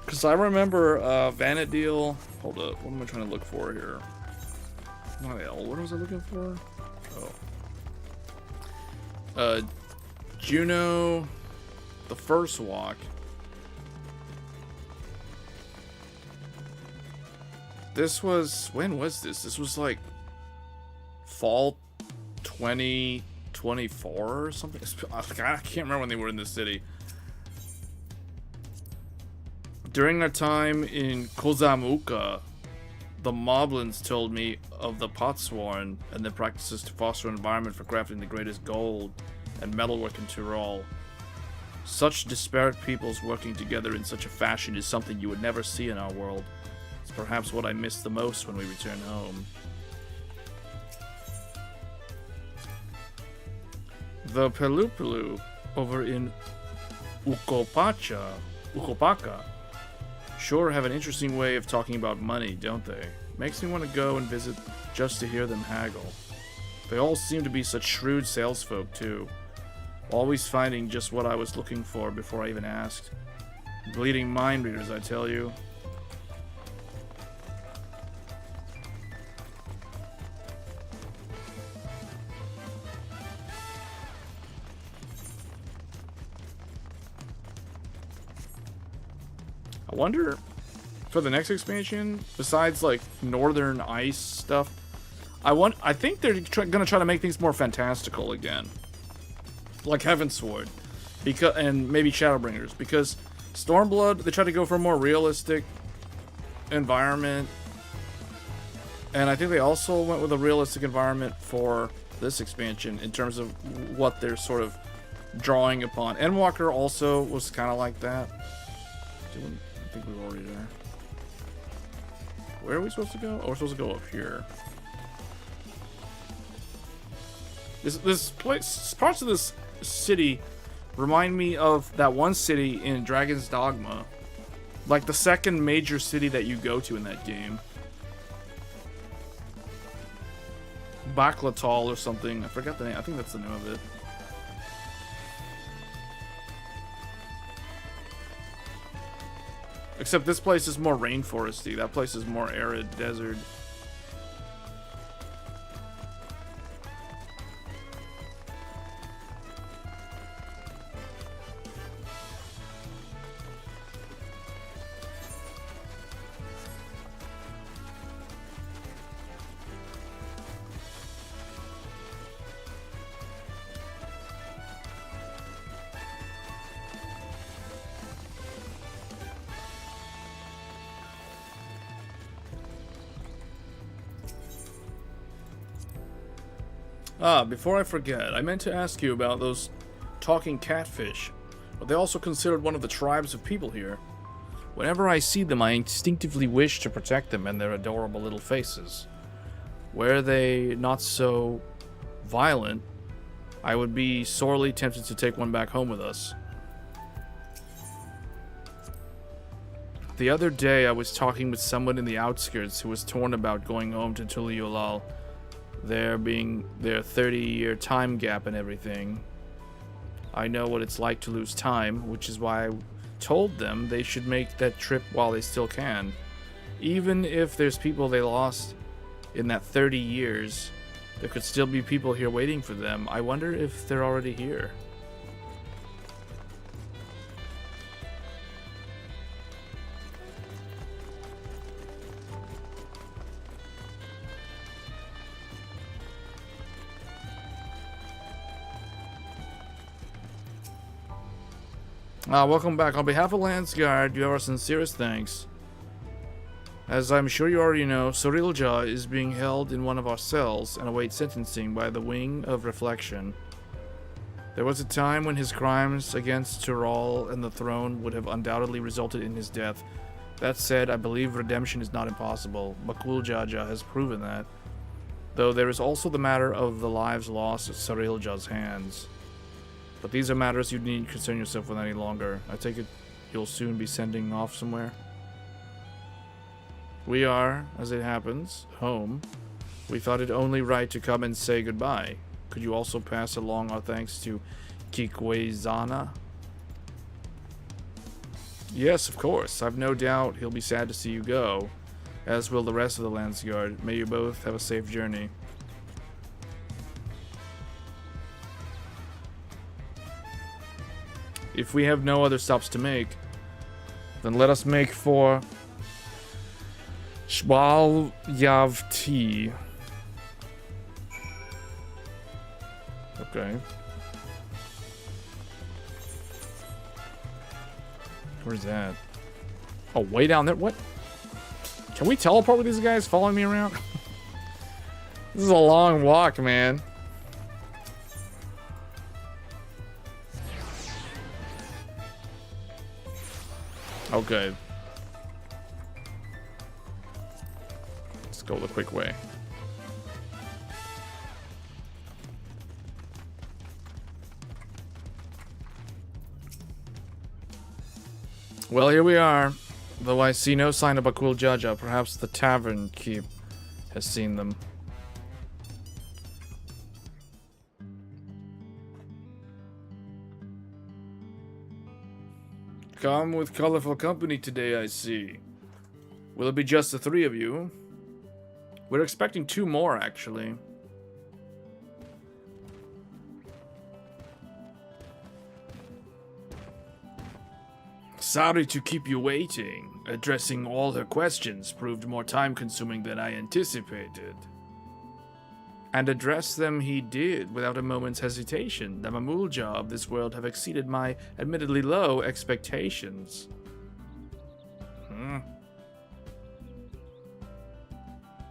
Because I remember Vanadil. Hold up, what am I trying to look for here? What was I looking for? Oh. Juno, the first walk. This was, when was this? This was like fall 2012. 24 or something. I can't remember when they were in this city. During their time in Kozamuka, the Moblins told me of the Potsworn and their practices to foster an environment for crafting the greatest gold and metalwork in Tyrol. Such disparate peoples working together in such a fashion is something you would never see in our world. It's perhaps what I miss the most when we return home. The Pelupulu over in Ukopaka sure have an interesting way of talking about money, don't they? Makes me want to go and visit just to hear them haggle. They all seem to be such shrewd salesfolk, too. Always finding just what I was looking for before I even asked. Bleeding mind readers, I tell you. I wonder, for the next expansion, besides like Northern Ice stuff, I think they're gonna try to make things more fantastical again, like Heavensward, and maybe Shadowbringers, because Stormblood they try to go for a more realistic environment, and I think they also went with a realistic environment for this expansion in terms of what they're sort of drawing upon. Endwalker also was kind of like that. I think we were already there. Where are we supposed to go? Oh, we're supposed to go up here. This place, parts of this city remind me of that one city in Dragon's Dogma. Like the second major city that you go to in that game. Baklatal or something. I forgot the name. I think that's the name of it. Except this place is more rainforesty. That place is more arid desert. Ah, before I forget, I meant to ask you about those talking catfish. Are they also considered one of the tribes of people here? Whenever I see them, I instinctively wish to protect them and their adorable little faces. Were they not so violent, I would be sorely tempted to take one back home with us. The other day, I was talking with someone in the outskirts who was torn about going home to Tuliolal. There being their 30-year time gap and everything. I know what it's like to lose time, which is why I told them they should make that trip while they still can. Even if there's people they lost in that 30 years, there could still be people here waiting for them. I wonder if they're already here. Welcome back. On behalf of Landsguard, you have our sincerest thanks. As I'm sure you already know, Sorilja is being held in one of our cells and awaits sentencing by the Wing of Reflection. There was a time when his crimes against Tyrol and the throne would have undoubtedly resulted in his death. That said, I believe redemption is not impossible. Makul Jaja has proven that. Though there is also the matter of the lives lost at Sorilja's hands. But these are matters you needn't concern yourself with any longer. I take it you'll soon be sending off somewhere? We are, as it happens, home. We thought it only right to come and say goodbye. Could you also pass along our thanks to Kikwezana? Yes, of course. I've no doubt he'll be sad to see you go, as will the rest of the Landsguard. May you both have a safe journey. If we have no other stops to make, then let us make for Shbalyavti. Okay. Okay. Where's that? Oh, way down there. What? Can we teleport with these guys following me around? This is a long walk, man. Okay. Let's go the quick way. Well, here we are. Though I see no sign of Bakul Jaja, perhaps the tavern keep has seen them. Come with colorful company today, I see. Will it be just the three of you? We're expecting 2 more, actually. Sorry to keep you waiting. Addressing all her questions proved more time-consuming than I anticipated. And address them he did, without a moment's hesitation. The Mamulja of this world have exceeded my admittedly low expectations.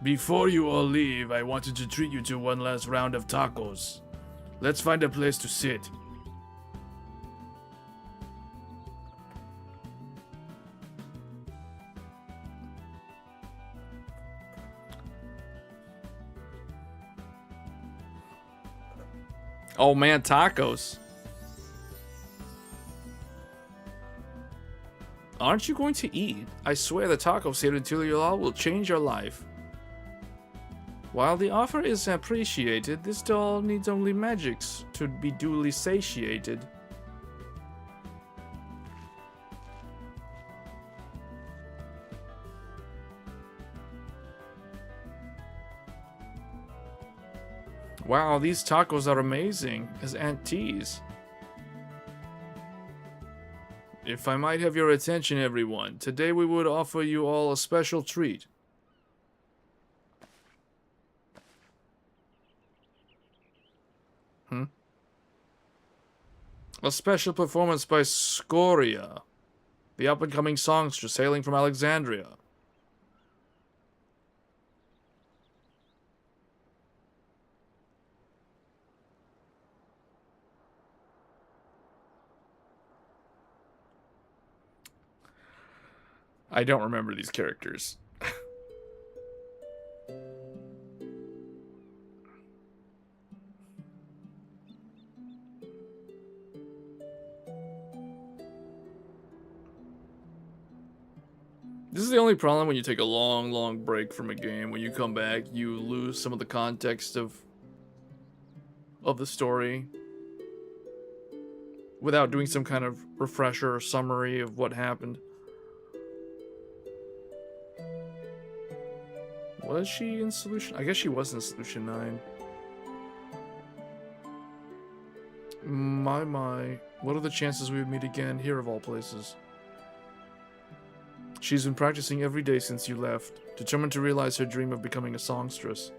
Before you all leave, I wanted to treat you to one last round of tacos. Let's find a place to sit. Oh man, tacos. Aren't you going to eat? I swear the tacos here in Tuliyalal will change your life. While the offer is appreciated, this doll needs only magics to be duly satiated. Wow, these tacos are amazing, as Aunt T's. If I might have your attention, everyone, today we would offer you all a special treat. A special performance by Scoria, the up-and-coming songstress hailing from Alexandria. I don't remember these characters. This is the only problem when you take a long break from a game. When you come back, you lose some of the context of the story without doing some kind of refresher or summary of what happened. Was she in Solution? I guess she was in Solution 9. My. What are the chances we would meet again here of all places? She's been practicing every day since you left, determined to realize her dream of becoming a songstress.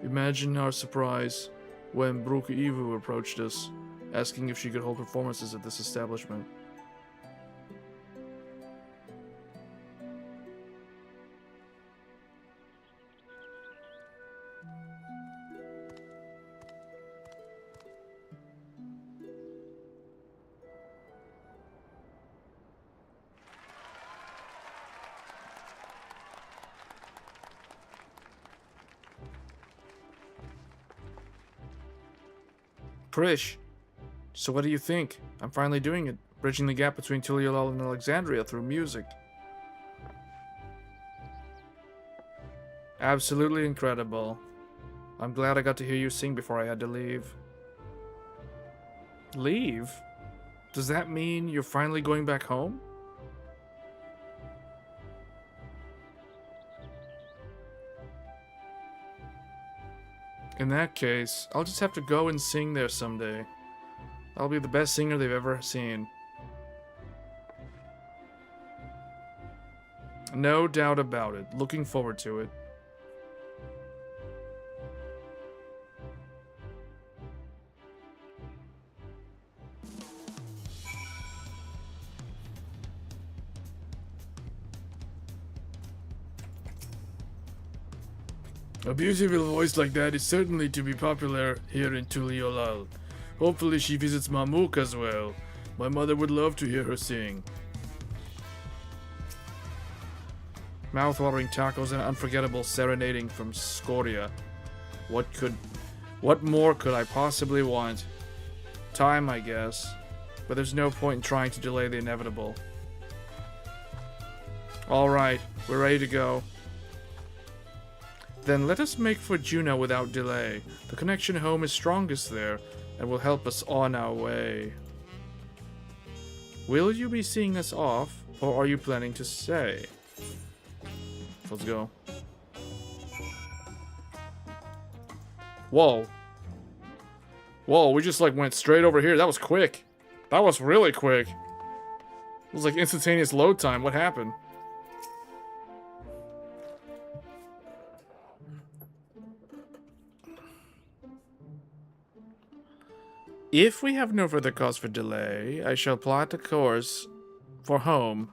Imagine our surprise when Brooke Evu approached us, asking if she could hold performances at this establishment. Krish, so what do you think? I'm finally doing it, bridging the gap between Tuliyalal and Alexandria through music. Absolutely incredible. I'm glad I got to hear you sing before I had to leave. Leave? Does that mean you're finally going back home? In that case, I'll just have to go and sing there someday. I'll be the best singer they've ever seen. No doubt about it. Looking forward to it. A beautiful voice like that is certainly to be popular here in Tuliolal. Hopefully she visits Mamuk as well. My mother would love to hear her sing. Mouth-watering tacos and unforgettable serenading from Scoria. What more could I possibly want? Time, I guess. But there's no point in trying to delay the inevitable. Alright, we're ready to go. Then let us make for Juneau without delay. The connection home is strongest there, and will help us on our way. Will you be seeing us off, or are you planning to stay? Let's go. Whoa. Whoa, we just like went straight over here. That was quick. That was really quick. It was like instantaneous load time. What happened? If we have no further cause for delay, I shall plot a course for home.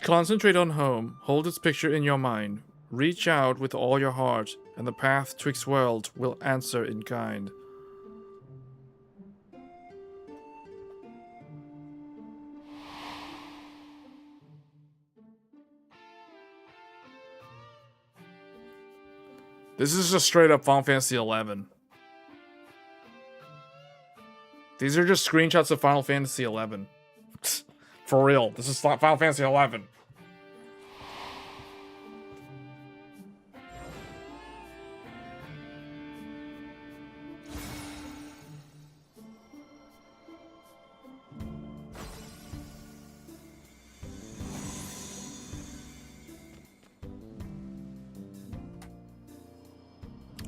Concentrate on home. Hold its picture in your mind. Reach out with all your heart, and the path twixt worlds will answer in kind. This is just straight up Final Fantasy XI. These are just screenshots of Final Fantasy XI. For real, this is Final Fantasy XI.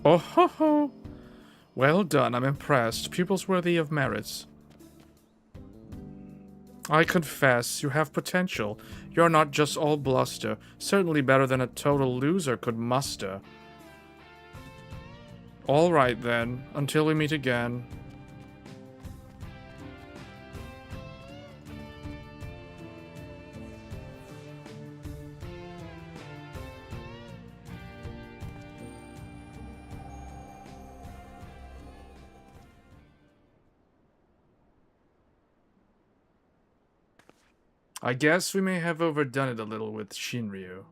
Oh ho ho! Well done, I'm impressed. Pupils worthy of merits. I confess, you have potential. You're not just all bluster. Certainly better than a total loser could muster. All right then, until we meet again. I guess we may have overdone it a little with Shinryu.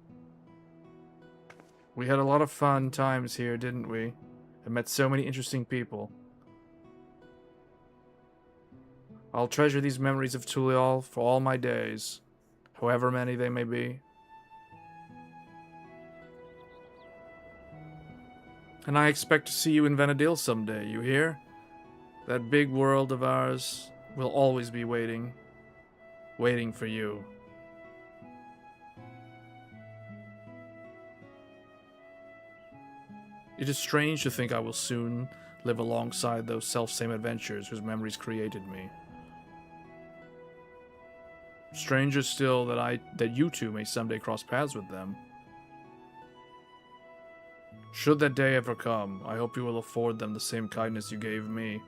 We had a lot of fun times here, didn't we? And met so many interesting people. I'll treasure these memories of Tulial for all my days, however many they may be. And I expect to see you in Vanadil someday, you hear? That big world of ours will always be waiting for you. It is strange to think I will soon live alongside those self-same adventures whose memories created me. Stranger still that you two may someday cross paths with them. Should that day ever come, I hope you will afford them the same kindness you gave me.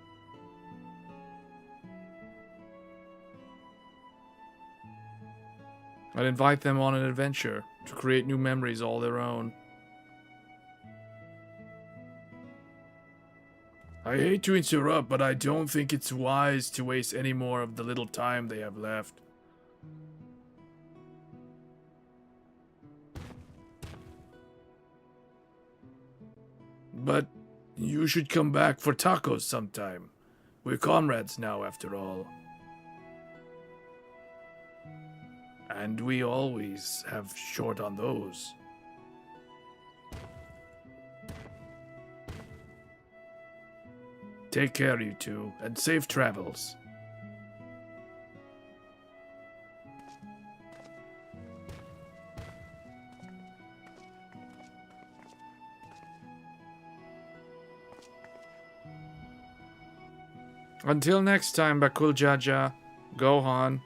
I'd invite them on an adventure to create new memories all their own. I hate to interrupt, but I don't think it's wise to waste any more of the little time they have left. But you should come back for tacos sometime. We're comrades now, after all. And we always have short on those. Take care, you two, and safe travels. Until next time, Bakul Jaja, Gohan.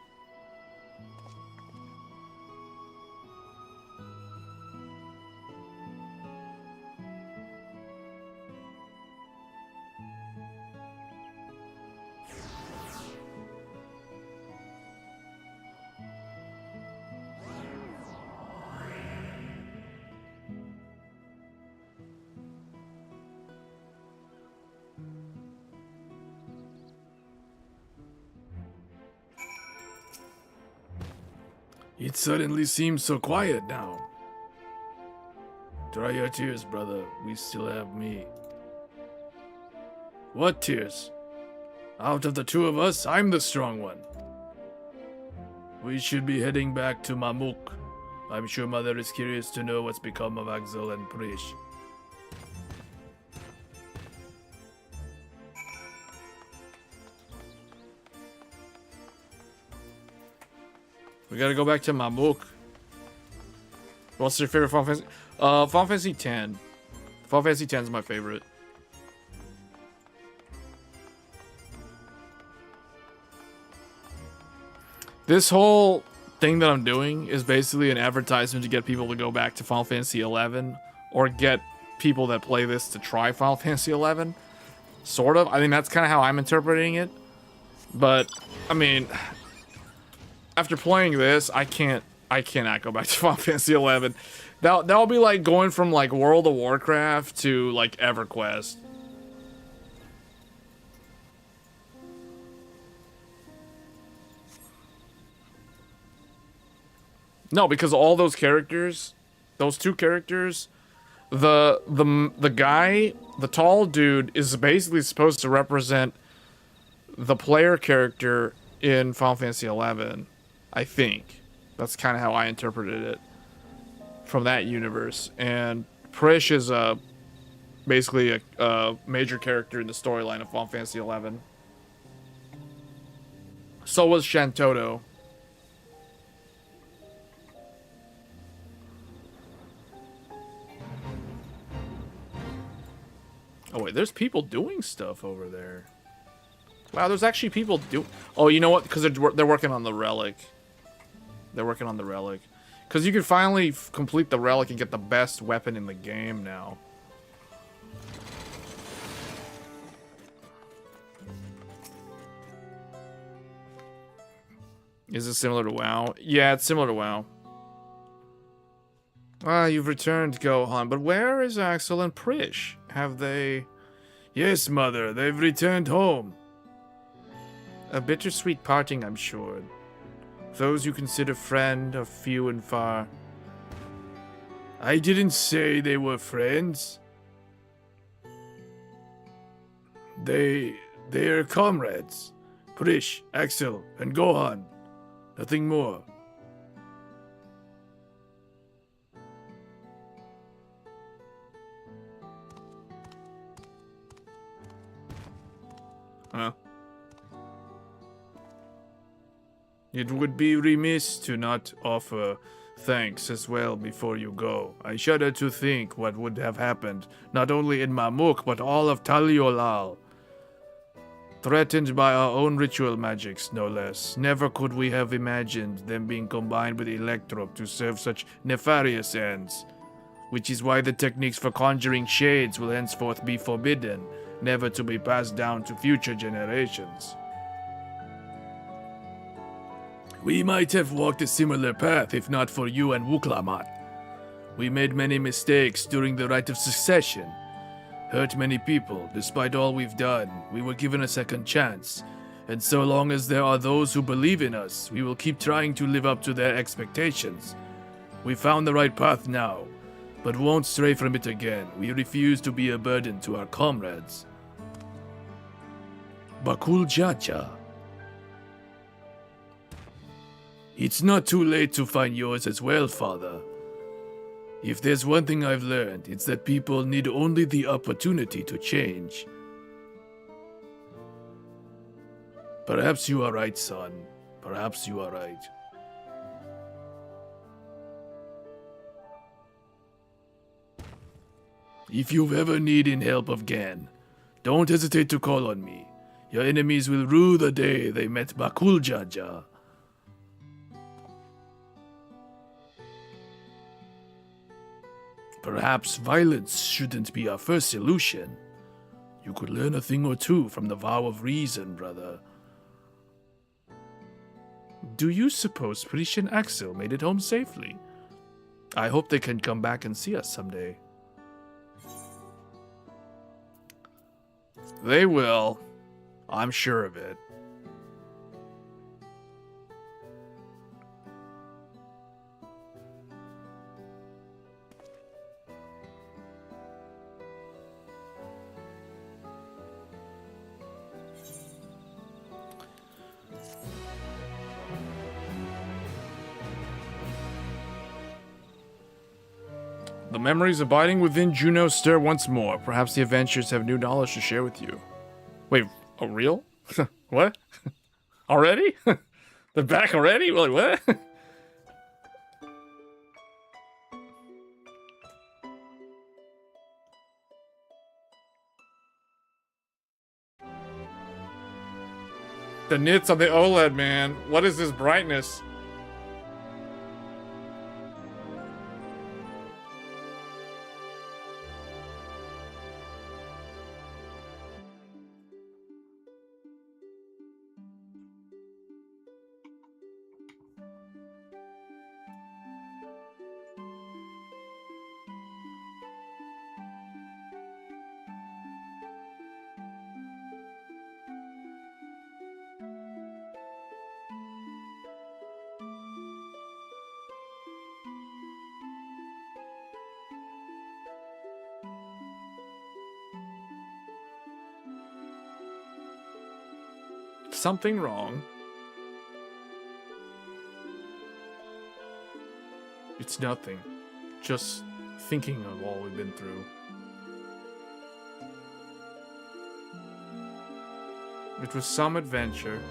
It suddenly seems so quiet now. Dry your tears, brother. We still have me. What tears? Out of the two of us, I'm the strong one. We should be heading back to Mamuk. I'm sure Mother is curious to know what's become of Axel and Prish. We gotta go back to Mamuk. What's your favorite Final Fantasy? Final Fantasy X. Final Fantasy X is my favorite. This whole thing that I'm doing is basically an advertisement to get people to go back to Final Fantasy XI, or get people that play this to try Final Fantasy XI. Sort of. I mean, that's kind of how I'm interpreting it. But, I mean, after playing this, I cannot go back to Final Fantasy XI. That'll be like going from like World of Warcraft to like EverQuest. No, because all those characters, those two characters, the guy, the tall dude, is basically supposed to represent the player character in Final Fantasy XI, I think. That's kind of how I interpreted it from that universe. And Prish is basically a major character in the storyline of Final Fantasy XI. So was Shantoto. Oh wait, there's people doing stuff over there. Wow, there's actually people do. Oh, you know what? Because they're working on the relic. They're working on the relic. Because you can finally complete the relic and get the best weapon in the game now. Is it similar to WoW? Yeah, it's similar to WoW. Ah, you've returned, Gohan, but where is Axel and Prish? Have they... Yes, Mother, they've returned home. A bittersweet parting, I'm sure. Those you consider friend are few and far. I didn't say they were friends. They're comrades. Prish, Axel, and Gohan. Nothing more. Huh? It would be remiss to not offer thanks as well before you go. I shudder to think what would have happened, not only in Mamuk, but all of Taliolal. Threatened by our own ritual magics, no less. Never could we have imagined them being combined with Electro to serve such nefarious ends. Which is why the techniques for conjuring shades will henceforth be forbidden, never to be passed down to future generations. We might have walked a similar path if not for you and Wuklamat. We made many mistakes during the Rite of Succession, hurt many people. Despite all we've done, we were given a second chance, and so long as there are those who believe in us, we will keep trying to live up to their expectations. We found the right path now, but won't stray from it again. We refuse to be a burden to our comrades. Bakul Jaja. It's not too late to find yours as well, Father. If there's one thing I've learned, it's that people need only the opportunity to change. Perhaps you are right, son. Perhaps you are right. If you've ever needed help again, don't hesitate to call on me. Your enemies will rue the day they met Bakul Jaja. Perhaps violence shouldn't be our first solution. You could learn a thing or two from the vow of reason, brother. Do you suppose Prish and Axel made it home safely? I hope they can come back and see us someday. They will. I'm sure of it. The memories abiding within Juno stir once more. Perhaps the adventures have new knowledge to share with you. Wait, oh, real? What? Already? They're back already? Like, what? The nits on the OLED, man. What is this brightness? Something wrong. It's nothing. Just thinking of all we've been through. It was some adventure.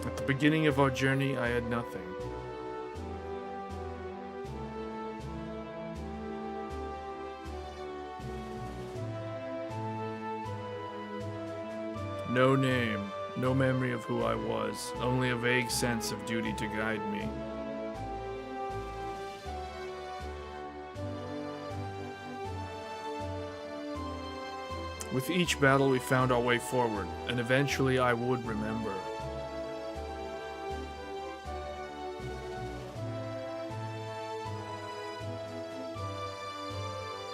At the beginning of our journey, I had nothing. No name, no memory of who I was, only a vague sense of duty to guide me. With each battle we found our way forward, and eventually I would remember.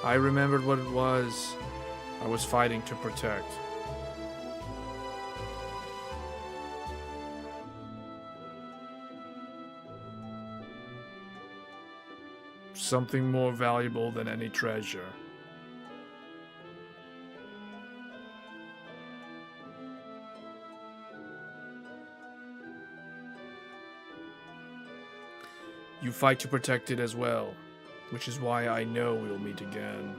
I remembered what it was I was fighting to protect. Something more valuable than any treasure. You fight to protect it as well, which is why I know we'll meet again.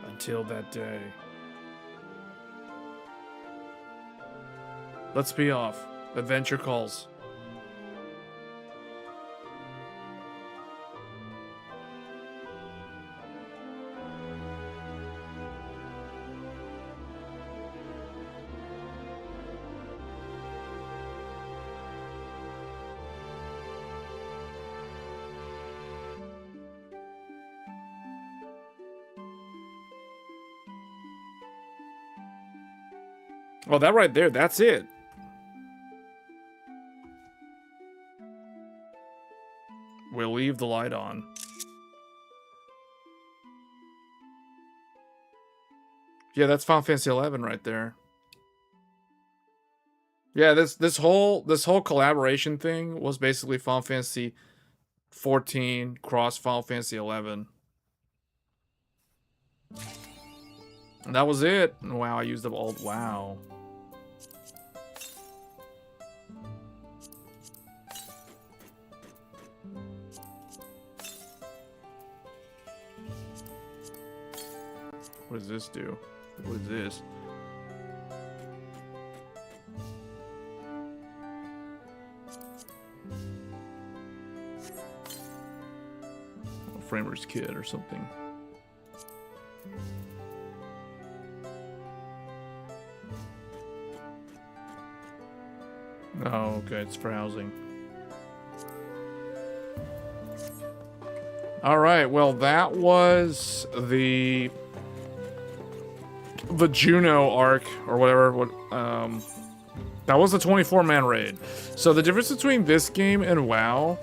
Until that day. Let's be off. Adventure calls. Oh, that right there, that's it. We'll leave the light on. Yeah, that's Final Fantasy XI right there. Yeah, this whole collaboration thing was basically Final Fantasy 14 cross Final Fantasy 11. And that was it. Wow, I used up all. Wow. What does this do? What is this? A Framer's Kit or something. Oh, okay, it's for housing. Alright, well that was the Juno arc, or whatever. That was a 24-man raid. So the difference between this game and WoW,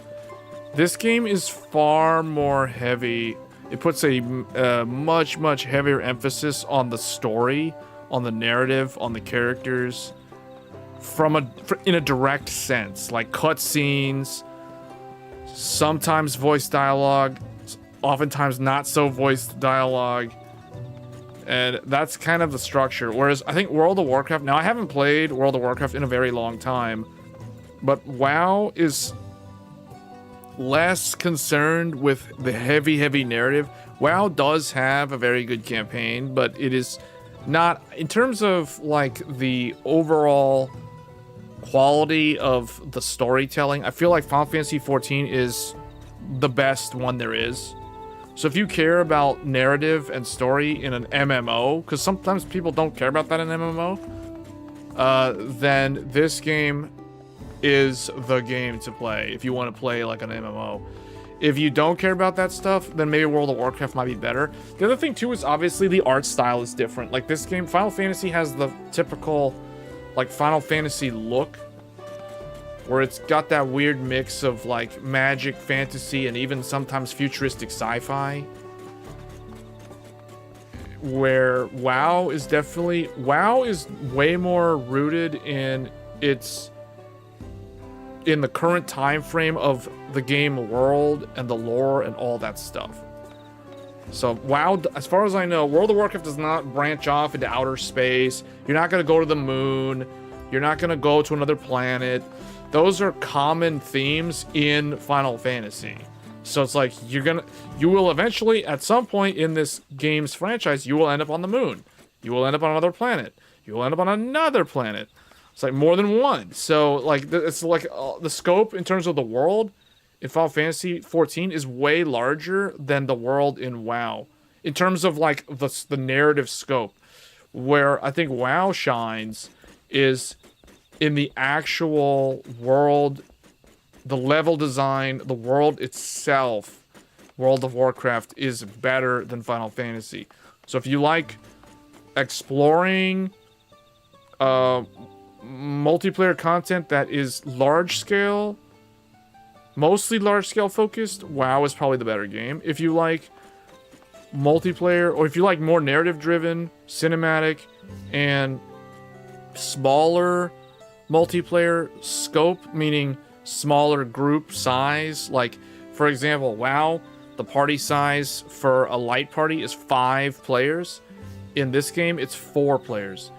this game is far more heavy. It puts a much, much heavier emphasis on the story, on the narrative, on the characters. in a direct sense, like cutscenes, sometimes voice dialogue, oftentimes not so voiced dialogue, and that's kind of the structure. Whereas I think World of Warcraft, now I haven't played World of Warcraft in a very long time, but WoW is less concerned with the heavy narrative. WoW does have a very good campaign, but it is not, in terms of like the overall quality of the storytelling, I feel like Final Fantasy XIV is the best one there is. So if you care about narrative and story in an MMO, because sometimes people don't care about that in MMO, then this game is the game to play if you want to play like an MMO. If you don't care about that stuff, then maybe World of Warcraft might be better. The other thing too is obviously the art style is different. Like this game, Final Fantasy has the typical like Final Fantasy look, where it's got that weird mix of like magic, fantasy, and even sometimes futuristic sci-fi. Where WoW is way more rooted in the current time frame of the game world and the lore and all that stuff. So WoW, as far as I know, World of Warcraft does not branch off into outer space. You're not going to go to the moon. You're not going to go to another planet. Those are common themes in Final Fantasy. So it's like you will eventually, at some point in this game's franchise, you will end up on the moon. You will end up on another planet. You will end up on another planet. It's like more than one. So like it's like the scope in terms of the world in Final Fantasy XIV is way larger than the world in WoW in terms of like the narrative scope. Where I think WoW shines is in the actual world, the level design, the world itself. World of Warcraft is better than Final Fantasy. So if you like exploring multiplayer content that is large scale, mostly large scale focused, WoW is probably the better game. If you like multiplayer, or if you like more narrative driven, cinematic, and smaller multiplayer scope, meaning smaller group size, like for example, WoW, the party size for a light party is 5 players. In this game, it's 4 players.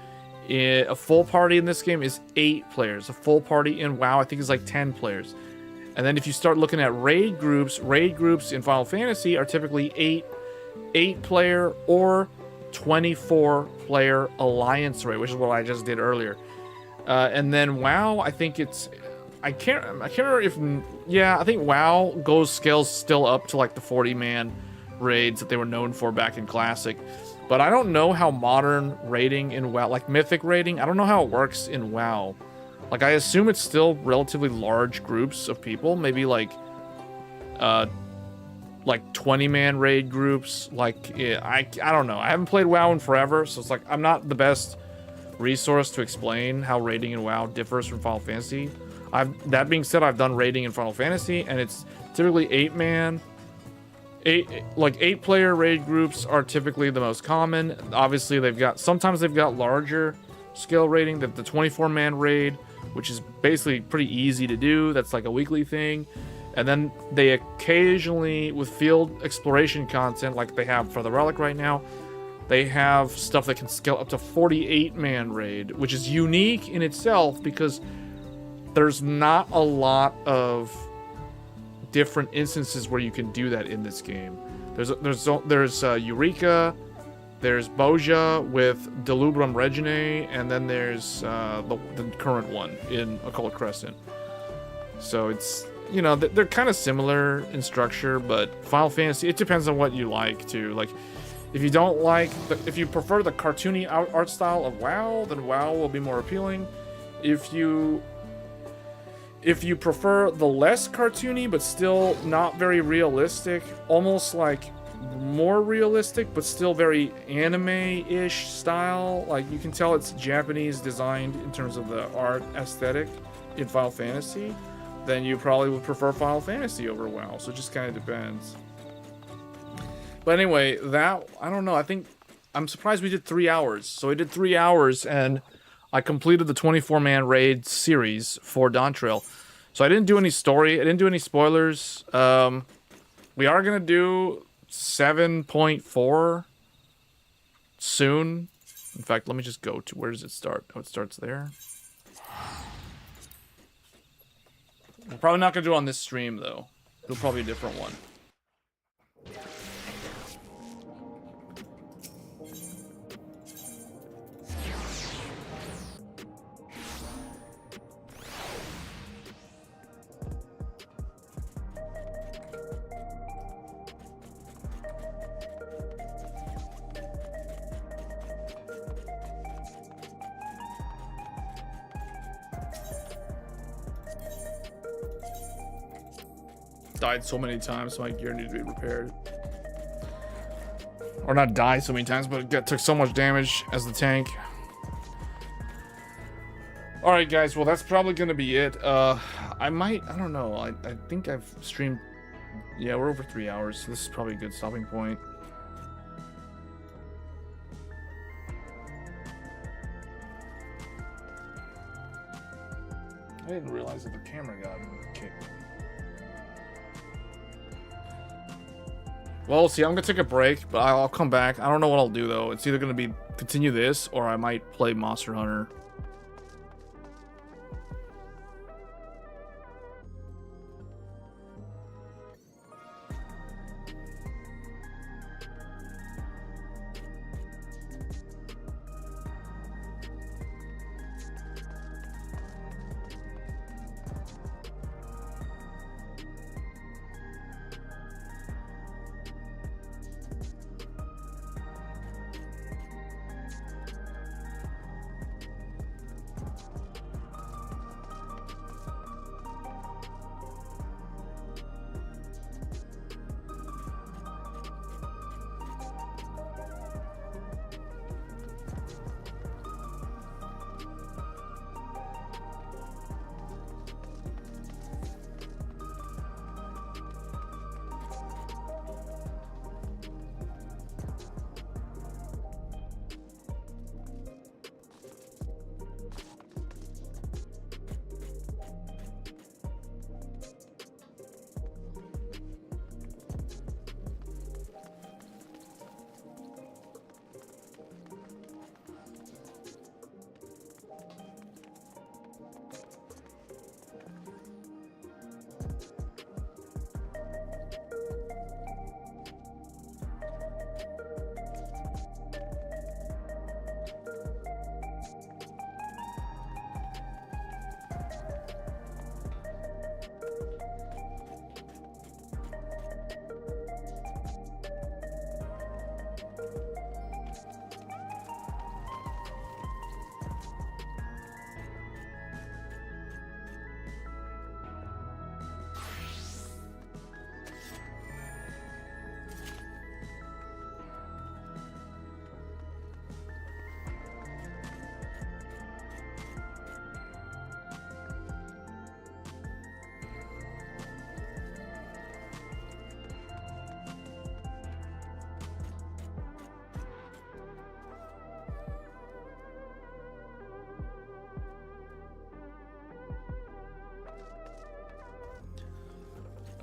A full party in this game is 8 players. A full party in WoW, I think, is like 10 players. And then if you start looking at raid groups in Final Fantasy are typically 8 player or 24 player alliance raid, which is what I just did earlier. And then WoW, I think it's, I can't remember if, yeah, I think WoW scales still up to like the 40-man raids that they were known for back in Classic. But I don't know how modern raiding in WoW, like Mythic raiding, I don't know how it works in WoW. Like, I assume it's still relatively large groups of people, maybe like 20-man raid groups. Like, yeah, I don't know. I haven't played WoW in forever, so it's like I'm not the best resource to explain how raiding in WoW differs from Final Fantasy. That being said, I've done raiding in Final Fantasy, and it's typically 8-man. 8-player raid groups are typically the most common. Obviously, sometimes they've got larger scale raiding, the 24-man raid, which is basically pretty easy to do. That's like a weekly thing. And then they occasionally, with field exploration content like they have for the Relic right now, they have stuff that can scale up to 48-man raid, which is unique in itself because there's not a lot of different instances where you can do that in this game. There's Eureka, there's Boja with Delubrum Reginae, and then there's the current one in Occult Crescent. So it's, you know, they're kind of similar in structure, but Final Fantasy, it depends on what you like too. Like, if you don't like, if you prefer the cartoony art style of WoW, then WoW will be more appealing. If you prefer the less cartoony but still not very realistic, almost like more realistic but still very anime-ish style, like you can tell it's Japanese designed in terms of the art aesthetic in Final Fantasy, then you probably would prefer Final Fantasy over WoW. So it just kind of depends. But anyway, I don't know, I'm surprised we did 3 hours. So we did 3 hours, and I completed the 24-man raid series for Dawn Trail. So I didn't do any story. I didn't do any spoilers. We are going to do 7.4 soon. In fact, let me just go to... Where does it start? Oh, it starts there. We're probably not going to do it on this stream, though. It'll probably be a different one. Died so many times, so my gear needed to be repaired. Or not died so many times, but took so much damage as the tank. Alright guys, well that's probably gonna be it. I don't know, I think I've streamed, yeah, we're over 3 hours, so this is probably a good stopping point. I didn't realize that the camera got kicked. Well, see, I'm gonna take a break, but I'll come back. I don't know what I'll do though. It's either gonna be continue this, or I might play Monster Hunter.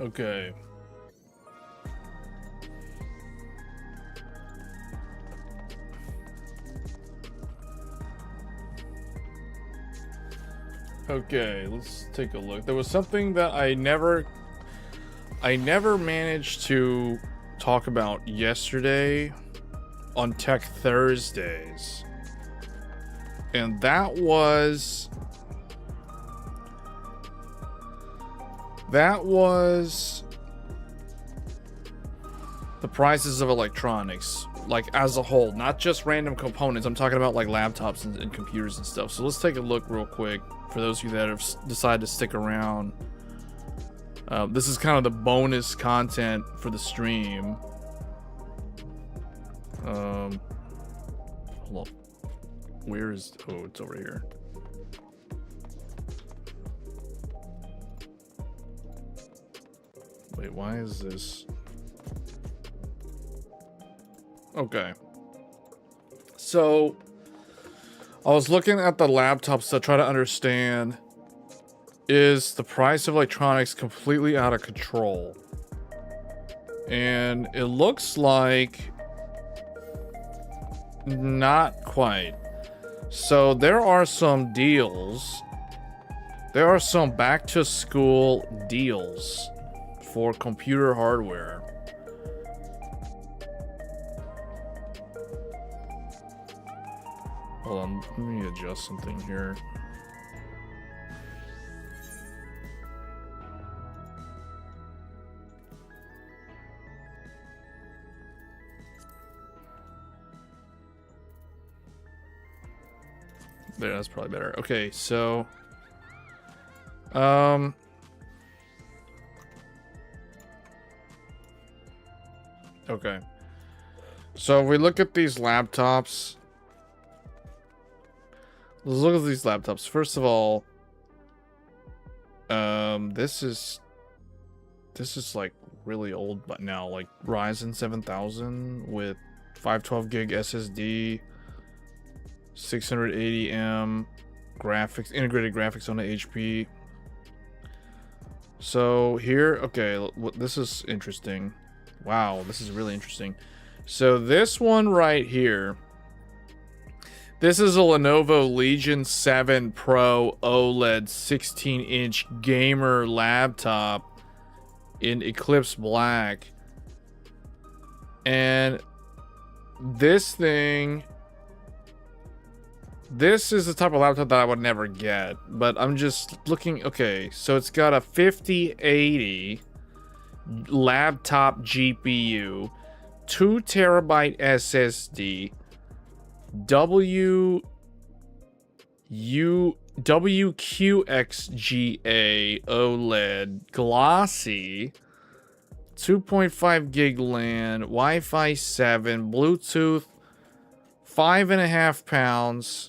Okay. Okay, let's take a look. There was something that I never managed to talk about yesterday on Tech Thursdays. And that was the prices of electronics, like as a whole, not just random components. I'm talking about like laptops and computers and stuff. So let's take a look real quick for those of you that have decided to stick around. This is kind of the bonus content for the stream. Hold on. Where is... Oh, it's over here. Wait, why is this... Okay. So, I was looking at the laptops to try to understand, is the price of electronics completely out of control? And it looks like not quite. So there are some deals. There are some back to school deals for computer hardware. Hold on, let me adjust something here. There, that's probably better. Okay, so okay. So if we look at these laptops, let's look at these laptops. First of all, this is like really old, but now like Ryzen 7000 with 512 gig SSD, 680M graphics, integrated graphics on the HP. So here, okay, this is interesting. Wow, this is really interesting. So this one right here, this is a Lenovo Legion 7 Pro OLED 16-inch gamer laptop in Eclipse Black. And this thing, this is the type of laptop that I would never get, but I'm just looking. Okay, so it's got a 5080 laptop GPU, 2 terabyte SSD, WQXGA OLED glossy, 2.5 gig LAN, Wi-Fi 7, Bluetooth, 5.5 pounds,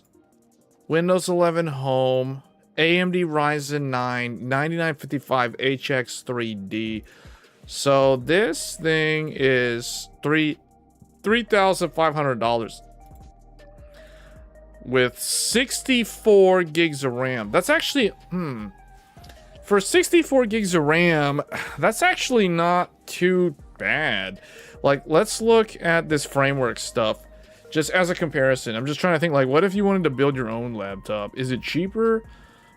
Windows 11 Home, AMD Ryzen 9 9955 HX3D. So this thing is $3,500 with 64 gigs of RAM. That's actually for 64 gigs of RAM, that's actually not too bad. Like, let's look at this framework stuff just as a comparison. I'm just trying to think, like, what if you wanted to build your own laptop? Is it cheaper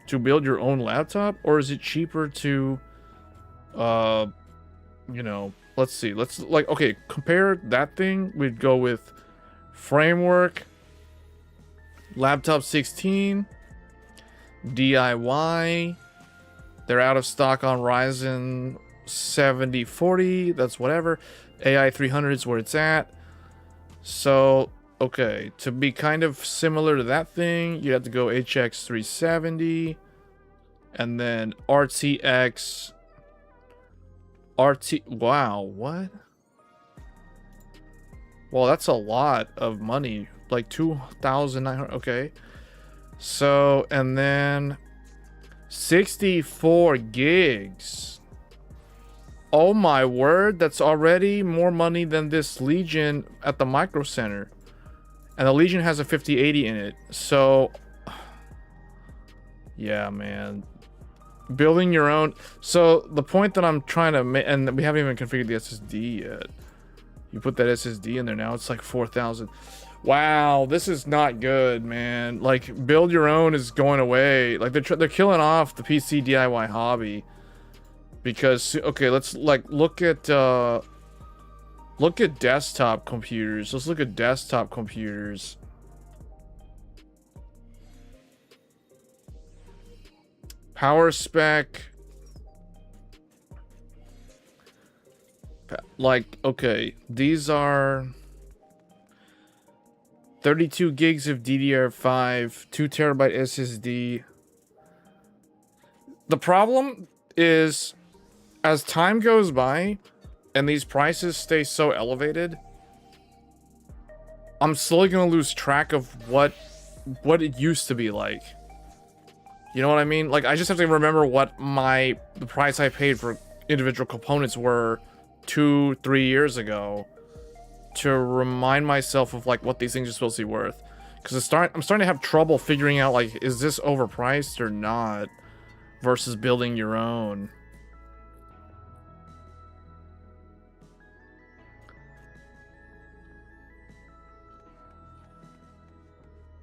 to build your own laptop, or is it cheaper to you know, let's see, let's, like, okay, compare that thing. We'd go with framework, laptop 16, DIY. They're out of stock on Ryzen 7040, that's whatever. AI 300 is where it's at. So okay, to be kind of similar to that thing, you have to go HX 370 and then RTX wow, what? Well, that's a lot of money, like 2,900. Okay, so, and then 64 gigs. Oh my word, that's already more money than this Legion at the Micro Center. And the Legion has a 5080 in it. So yeah, man, building your own. So the point that I'm trying to make, and we haven't even configured the SSD yet. You put that SSD in there now, it's like 4,000. Wow, this is not good, man. Like, build your own is going away. Like, they're killing off the PC DIY hobby. Because, okay, let's, like, look at desktop computers. Let's look at desktop computers. Power spec. Like, okay, these are 32 gigs of DDR5, 2 terabyte SSD. The problem is, as time goes by and these prices stay so elevated, I'm slowly gonna lose track of what it used to be like. You know what I mean? Like, I just have to remember what the price I paid for individual components were 2-3 years ago to remind myself of, like, what these things are supposed to be worth. Because I'm starting to have trouble figuring out, like, is this overpriced or not versus building your own.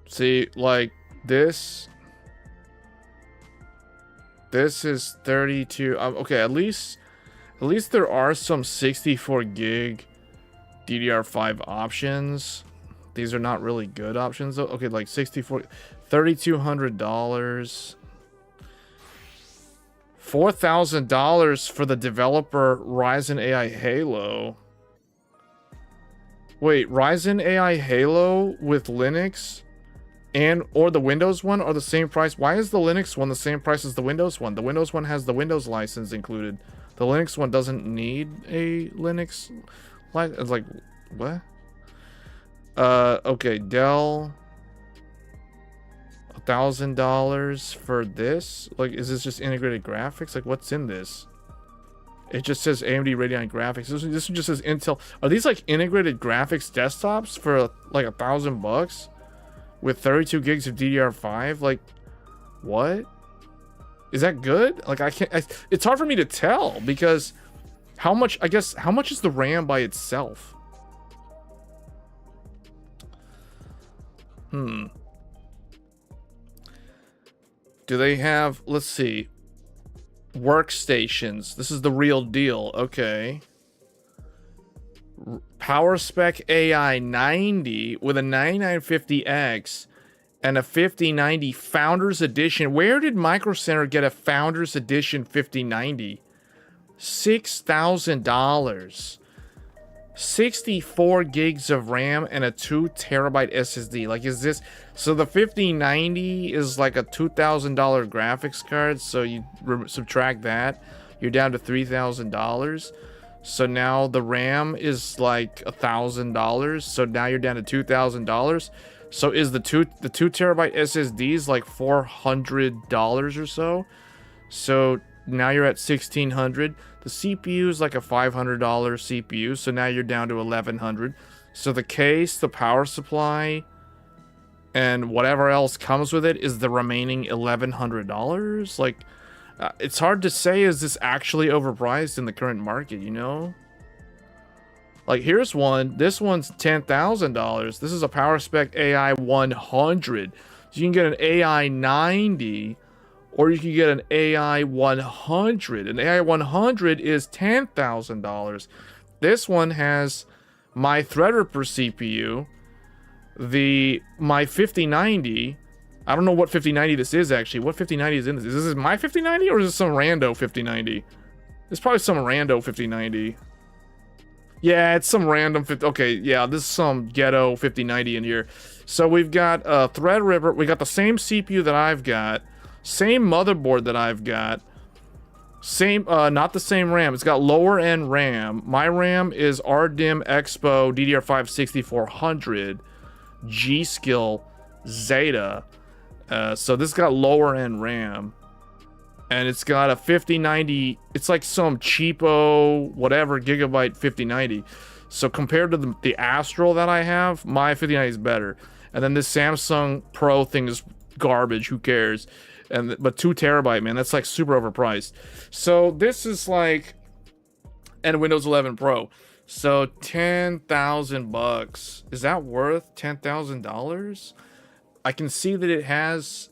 See, like, this is 32. Okay, at least there are some 64 gig DDR5 options. These are not really good options though. Okay, like $3,200. $4,000 for the developer Ryzen AI Halo. Wait, Ryzen AI Halo with Linux or the Windows one are the same price? Why is the Linux one the same price as the Windows one? The Windows one has the Windows license included. The Linux one doesn't need a Linux license. It's like, what? Okay, Dell. $1,000 for this. Like, is this just integrated graphics? Like, what's in this? It just says AMD Radeon graphics. This one just says Intel. Are these like integrated graphics desktops for like $1,000 with 32 gigs of DDR5? Like, what? Is that good? Like, it's hard for me to tell because how much is the RAM by itself? Do they have, let's see, workstations? This is the real deal. Okay. Power Spec AI 90 with a 9950X and a 5090 Founders Edition. Where did Micro Center get a Founders Edition 5090? $6,000. 64 gigs of RAM and a 2 terabyte SSD. Like, is this so? The 5090 is like a $2,000 graphics card, so you subtract that, you're down to $3,000. So now the RAM is like $1,000, so now you're down to $2,000. So is the 2 terabyte SSDs like $400 or so? So now you're at $1,600. The CPU is like a $500 CPU, so now you're down to $1,100. So the case, the power supply, and whatever else comes with it is the remaining $1,100. Like, it's hard to say, is this actually overpriced in the current market, you know? Like, here's one. This one's $10,000. This is a Power Spec AI 100. So you can get an AI 90. Or you can get an AI 100. An AI 100 is $10,000. This one has my Threadripper CPU, my 5090. I don't know what 5090 this is actually. What 5090 is in this? Is this my 5090 or is this some rando 5090? It's probably some rando 5090. Yeah, it's some random 50. Okay, yeah, this is some ghetto 5090 in here. So we've got Threadripper. We got the same CPU that I've got. Same motherboard that I've got. Same, not the same RAM. It's got lower end RAM. My RAM is RDIMM Expo DDR5 6400 G-Skill Zeta. So this got lower end RAM. And it's got a 5090. It's like some cheapo, whatever, gigabyte 5090. So compared to the Astral that I have, my 5090 is better. And then this Samsung Pro thing is garbage. Who cares? But 2 terabyte, man, that's like super overpriced. So this is like, and Windows 11 Pro. So $10,000. Is that worth $10,000? I can see that it has.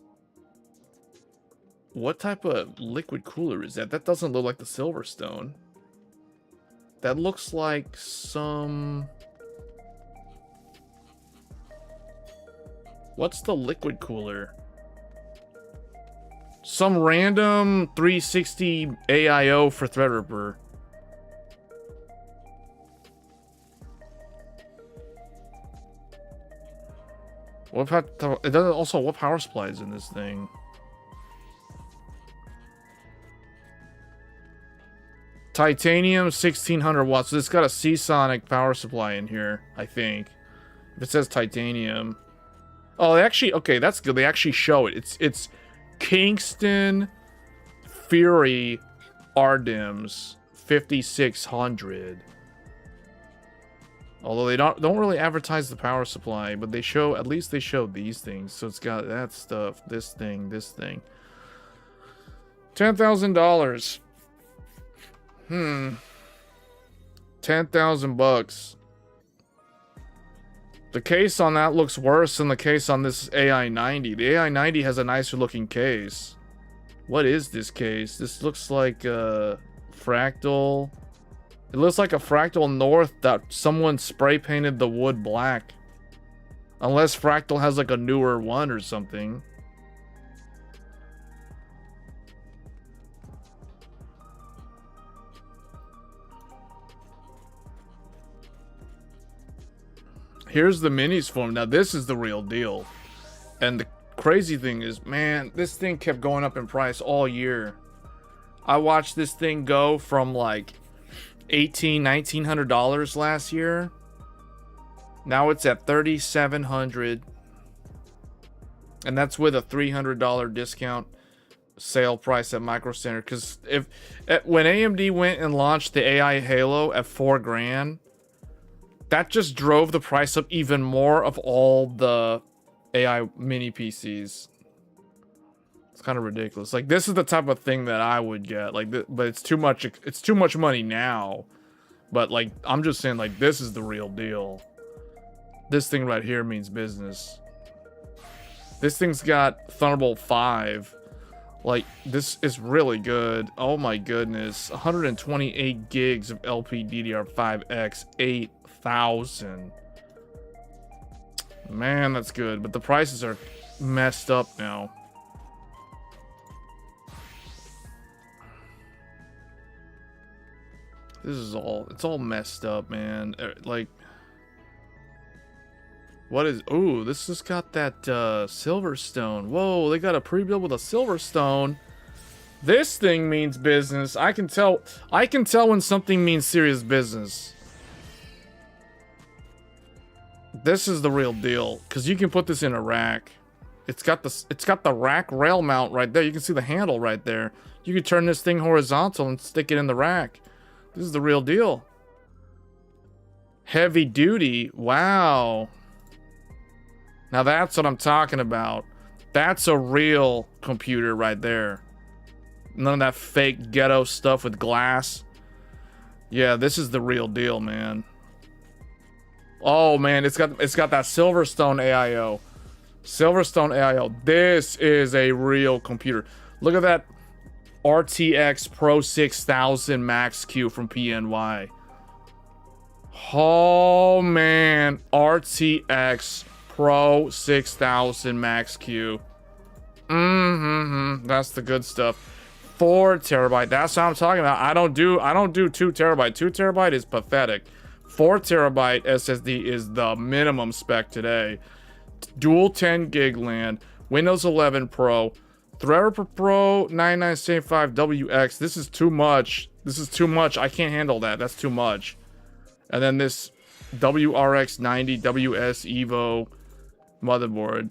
What type of liquid cooler is that? That doesn't look like the Silverstone. That looks like some. What's the liquid cooler? Some random 360 AIO for Threadripper. It doesn't also, what power supply is in this thing? Titanium 1600 watts. So it's got a Seasonic power supply in here, I think. If it says titanium. Oh, they actually, okay, that's good. They actually show it. It's Kingston Fury RDIMMs 5600. Although they don't really advertise the power supply, but they show, at least they show these things. So it's got that stuff, this thing, this thing. $10,000. 10,000 bucks. The case on that looks worse than the case on this AI-90. The AI-90 has a nicer looking case. What is this case? This looks like a fractal. It looks like a fractal North that someone spray painted the wood black. Unless fractal has like a newer one or something. Here's the minis form. Now this is the real deal. And the crazy thing is, man, this thing kept going up in price all year. I watched this thing go from like $1,900 last year. Now it's at $3,700, and that's with a $300 discount sale price at Micro Center. Because when AMD went and launched the AI Halo at $4 grand, that just drove the price up even more of all the AI mini PCs. It's kind of ridiculous. Like, this is the type of thing that I would get. Like, but it's too much. It's too much money now. But like, I'm just saying, like, this is the real deal. This thing right here means business. This thing's got Thunderbolt 5. Like, this is really good. Oh my goodness. 128 gigs of LPDDR5X, 8,000. Man, that's good. But the prices are messed up now. This is all, it's all messed up, man. Like, what is, ooh, this has got that Silverstone. Whoa, they got a pre-build with a Silverstone. This thing means business. I can tell when something means serious business. This is the real deal, because you can put this in a rack. It's got the rack rail mount right there. You can see the handle right there. You can turn this thing horizontal and stick it in the rack. This is the real deal. Heavy duty. Wow. Now that's what I'm talking about. That's a real computer right there. None of that fake ghetto stuff with glass. Yeah, this is the real deal, man. Oh man, it's got that Silverstone AIO. Silverstone AIO. This is a real computer. Look at that RTX Pro 6000 Max Q from PNY. Oh man, RTX Pro 6000 Max Q. That's the good stuff. 4 terabyte. That's what I'm talking about. I don't do 2 terabyte. 2 terabyte is pathetic. 4 terabyte SSD is the minimum spec today. Dual 10 gig LAN. Windows 11 Pro. Threadripper Pro 9975WX. This is too much. This is too much. I can't handle that. That's too much. And then this WRX 90 WS Evo motherboard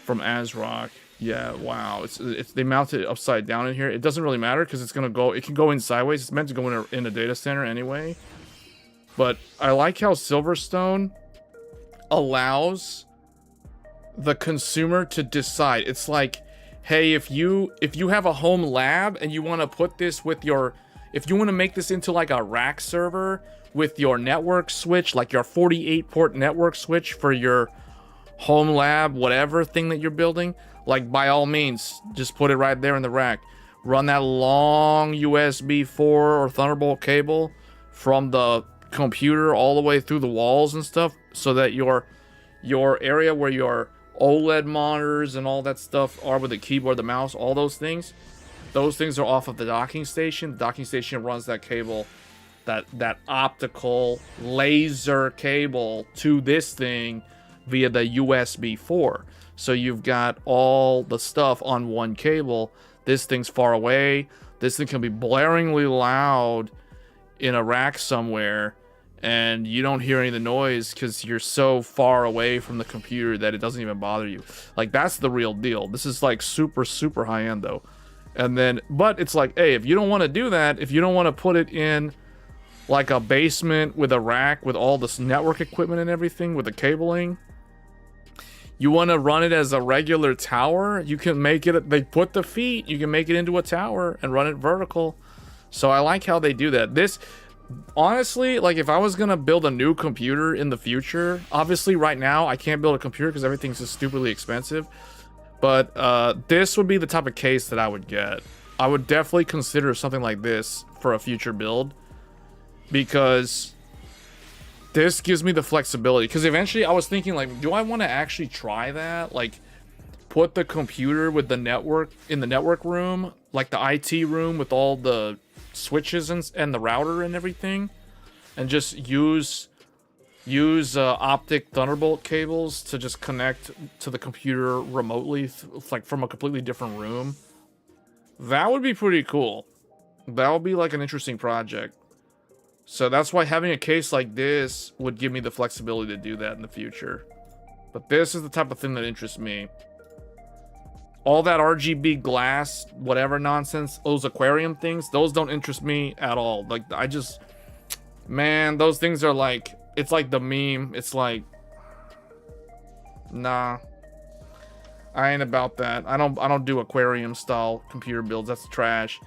from ASRock. Yeah, wow. It's they mounted it upside down in here. It doesn't really matter because it's gonna go. It can go in sideways. It's meant to go in a data center anyway. But I like how Silverstone allows the consumer to decide. It's like, hey, if you have a home lab and you want to put this with your, if you want to make this into like a rack server with your network switch, like your 48 port network switch for your home lab, whatever thing that you're building, like by all means, just put it right there in the rack. Run that long USB 4 or Thunderbolt cable from the computer all the way through the walls and stuff, so that your area where your OLED monitors and all that stuff are with the keyboard, the mouse, all those things are off of the docking station. The docking station runs that cable, that optical laser cable to this thing via the USB 4. So you've got all the stuff on one cable. This thing's far away. This thing can be blaringly loud in a rack somewhere, and you don't hear any of the noise because you're so far away from the computer that it doesn't even bother you. Like, that's the real deal. This is like super, super high end though. And then, but it's like, hey, if you don't want to do that, if you don't want to put it in like a basement with a rack with all this network equipment and everything with the cabling. You want to run it as a regular tower, you can make it, they put the feet, you can make it into a tower and run it vertical. So I like how they do that. This, honestly, like if I was going to build a new computer in the future, obviously right now I can't build a computer because everything's just stupidly expensive. But this would be the type of case that I would get. I would definitely consider something like this for a future build. Because this gives me the flexibility. Because eventually I was thinking, like, do I want to actually try that? Like, put the computer with the network in the network room, like the IT room with all the switches and the router and everything, and just use optic Thunderbolt cables to just connect to the computer remotely, like from a completely different room. That would be pretty cool. That would be like an interesting project. So that's why having a case like this would give me the flexibility to do that in the future. But this is the type of thing that interests me. All that RGB glass, whatever nonsense, those aquarium things, those don't interest me at all. Like, I just, man, those things are like, it's like the meme. It's like, nah, I ain't about that. I don't do aquarium style computer builds. That's trash.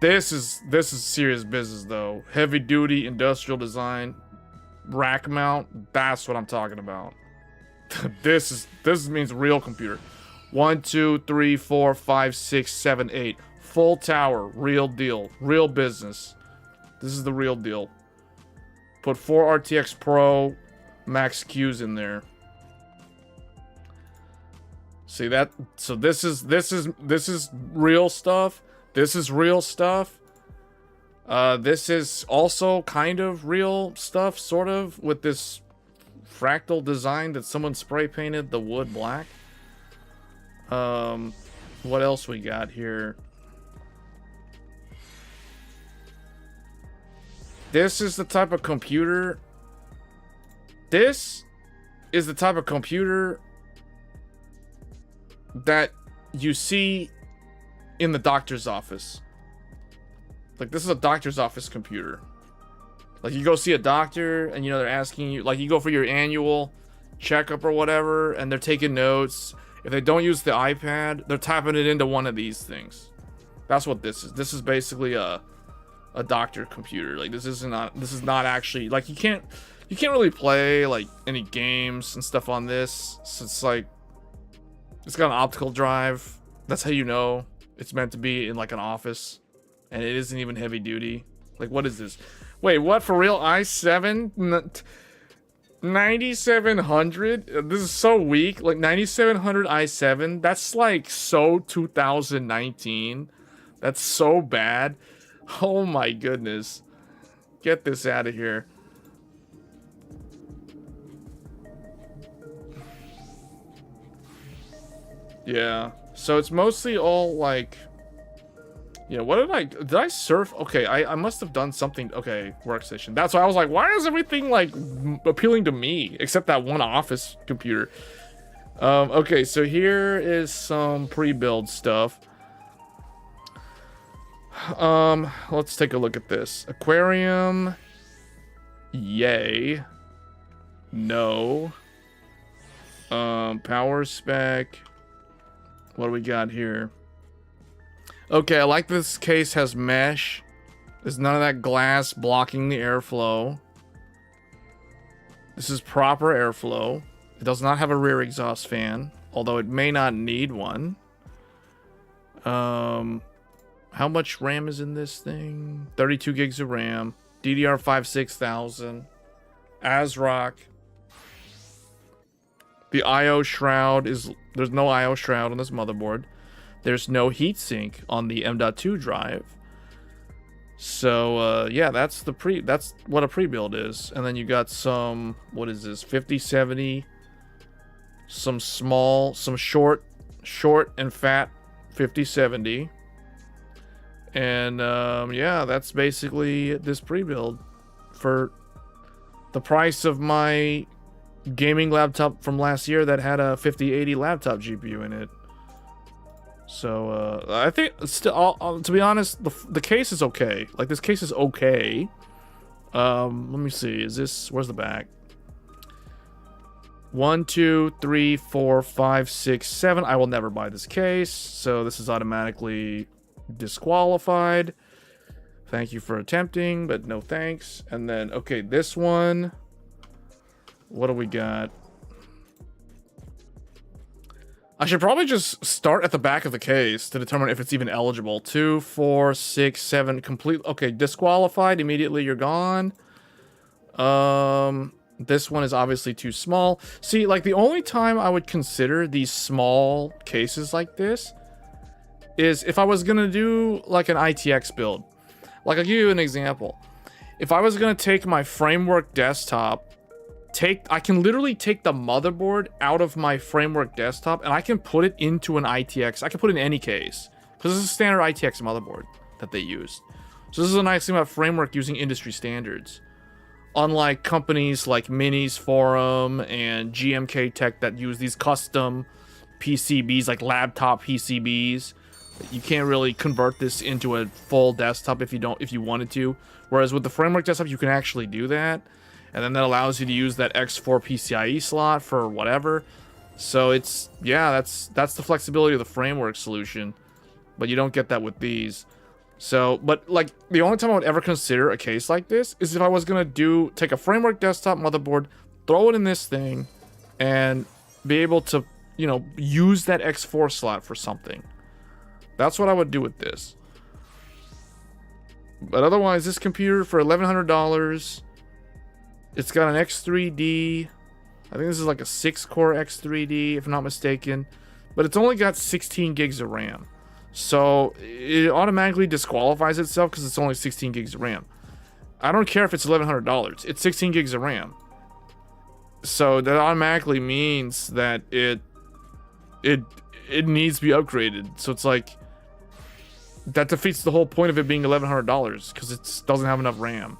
This is serious business though. Heavy duty industrial design, rack mount. That's what I'm talking about. This means real computer. 1, 2, 3, 4, 5, 6, 7, 8. Full tower, real deal, real business. This is the real deal. Put 4 RTX Pro Max Qs in there. See that? So this is real stuff. This is real stuff. This is also kind of real stuff, sort of, with this fractal design that someone spray painted the wood black. What else we got here? This is the type of computer. This is the type of computer that you see in the doctor's office. Like, this is a doctor's office computer. Like, you go see a doctor and, you know, they're asking you, like, you go for your annual checkup or whatever, and they're taking notes. If they don't use the iPad, they're typing it into one of these things. That's what this is. This is basically a doctor computer. This is not actually, like, you can't really play like any games and stuff on this. So it's like, it's got an optical drive. That's how you know it's meant to be in like an office, and it isn't even heavy duty. Like, what is this? Wait, what, for real? i7 9700? This is so weak. Like, 9700 i7, that's like so 2019. That's so bad. Oh my goodness. Get this out of here. Yeah, so it's mostly all like, yeah, what did I surf? Okay, I must have done something. Okay, workstation. That's why I was like, why is everything like appealing to me except that one office computer? Okay, so here is some pre-build stuff. Let's take a look at this. Aquarium. Yay. No. Power spec. What do we got here? Okay, I like this case has mesh. There's none of that glass blocking the airflow. This is proper airflow. It does not have a rear exhaust fan, although it may not need one. How much RAM is in this thing? 32 gigs of RAM. DDR5 6000. ASRock. The IO shroud is... There's no IO shroud on this motherboard. There's no heatsink on the M.2 drive. So, yeah, that's what a pre-build is. And then you got some... What is this? 5070. Some small... Some short and fat 5070. And, yeah, that's basically this pre-build. For the price of my gaming laptop from last year that had a 5080 laptop GPU in it. So, I think, still, to be honest, the case is okay. Like, this case is okay. Let me see. Is this, where's the back? 1, 2, 3, 4, 5, 6, 7. I will never buy this case, so this is automatically disqualified. Thank you for attempting, but no thanks. And then, okay, this one. What do we got? I should probably just start at the back of the case to determine if it's even eligible. 2, 4, 6, 7, complete. Okay, disqualified. Immediately you're gone. This one is obviously too small. See, like, the only time I would consider these small cases like this is if I was gonna do like an ITX build. Like, I'll give you an example. If I was gonna take my framework desktop, I can literally take the motherboard out of my framework desktop and I can put it into an ITX. I can put it in any case because this is a standard ITX motherboard that they use. So this is a nice thing about framework using industry standards. Unlike companies like Minis Forum and GMK Tech that use these custom PCBs, like laptop PCBs, you can't really convert this into a full desktop if you wanted to. Whereas with the framework desktop, you can actually do that. And then that allows you to use that X4 PCIe slot for whatever. So it's, yeah, that's the flexibility of the framework solution. But you don't get that with these. So, but like, the only time I would ever consider a case like this is if I was going to take a framework desktop motherboard, throw it in this thing, and be able to, you know, use that X4 slot for something. That's what I would do with this. But otherwise, this computer for $1,100, it's got an X3D. I think this is like a 6-core X3D, if I'm not mistaken. But it's only got 16 gigs of RAM. So it automatically disqualifies itself because it's only 16 gigs of RAM. I don't care if it's $1,100. It's 16 gigs of RAM. So that automatically means that it needs to be upgraded. So it's like, that defeats the whole point of it being $1,100 because it doesn't have enough RAM.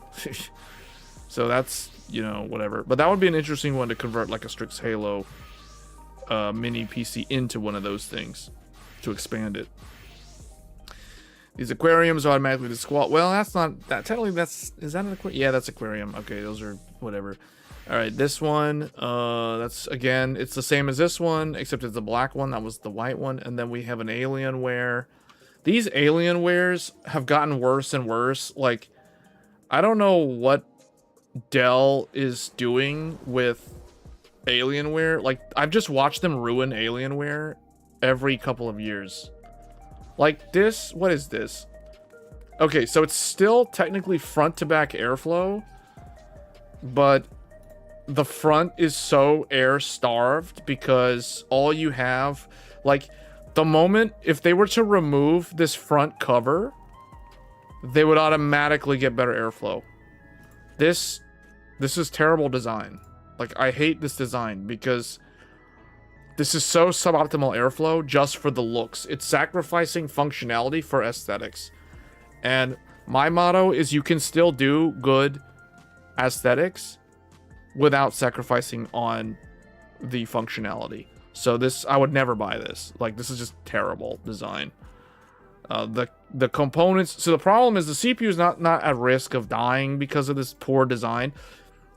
So that's, you know, whatever. But that would be an interesting one to convert like a Strix Halo mini PC into one of those things to expand it. These aquariums are automatically disqualified. Well, that's not that. Technically, is that an aquarium? Yeah, that's aquarium. Okay, those are whatever. All right, this one. That's again. It's the same as this one, except it's the black one. That was the white one, and then we have an Alienware. These Alienwares have gotten worse and worse. Like, I don't know what Dell is doing with Alienware. Like, I've just watched them ruin Alienware every couple of years. Like this, what is this? Okay, so it's still technically front to back airflow, but the front is so air starved because all you have, like, the moment, if they were to remove this front cover, they would automatically get better airflow. This is terrible design. Like, I hate this design because this is so suboptimal airflow just for the looks. It's sacrificing functionality for aesthetics. And my motto is you can still do good aesthetics without sacrificing on the functionality. So this, I would never buy this. Like, this is just terrible design. The components, so the problem is the CPU is not at risk of dying because of this poor design.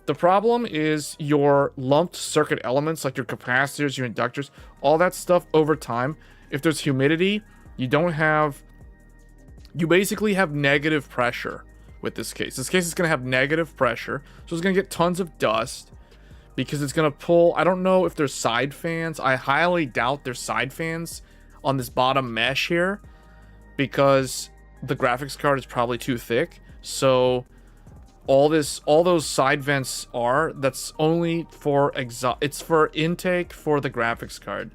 The problem is your lumped circuit elements, like your capacitors, your inductors, all that stuff over time. If there's humidity, you basically have negative pressure with this case. This case is going to have negative pressure, so it's going to get tons of dust because it's going to pull. I don't know if there's side fans. I highly doubt there's side fans on this bottom mesh here because the graphics card is probably too thick. So all those side vents that's only for exhaust. It's for intake for the graphics card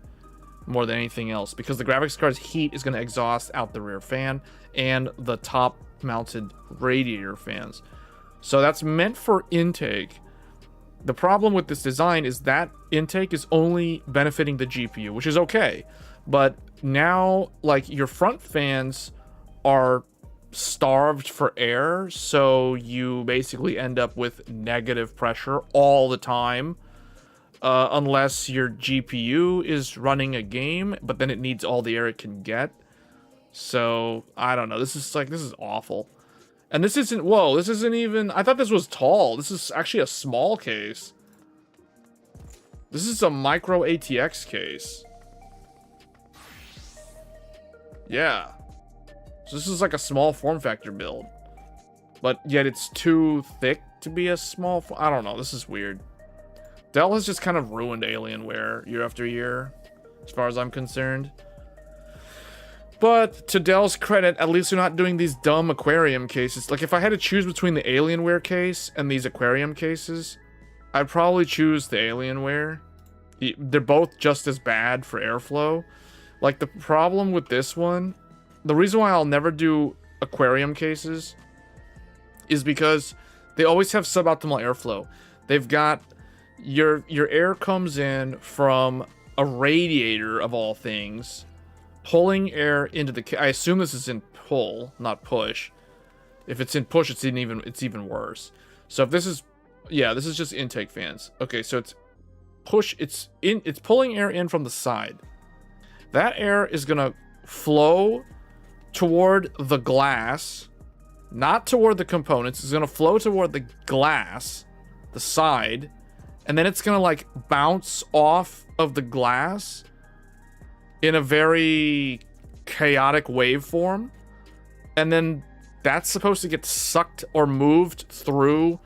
more than anything else, because the graphics card's heat is going to exhaust out the rear fan and the top mounted radiator fans. So that's meant for intake. The problem with this design is that intake is only benefiting the GPU, which is okay. But now, like, your front fans are starved for air, so you basically end up with negative pressure all the time, unless your GPU is running a game, but then it needs all the air it can get. So I don't know, this is awful. And this isn't, whoa, this isn't even, I thought this was tall. This is actually a small case. This is a micro ATX case. Yeah. So this is like a small form factor build. But yet it's too thick to be a small, I don't know, this is weird. Dell has just kind of ruined Alienware year after year, as far as I'm concerned. But to Dell's credit, at least they're not doing these dumb aquarium cases. Like, if I had to choose between the Alienware case and these aquarium cases, I'd probably choose the Alienware. They're both just as bad for airflow. Like, the problem with this one, the reason why I'll never do aquarium cases is because they always have suboptimal airflow. They've got your air comes in from a radiator of all things, pulling air into the I assume this is in pull, not push. If it's in push, it's even worse. So if this is, yeah, this is just intake fans. Okay, so it's push, it's pulling air in from the side. That air is gonna flow toward the glass, not toward the components. It's gonna flow toward the glass, the side, and then it's gonna like bounce off of the glass in a very chaotic waveform, and then that's supposed to get sucked or moved through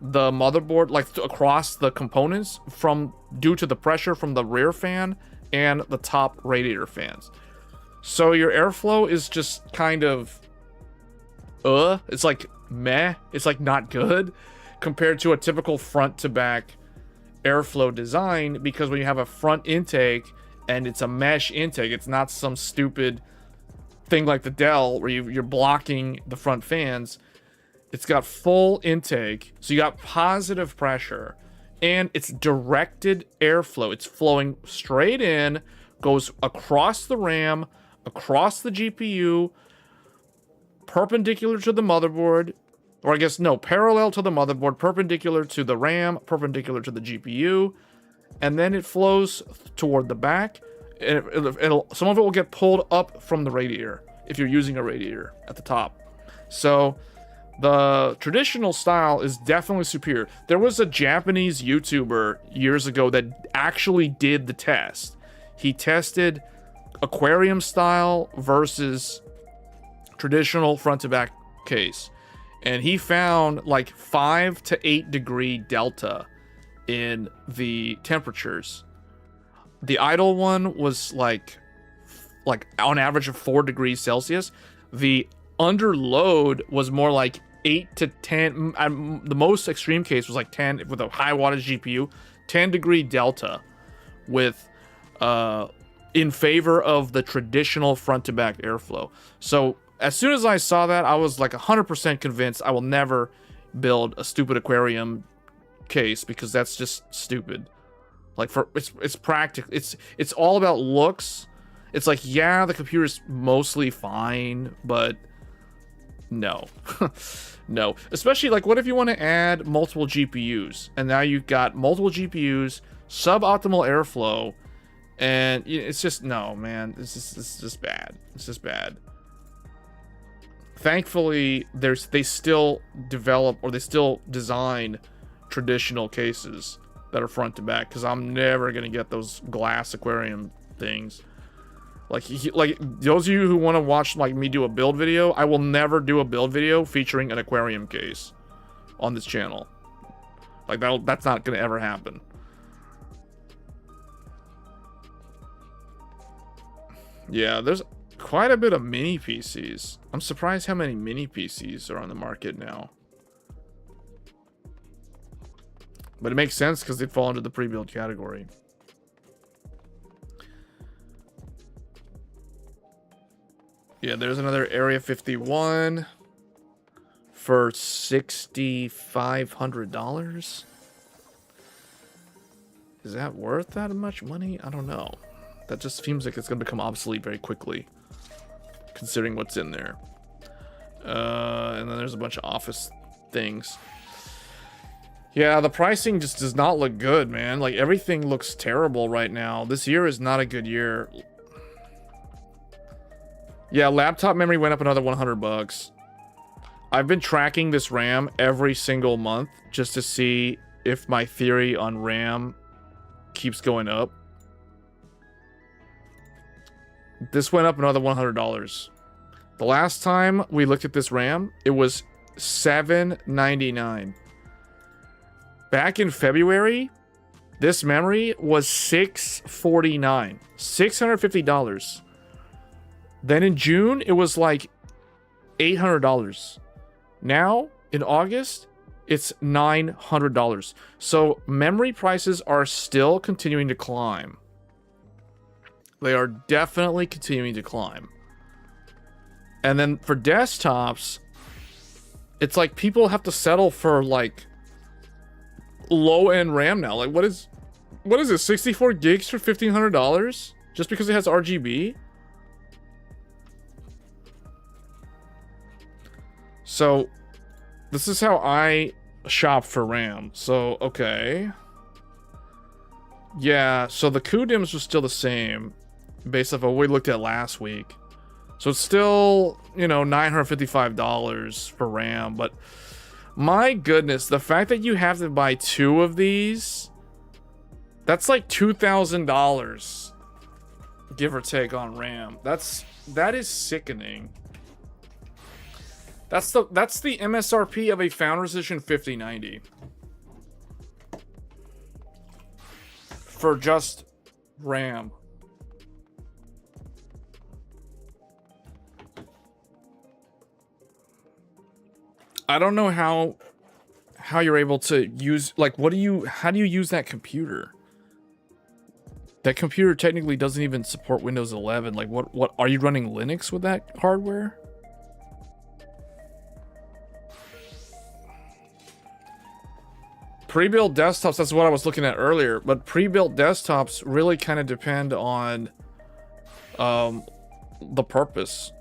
the motherboard, like across the components due to the pressure from the rear fan and the top radiator fans. So your airflow is just kind of it's like meh, it's like not good compared to a typical front to back airflow design, because when you have a front intake and it's a mesh intake, it's not some stupid thing like the Dell where you're blocking the front fans. It's got full intake, so you got positive pressure, and it's directed airflow. It's flowing straight in, goes across the RAM, across the GPU, perpendicular to the motherboard, or I guess no, parallel to the motherboard, perpendicular to the RAM, perpendicular to the GPU, and then it flows toward the back, and some of it will get pulled up from the radiator if you're using a radiator at the top. So the traditional style is definitely superior. There was a Japanese YouTuber years ago that actually did the test. He tested aquarium style versus traditional front to back case, and he found like 5 to 8 degree delta in the temperatures. The idle one was like on average of 4 degrees Celsius. The under load was more like 8 to 10. The most extreme case was like 10 with a high wattage GPU, 10 degree delta with in favor of the traditional front to back airflow. So as soon as I saw that, I was like 100% convinced I will never build a stupid aquarium case, because that's just stupid. Like, for it's practical. It's all about looks. It's like, yeah, the computer's mostly fine, but no. No. Especially, like, what if you want to add multiple GPUs? And now you've got multiple GPUs, suboptimal airflow, and it's just, no, man. It's just bad. It's just bad. Thankfully, they still develop, or they still design traditional cases that are front to back, because I'm never going to get those glass aquarium things. Like those of you who want to watch like me do a build video, I will never do a build video featuring an aquarium case on this channel. Like that's not going to ever happen. Yeah, there's quite a bit of mini PCs. I'm surprised how many mini PCs are on the market now. But it makes sense because they fall into the pre-built category. Yeah, there's another Area 51 for $6,500. Is that worth that much money? I don't know. That just seems like it's going to become obsolete very quickly, considering what's in there. And then there's a bunch of office things. Yeah, the pricing just does not look good, man. Like, everything looks terrible right now. This year is not a good year. Yeah, laptop memory went up another $100. I've been tracking this RAM every single month just to see if my theory on RAM keeps going up. This went up another $100. The last time we looked at this RAM, it was $799. Back in February, this memory was $649. $650. Then in June, it was like $800. Now, in August, it's $900. So memory prices are still continuing to climb. They are definitely continuing to climb. And then for desktops, it's like people have to settle for like low-end RAM now. Like what is it? 64 gigs for $1,500 just because it has RGB? So this is how I shop for RAM. So okay. Yeah, so the CUDIMs was still the same based off of what we looked at last week. So it's still, you know, $955 for RAM, but my goodness, the fact that you have to buy 2 of these, that's like $2,000 give or take on RAM. That is sickening. That's the MSRP of a Founders Edition 5090 for just RAM. I don't know how you're able to use, like, how do you use that computer? That computer technically doesn't even support Windows 11. Like, what are you running Linux with that hardware? Pre-built desktops, that's what I was looking at earlier, but pre-built desktops really kind of depend on the purpose.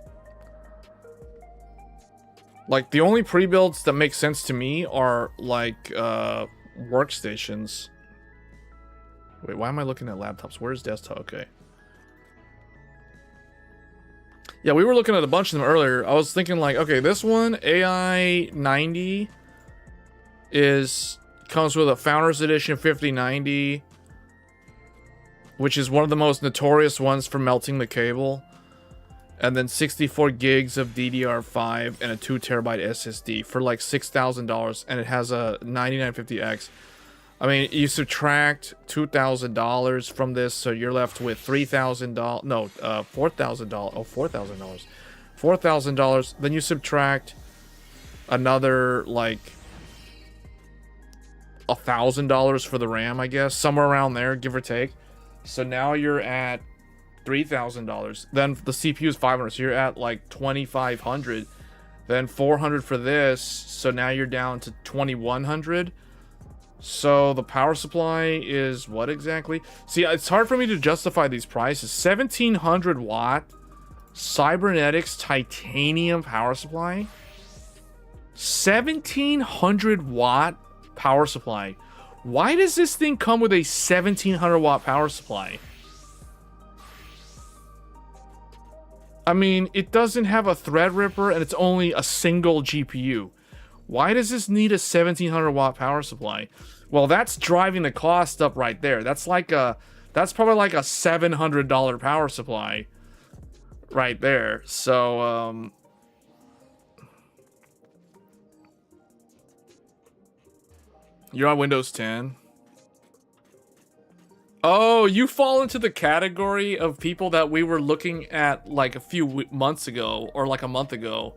Like, the only pre-builds that make sense to me are, like, workstations. Wait, why am I looking at laptops? Where's desktop? Okay. Yeah, we were looking at a bunch of them earlier. I was thinking, like, okay, this one, AI 90, comes with a Founders Edition 5090, which is one of the most notorious ones for melting the cable. And then 64 gigs of DDR5 and a 2 terabyte SSD for like $6,000, and it has a 9950X. I mean, you subtract $2,000 from this, so you're left with $3,000. No, $4,000. Oh, $4,000. $4,000. Then you subtract another like $1,000 for the RAM, I guess, somewhere around there, give or take. So now you're at $3,000. Then the CPU is $500, so you're at like $2,500. Then $400 for this, so now you're down to $2,100. So the power supply is what exactly? See, it's hard for me to justify these prices. 1700 watt cybernetics titanium power supply. 1700 watt power supply. Why does this thing come with a 1700 watt power supply? I mean, it doesn't have a Threadripper and it's only a single GPU. Why does this need a 1700 watt power supply? Well, that's driving the cost up right there. That's probably like a $700 power supply right there. So, you're on Windows 10. Oh, you fall into the category of people that we were looking at like a few months ago, or like a month ago.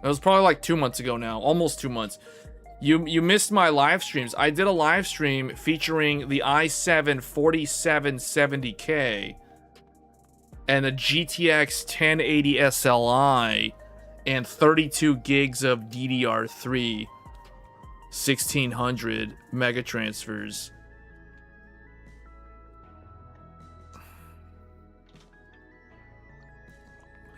It was probably like 2 months ago now, almost 2 months. You missed my live streams. I did a live stream featuring the i7 4770K and a GTX 1080 SLI and 32 gigs of DDR3 1600 mega transfers.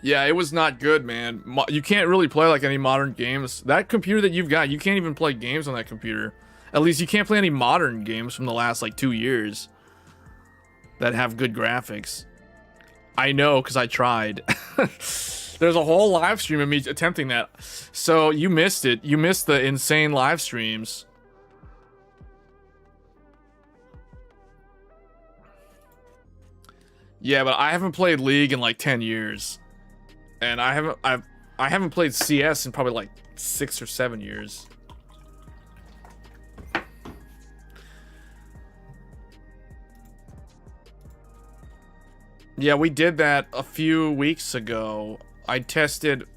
Yeah, it was not good, man. You can't really play like any modern games. That computer that you've got, you can't even play games on that computer. At least you can't play any modern games from the last like 2 years that have good graphics. I know, because I tried. That's There's a whole live stream of me attempting that. So you missed it. You missed the insane live streams. Yeah, but I haven't played League in like 10 years. And I haven't played CS in probably like 6 or 7 years. Yeah, we did that a few weeks ago. I tested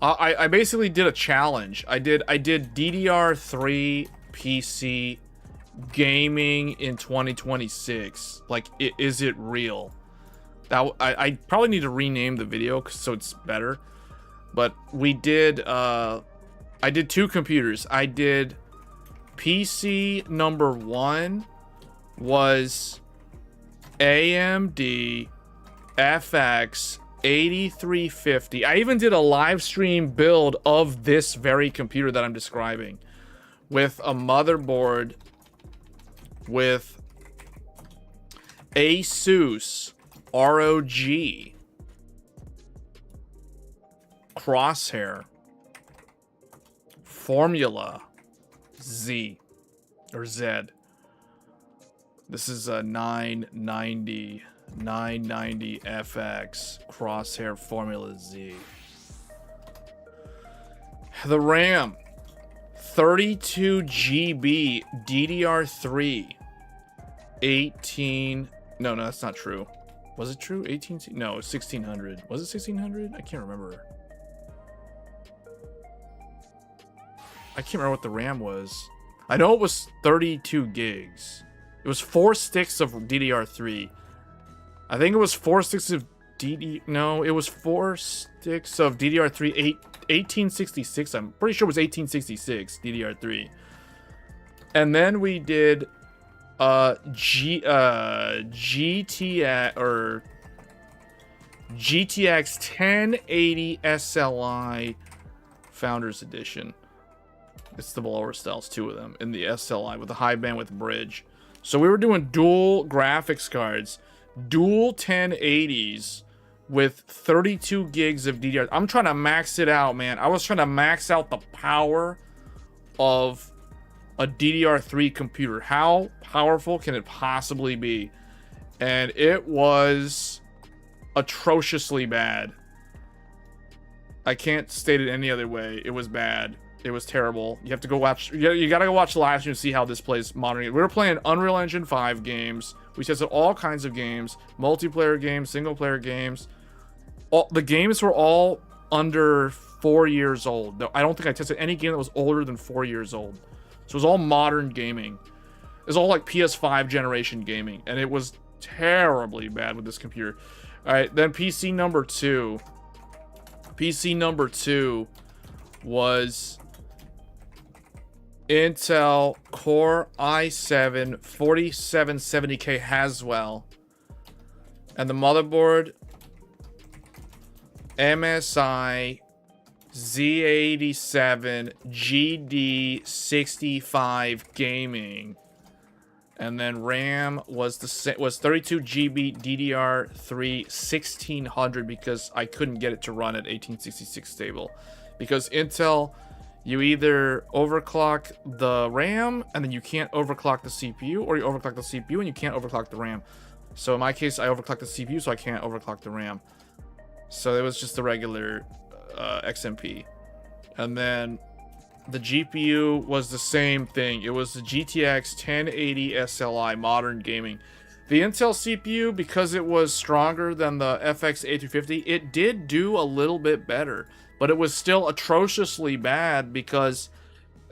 I basically did a challenge. I did DDR3 PC gaming in 2026. Like, is it real? That I probably need to rename the video so it's better. But we did I did 2 computers. I did PC number 1 was AMD FX 8350. I even did a live stream build of this very computer that I'm describing with a motherboard with Asus ROG Crosshair Formula Z or Z. This is a 990 FX Crosshair Formula Z. The RAM 32 GB DDR3 18. No, that's not true. Was it true? 18? No, 1600. Was it 1600? I can't remember. I can't remember what the RAM was. I know it was 32 gigs. It was 4 sticks of DDR3. I think it was 4 sticks of No, it was 4 sticks of DDR3 1866. I'm pretty sure it was 1866 DDR3. And then we did GTX 1080 SLI Founders Edition. It's the blower styles, 2 of them in the SLI with a high bandwidth bridge. So we were doing dual graphics cards, dual 1080s with 32 gigs of DDR. I'm trying to max it out, man. I was trying to max out the power of a DDR3 computer. How powerful can it possibly be? And it was atrociously bad. I can't state it any other way. It was bad. It was terrible. You have to go watch. You gotta go watch the live stream to see how this plays modern. We were playing Unreal Engine 5 games. We tested all kinds of games, multiplayer games, single player games. The games were all under 4 years old. I don't think I tested any game that was older than 4 years old. So it was all modern gaming. It was all like PS5 generation gaming, and it was terribly bad with this computer. All right, then PC number 2. PC number 2 was Intel Core i7 4770K Haswell, and the motherboard MSI Z87 GD65 Gaming, and then RAM was 32 GB DDR3 1600 because I couldn't get it to run at 1866 stable. Because Intel, you either overclock the RAM and then you can't overclock the CPU, or you overclock the CPU and you can't overclock the RAM. So in my case, I overclocked the CPU, so I can't overclock the RAM. So it was just the regular XMP. And then the GPU was the same thing. It was the GTX 1080 SLI Modern Gaming. The Intel CPU, because it was stronger than the FX850, it did do a little bit better. But it was still atrociously bad because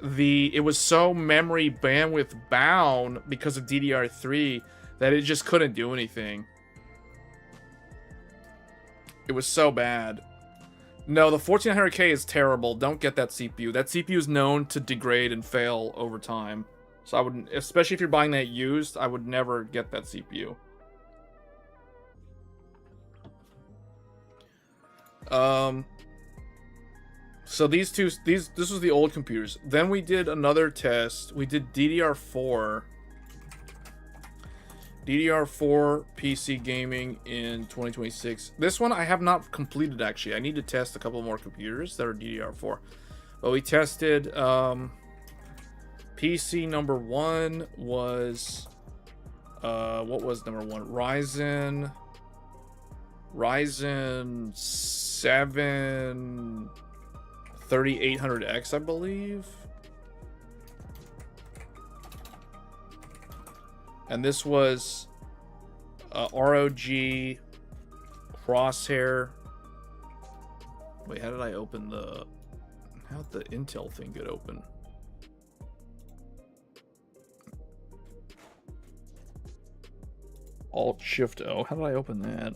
it was so memory bandwidth bound because of DDR3 that it just couldn't do anything. It was so bad. No, the 1400K is terrible. Don't get that CPU. That CPU is known to degrade and fail over time. So I wouldn't, especially if you're buying that used, I would never get that CPU. So this was the old computers. Then we did another test. We did DDR4. DDR4 PC gaming in 2026. This one I have not completed, actually. I need to test a couple more computers that are DDR4. But we tested PC number 1 was what was number 1? Ryzen 7 3800X, I believe. And this was ROG Crosshair. Wait, how did I open the... How'd the Intel thing get open? Alt-Shift-O. How did I open that?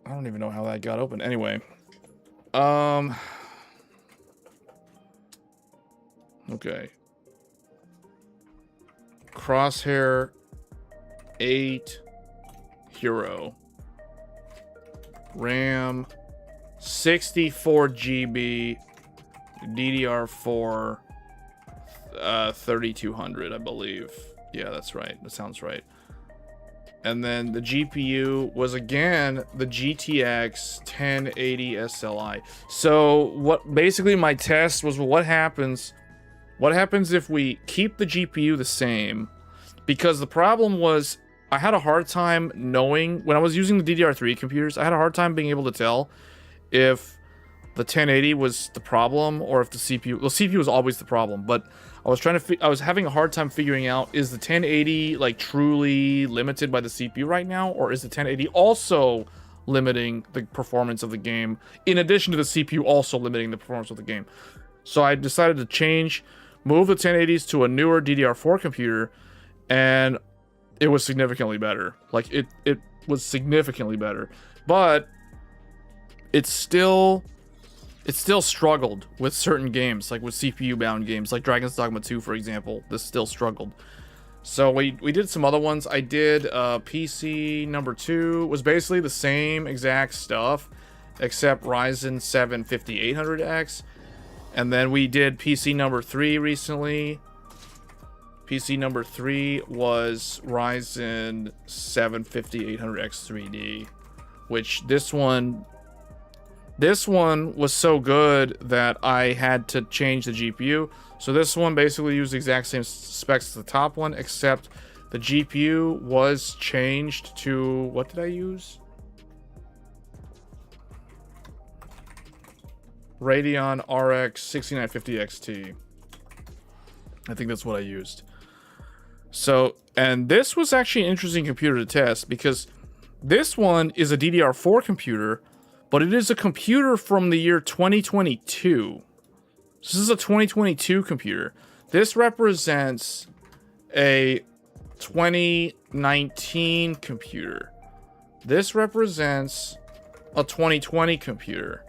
I don't even know how that got open. Anyway. Okay. Crosshair 8 Hero. RAM 64 GB DDR4 3200, I believe. Yeah, that's right. That sounds right. And then the GPU was again the GTX 1080 SLI. So what basically my test was, what happens if we keep the GPU the same? Because the problem was I had a hard time knowing when I was using the DDR3 computers, I had a hard time being able to tell if the 1080 was the problem or if the CPU, well, CPU was always the problem, but I was having a hard time figuring out, is the 1080 like truly limited by the CPU right now, or is the 1080 also limiting the performance of the game in addition to the CPU also limiting the performance of the game? So I decided to move the 1080s to a newer DDR4 computer, and it was significantly better. Like it was significantly better, but it still struggled with certain games, like with CPU bound games, like Dragon's Dogma 2, for example. This still struggled. So we did some other ones. I did PC number 2 was basically the same exact stuff, except Ryzen 7 5800X. And then we did PC number 3 recently. PC number 3 was Ryzen 7 5800X 3D, which this one was so good that I had to change the GPU. So this one basically used the exact same specs as the top one, except the GPU was changed to, what did I use? Radeon RX 6950 XT. I think that's what I used. So, and this was actually an interesting computer to test, because this one is a DDR4 computer, but it is a computer from the year 2022. This is a 2022 computer. This represents a 2019 computer. This represents a 2020 computer.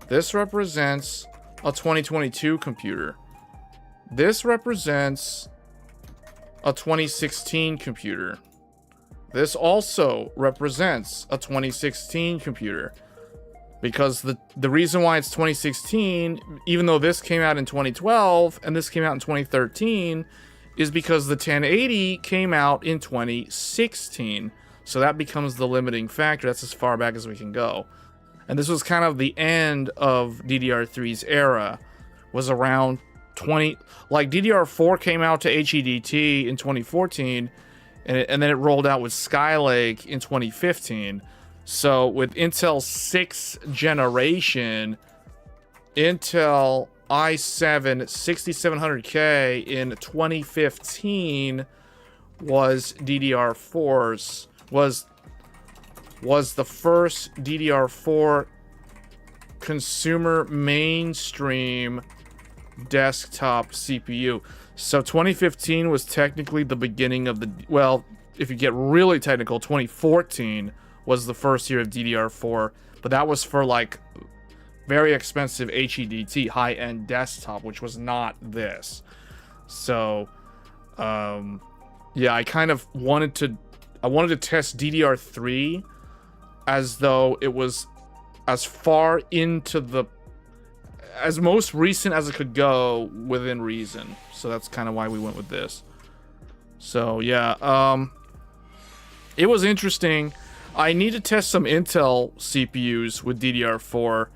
This represents a 2022 computer. This represents a 2016 computer. This also represents a 2016 computer. Because the reason why it's 2016, even though this came out in 2012 and this came out in 2013, is because the 1080 came out in 2016. So that becomes the limiting factor. That's as far back as we can go. And this was kind of the end of DDR3's era, was around 20, like DDR4 came out to HEDT in 2014, and then it rolled out with Skylake in 2015. So with Intel's 6th generation, Intel i7 6700K in 2015 was DDR4's, was the first DDR4 consumer mainstream desktop CPU. So 2015 was technically the beginning of the, well, if you get really technical, 2014 was the first year of DDR4, but that was for like very expensive HEDT high-end desktop, which was not this. So yeah, I kind of wanted to test DDR3 as though it was as far into the as most recent as it could go within reason. So that's kind of why we went with this. So yeah, it was interesting. I need to test some Intel CPUs with DDR4.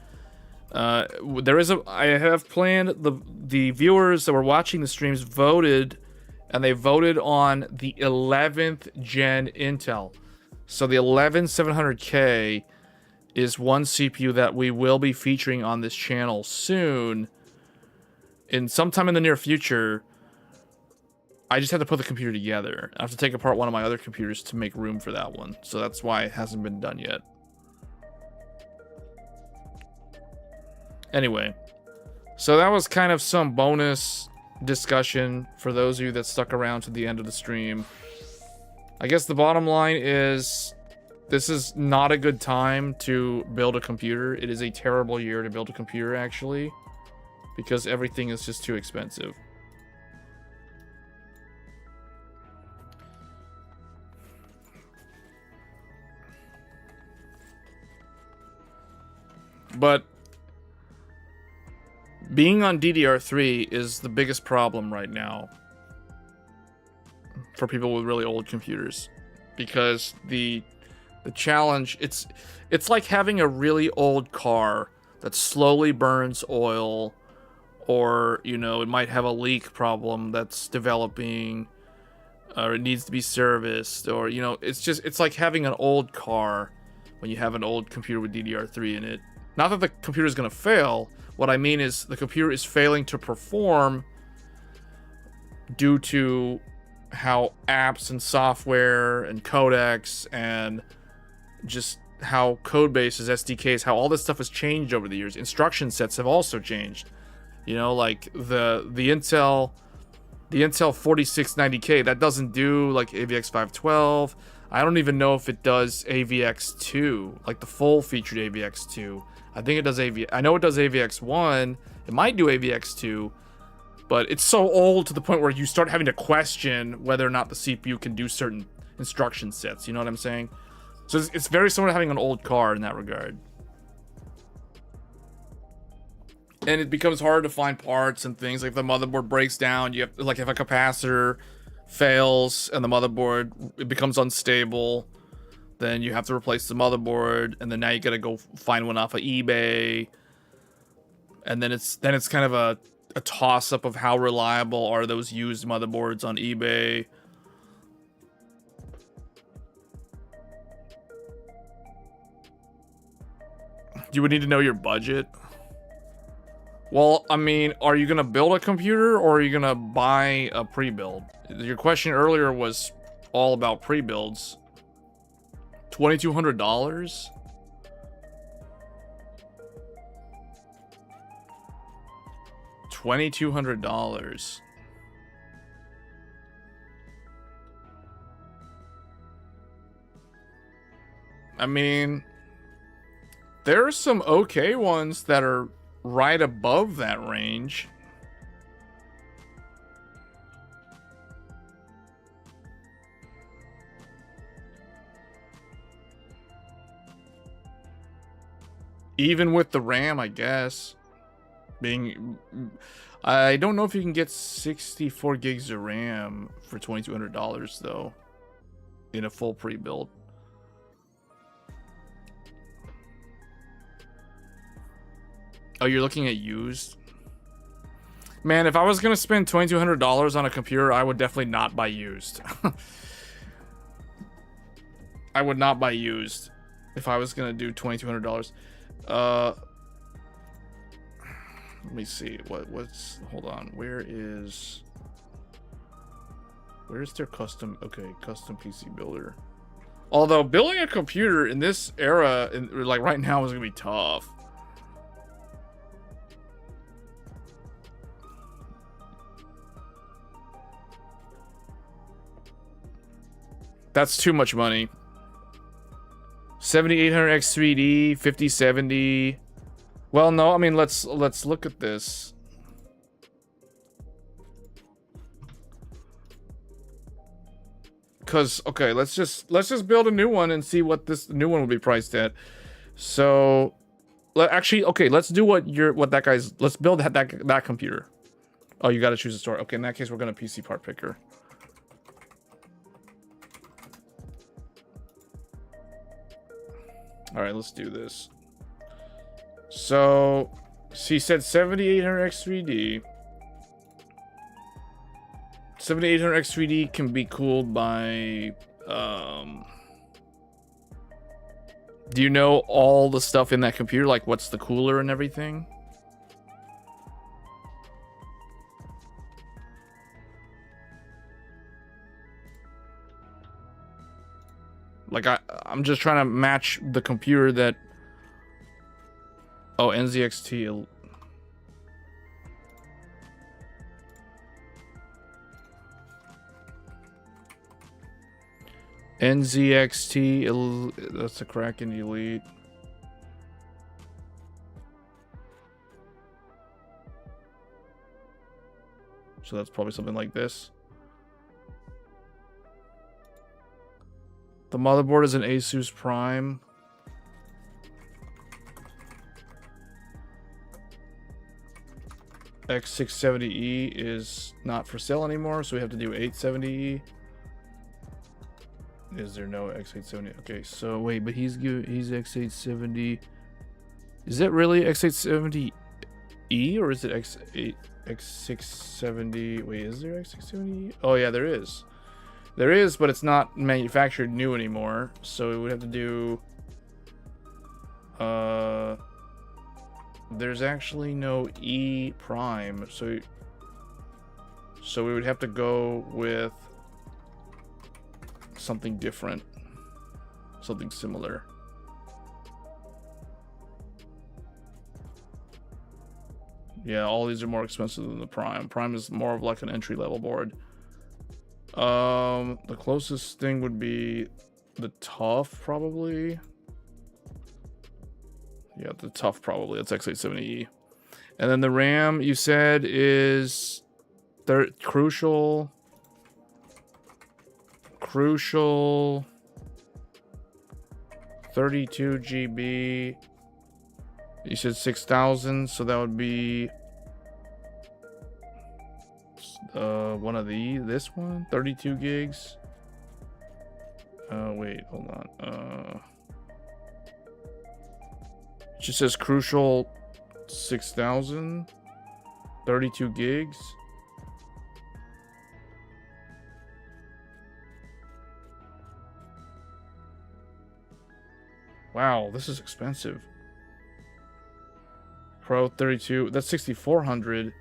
I have planned, the viewers that were watching the streams voted, and they voted on the 11th gen Intel. So the 11700K is one CPU that we will be featuring on this channel soon. In sometime in the near future. I just have to put the computer together. I have to take apart one of my other computers to make room for that one. So that's why it hasn't been done yet. Anyway, so that was kind of some bonus discussion for those of you that stuck around to the end of the stream. I guess the bottom line is this is not a good time to build a computer. It is a terrible year to build a computer, actually, because everything is just too expensive. But being on DDR3 is the biggest problem right now for people with really old computers, because the challenge, it's like having a really old car that slowly burns oil, or you know, it might have a leak problem that's developing, or it needs to be serviced, or you know, it's like having an old car when you have an old computer with DDR3 in it. Not that the computer is going to fail. What I mean is the computer is failing to perform due to how apps and software and codecs and just how code bases, SDKs, how all this stuff has changed over the years. Instruction sets have also changed. You know, like the Intel 4690K, that doesn't do like AVX512. I don't even know if it does AVX2, like the full featured AVX2. I think it does I know it does AVX1. It might do AVX2, but it's so old to the point where you start having to question whether or not the CPU can do certain instruction sets. You know what I'm saying? So it's very similar to having an old car in that regard. And it becomes hard to find parts and things. Like if the motherboard breaks down, you have, like if a capacitor fails and the motherboard, it becomes unstable, then you have to replace the motherboard, and then now you gotta go find one off of eBay. And then it's kind of a toss-up of how reliable are those used motherboards on eBay. You would need to know your budget. Well, I mean, are you gonna build a computer or are you gonna buy a pre-build? Your question earlier was all about pre-builds. $2,200? $2,200. I mean, there are some okay ones that are right above that range. Even with the RAM, I guess. I don't know if you can get 64 gigs of RAM for $2,200 though, in a full pre-build. Oh, you're looking at used? Man, if I was gonna spend $2,200 on a computer, I would definitely not buy used. I would not buy used if I was gonna do $2,200. Let me see. Hold on. Where's their custom? Okay, custom PC builder. Although building a computer in this era, like right now, is gonna be tough. That's too much money. 7800X 3D, 5070. Well, no, I mean let's look at this. Cause okay, let's just build a new one and see what this new one will be priced at. So Actually, okay, let's do what that guy's. Let's build that computer. Oh, you got to choose a store. Okay, in that case, we're gonna PC part picker. All right, let's do this. So, she said 7800X3D. 7800X3D can be cooled by. Do you know all the stuff in that computer? Like, what's the cooler and everything? Like, I'm just trying to match the computer that... Oh, NZXT... NZXT... That's a Kraken Elite. So that's probably something like this. The motherboard is an Asus Prime. X670E is not for sale anymore, so we have to do 870E. Is there no X870? Okay, so wait, but he's X870. Is that really X870E or is it X670? Wait, is there X670E? Oh yeah, there is. There is, but it's not manufactured new anymore. So we would have to do... There's actually no E Prime. So we would have to go with something different. Something similar. Yeah, all these are more expensive than the Prime. Prime is more of like an entry-level board. The closest thing would be the Tough, probably. Yeah, the Tough, probably. That's X870E. And then the RAM, you said, is Crucial 32 GB. You said 6,000, so that would be one of this one, 32 gigs. Wait, hold on. It just says Crucial 6,000, 32 gigs. Wow, this is expensive. Pro 32, that's 6,400.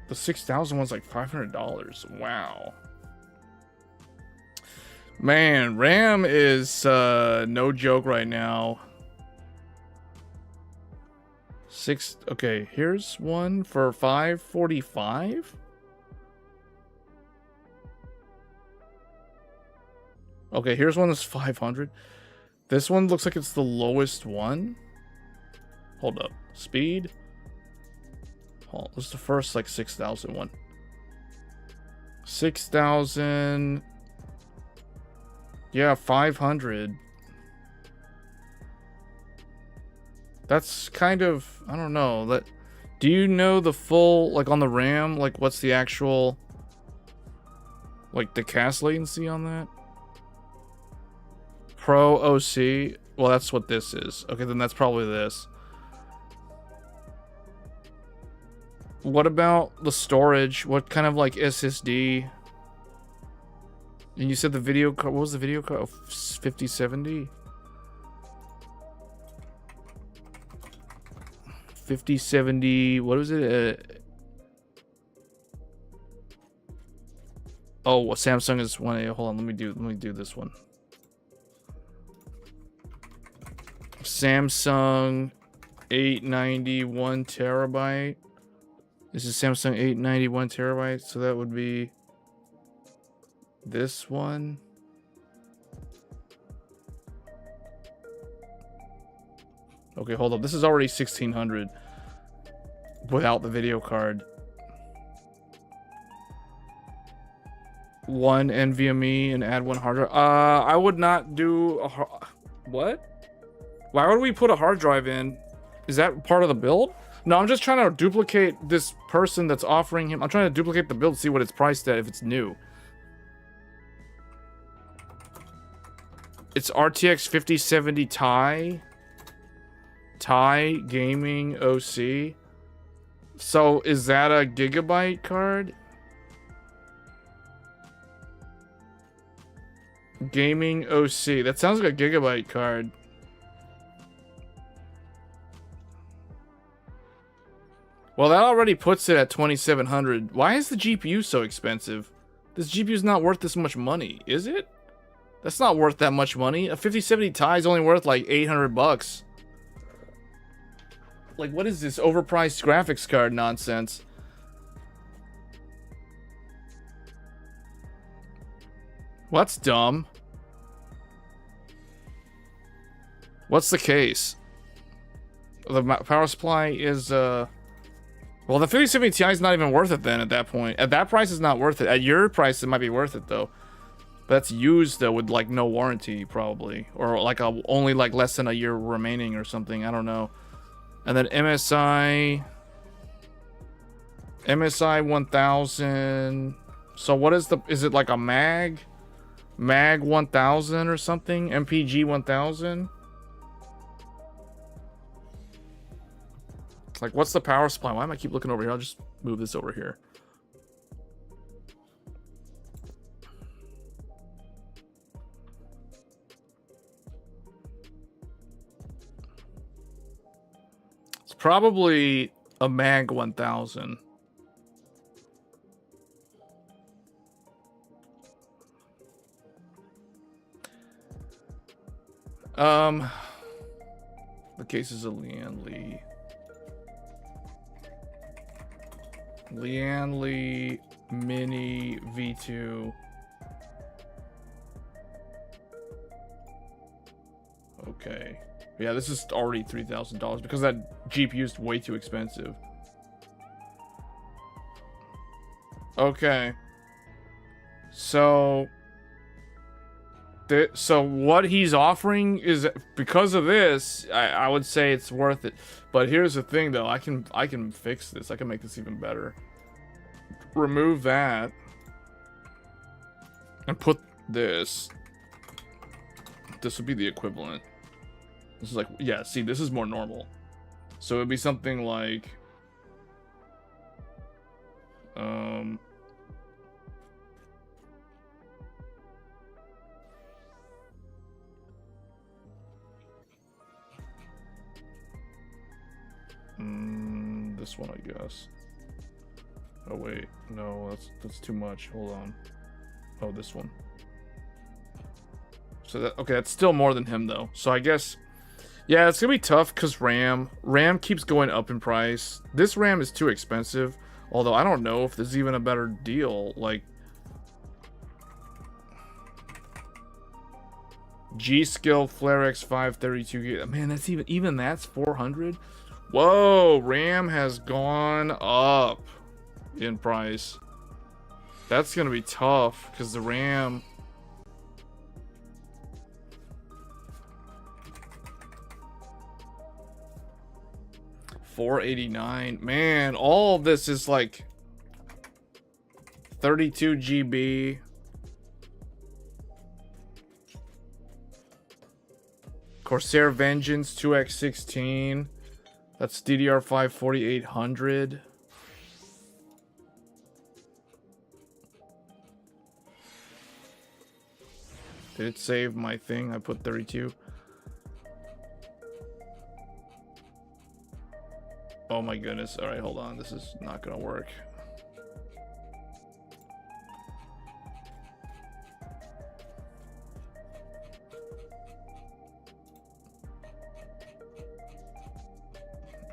The 6,000 one's like $500. Wow. Man, RAM is no joke right now. Okay, here's one for 545. Okay, here's one that's 500. This one looks like it's the lowest one. Hold up. Speed. Hold on. This is the first like 6,000 one. 6,000. Yeah, 500. That's kind of, I don't know. Do you know the full, like on the RAM, like what's the actual, like the cast latency on that? Pro OC. Well, that's what this is. Okay, then that's probably this. What about the storage? What kind of like SSD? And you said the video card, what was the video card? 5070? 5070, what was it? Oh, well, Samsung is one. Hold on, let me do this one. Samsung 890 1 terabyte. This is Samsung 890 1 terabyte, so that would be this one. Okay, hold up. This is already 1,600 without the video card. One NVMe and add one hard drive. I would not do a what? Why would we put a hard drive in? Is that part of the build? No, I'm just trying to duplicate this person that's offering him. I'm trying to duplicate the build to see what it's priced at if it's new. It's RTX 5070 Ti Gaming OC. So is that a gigabyte card? Gaming OC. That sounds like a gigabyte card. Well, that already puts it at 2700. Why is the GPU so expensive? This GPU is not worth this much money, is it? That's not worth that much money. A 5070 Ti is only worth like 800 bucks. Like, what is this overpriced graphics card nonsense? Well, that's dumb. What's the case? The power supply is, well, the 5070 Ti is not even worth it then at that point. At that price, it's not worth it. At your price, it might be worth it, though. But that's used, though, with, like, no warranty, probably. Or, like, only, like, less than a year remaining or something. I don't know. And then MSI 1000. So what is it like a mag 1000 or something? MPG 1000? Like, what's the power supply? Why am I keep looking over here? I'll just move this over here. It's probably a mag 1000. The case is a Lian Li Mini V2. Okay. Yeah, this is already $3,000 because that GPU is way too expensive. Okay. So what he's offering is, because of this, I would say it's worth it. But here's the thing, though. I can fix this. I can make this even better. Remove that and put this. This would be the equivalent. This is like, yeah, see, this is more normal. So it'd be something like this one, I guess. Oh wait, no, that's too much. Hold on. Oh, this one. So that, okay, that's still more than him though. So I guess, yeah, it's gonna be tough because RAM keeps going up in price. This RAM is too expensive. Although I don't know if there's even a better deal. Like G-Skill Flare X5 32GB. Man, that's even that's 400. Whoa, RAM has gone up in price. That's gonna be tough because the RAM. $489. Man, all of this is like 32 GB. Corsair Vengeance 2x16. That's DDR5 4800. Did it save my thing? I put 32. Oh my goodness. All right, hold on. This is not gonna work.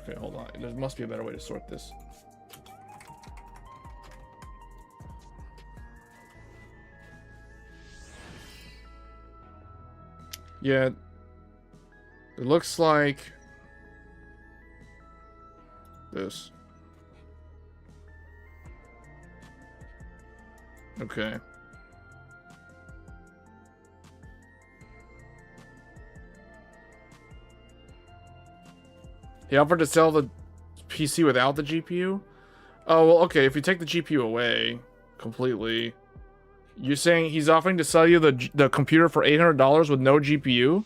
Okay, hold on. There must be a better way to sort this. Yeah. It looks like this. Okay. He offered to sell the PC without the GPU. Oh, well, okay. If you take the GPU away completely, you're saying he's offering to sell you the computer for $800 with no GPU?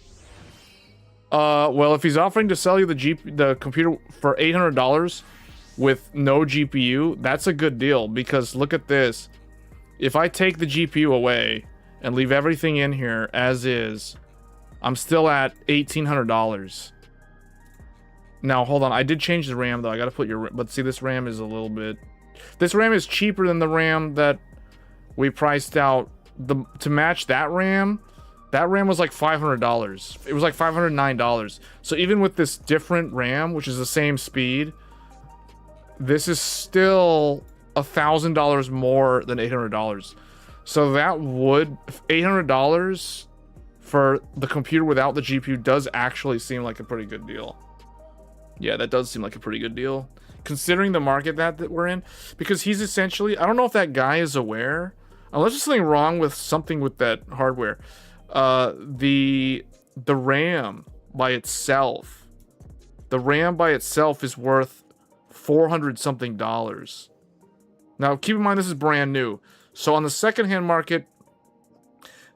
Well, if he's offering to sell you the computer for $800 with no GPU, that's a good deal, because look at this. If I take the GPU away and leave everything in here as is, I'm still at $1,800. Now, hold on. I did change the RAM, though. I gotta put your... But see, this RAM is a little bit... This RAM is cheaper than the RAM that we priced out. To match that RAM was like $500. It was like $509. So even with this different RAM, which is the same speed, this is still $1,000 more than $800. So that would... $800 for the computer without the GPU does actually seem like a pretty good deal. Yeah, that does seem like a pretty good deal, considering the market that we're in. Because he's essentially... I don't know if that guy is aware. Unless there's something wrong with something with that hardware. The RAM by itself... The RAM by itself is worth $400-something. Now, keep in mind, this is brand new. So on the secondhand market,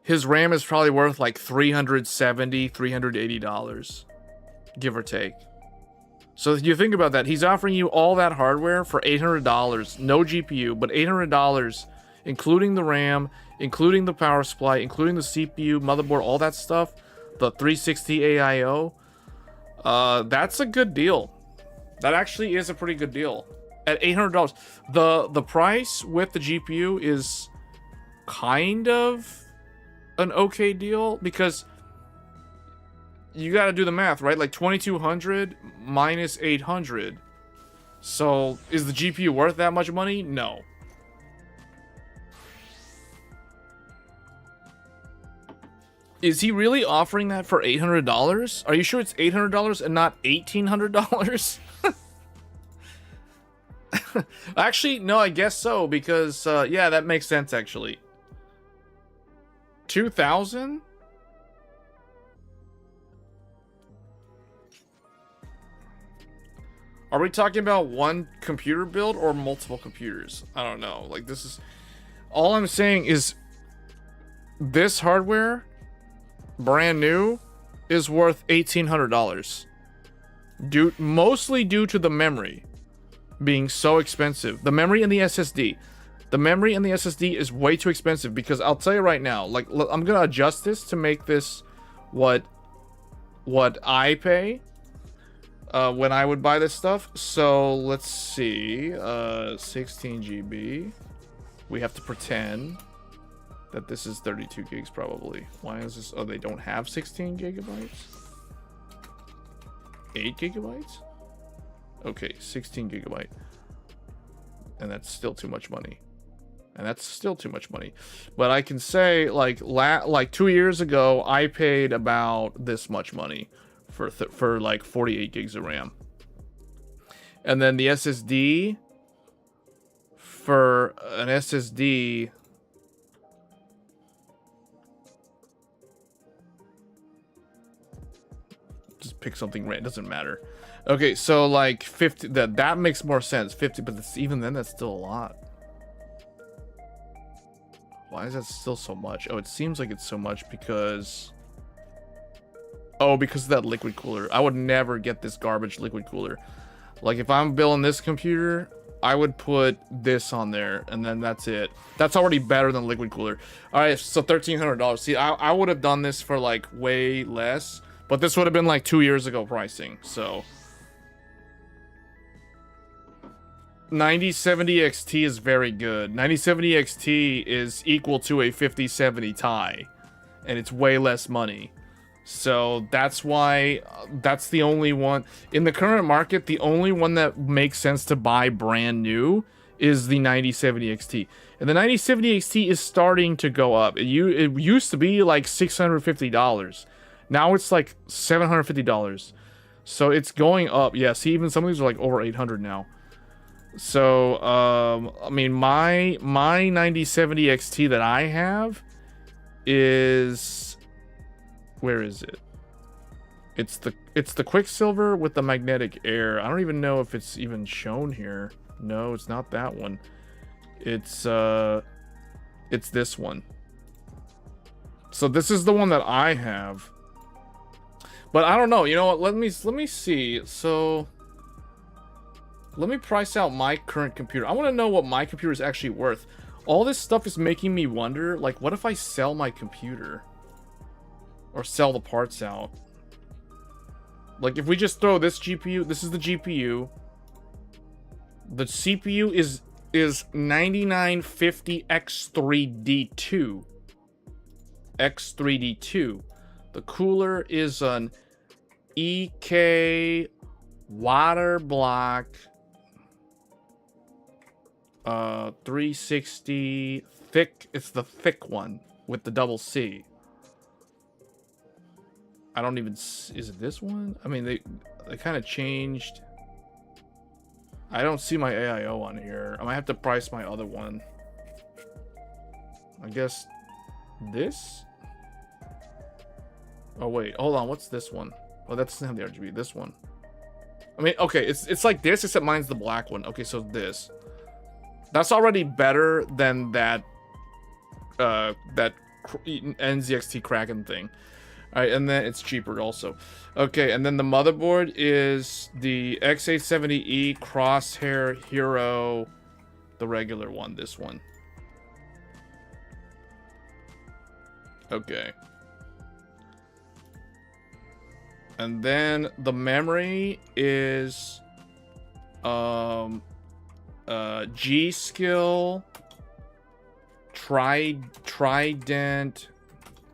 his RAM is probably worth like $370, $380. Give or take. So if you think about that, he's offering you all that hardware for $800, no GPU, but $800, including the RAM, including the power supply, including the CPU, motherboard, all that stuff, the 360 AIO. That's a good deal. That actually is a pretty good deal. At $800, the price with the GPU is kind of an okay deal, because you got to do the math, right? Like 2200 minus 800. So is the GPU worth that much money? No. Is he really offering that for $800? Are you sure it's $800 and not $1,800? Actually, no, I guess so, because yeah, that makes sense actually. 2,000? Are we talking about one computer build or multiple computers? I don't know. Like, this is... All I'm saying is this hardware, brand new, is worth $1,800. Mostly due to the memory being so expensive. The memory and the SSD. The memory and the SSD is way too expensive, because I'll tell you right now, like, I'm going to adjust this to make this what I pay when I would buy this stuff. So let's see, 16 GB. We have to pretend that this is 32 gigs probably. Why is this? Oh, they don't have 16 gigabytes? 8 gigabytes? Okay, 16 gigabyte. And that's still too much money. And that's still too much money. But I can say, like 2 years ago, I paid about this much money for like 48 gigs of RAM. And then the SSD, for an SSD, just pick something random, doesn't matter. Okay, so like 50, that makes more sense. 50, but even then, that's still a lot. Why is that still so much? Oh, it seems like it's so much because... Oh, because of that liquid cooler. I would never get this garbage liquid cooler. Like, if I'm building this computer, I would put this on there, and then that's it. That's already better than liquid cooler. All right, so $1,300. See, I would have done this for, like, way less, but this would have been, like, 2 years ago pricing, so... 9070 XT is very good. 9070 XT is equal to a 5070 Ti, and it's way less money. So that's why that's the only one in the current market. The only one that makes sense to buy brand new is the 9070 XT, and the 9070 XT is starting to go up. It used to be like $650. Now it's like $750. So it's going up. Yeah, see, even some of these are like over 800 now. So, I mean, my 9070 XT that I have is... Where is it? It's the Quicksilver with the magnetic air. I don't even know if it's even shown here. No, it's not that one. It's this one. So this is the one that I have. But I don't know. You know what? Let me see. So let me price out my current computer. I want to know what my computer is actually worth. All this stuff is making me wonder, like, what if I sell my computer? Or sell the parts out? Like, if we just throw this GPU, this is the GPU. The CPU is 9950 X3D2. X3D2. The cooler is an EK water block 360 thick. It's the thick one with the double C. I don't even, is it this one? I mean, they kind of changed. I don't see my AIO on here. I might have to price my other one. I guess this. Oh wait, hold on. What's this one? Oh, that doesn't have the RGB. This one. I mean, okay, it's like this, except mine's the black one. Okay, so this. That's already better than that NZXT Kraken thing. All right, and then it's cheaper also. Okay, and then the motherboard is the X870E Crosshair Hero, the regular one, this one. Okay. And then the memory is G-Skill Trident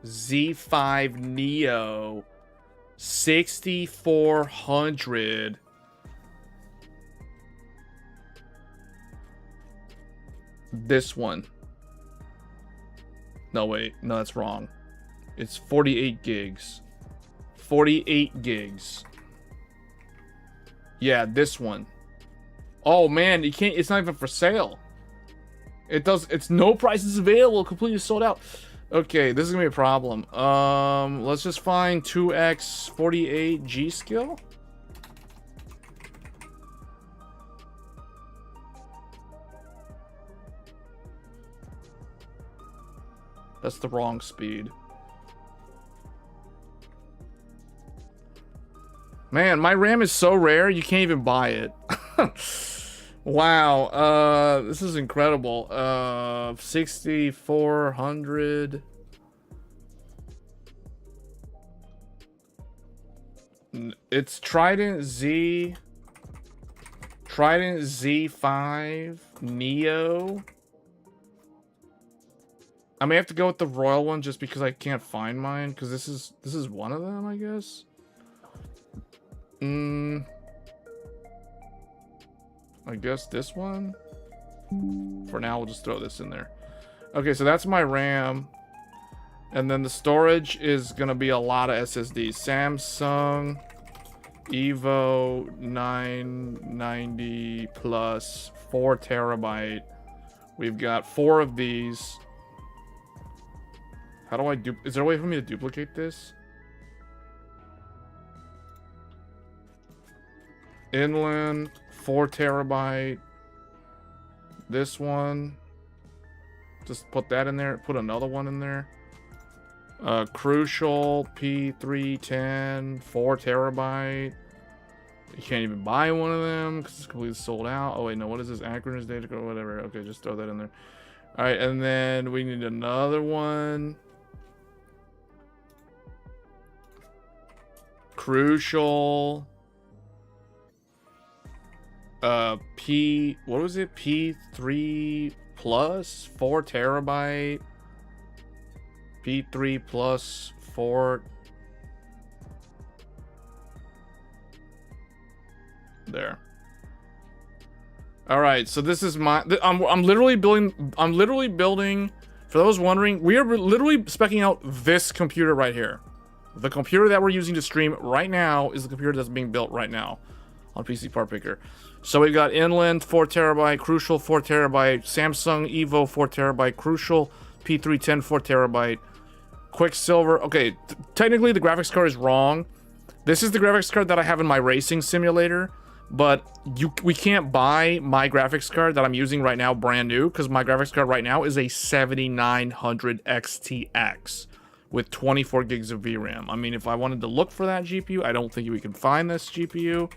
Z5 Neo 6400. This one. No, wait. No, that's wrong. It's 48 gigs. 48 gigs. Yeah, this one. Oh man, you can't, it's not even for sale. It's no prices available, completely sold out. Okay, this is gonna be a problem. Let's just find 2x 48 G skill. That's the wrong speed. Man, my RAM is so rare, you can't even buy it. Wow, this is incredible. 6400. It's Trident Z5 Neo. I may have to go with the Royal one just because I can't find mine, because this is one of them, I guess. I guess this one. For now, we'll just throw this in there. Okay, so that's my RAM. And then the storage is going to be a lot of SSDs. Samsung Evo 990 plus 4 terabyte. We've got 4 of these. How do I do? Is there a way for me to duplicate this? Inland 4 terabyte. This one. Just put that in there. Put another one in there. Crucial P310 4 terabyte. You can't even buy one of them because it's completely sold out. Oh wait, no. What is this? Acronis data or whatever. Okay, just throw that in there. All right, and then we need another one. Crucial. What was it? P3 plus 4 terabyte. P3 plus 4. There. All right, so this is my. I'm literally building. For those wondering, we are literally speccing out this computer right here. The computer that we're using to stream right now is the computer that's being built right now on PC Part Picker. So we've got Inland 4 terabyte, Crucial 4 terabyte, Samsung Evo 4 terabyte, Crucial P310 4 terabyte, Quicksilver. Okay, technically the graphics card is wrong. This is the graphics card that I have in my racing simulator, but we can't buy my graphics card that I'm using right now brand new, because my graphics card right now is a 7900 XTX with 24 gigs of VRAM. I mean, if I wanted to look for that GPU, I don't think we can find this GPU.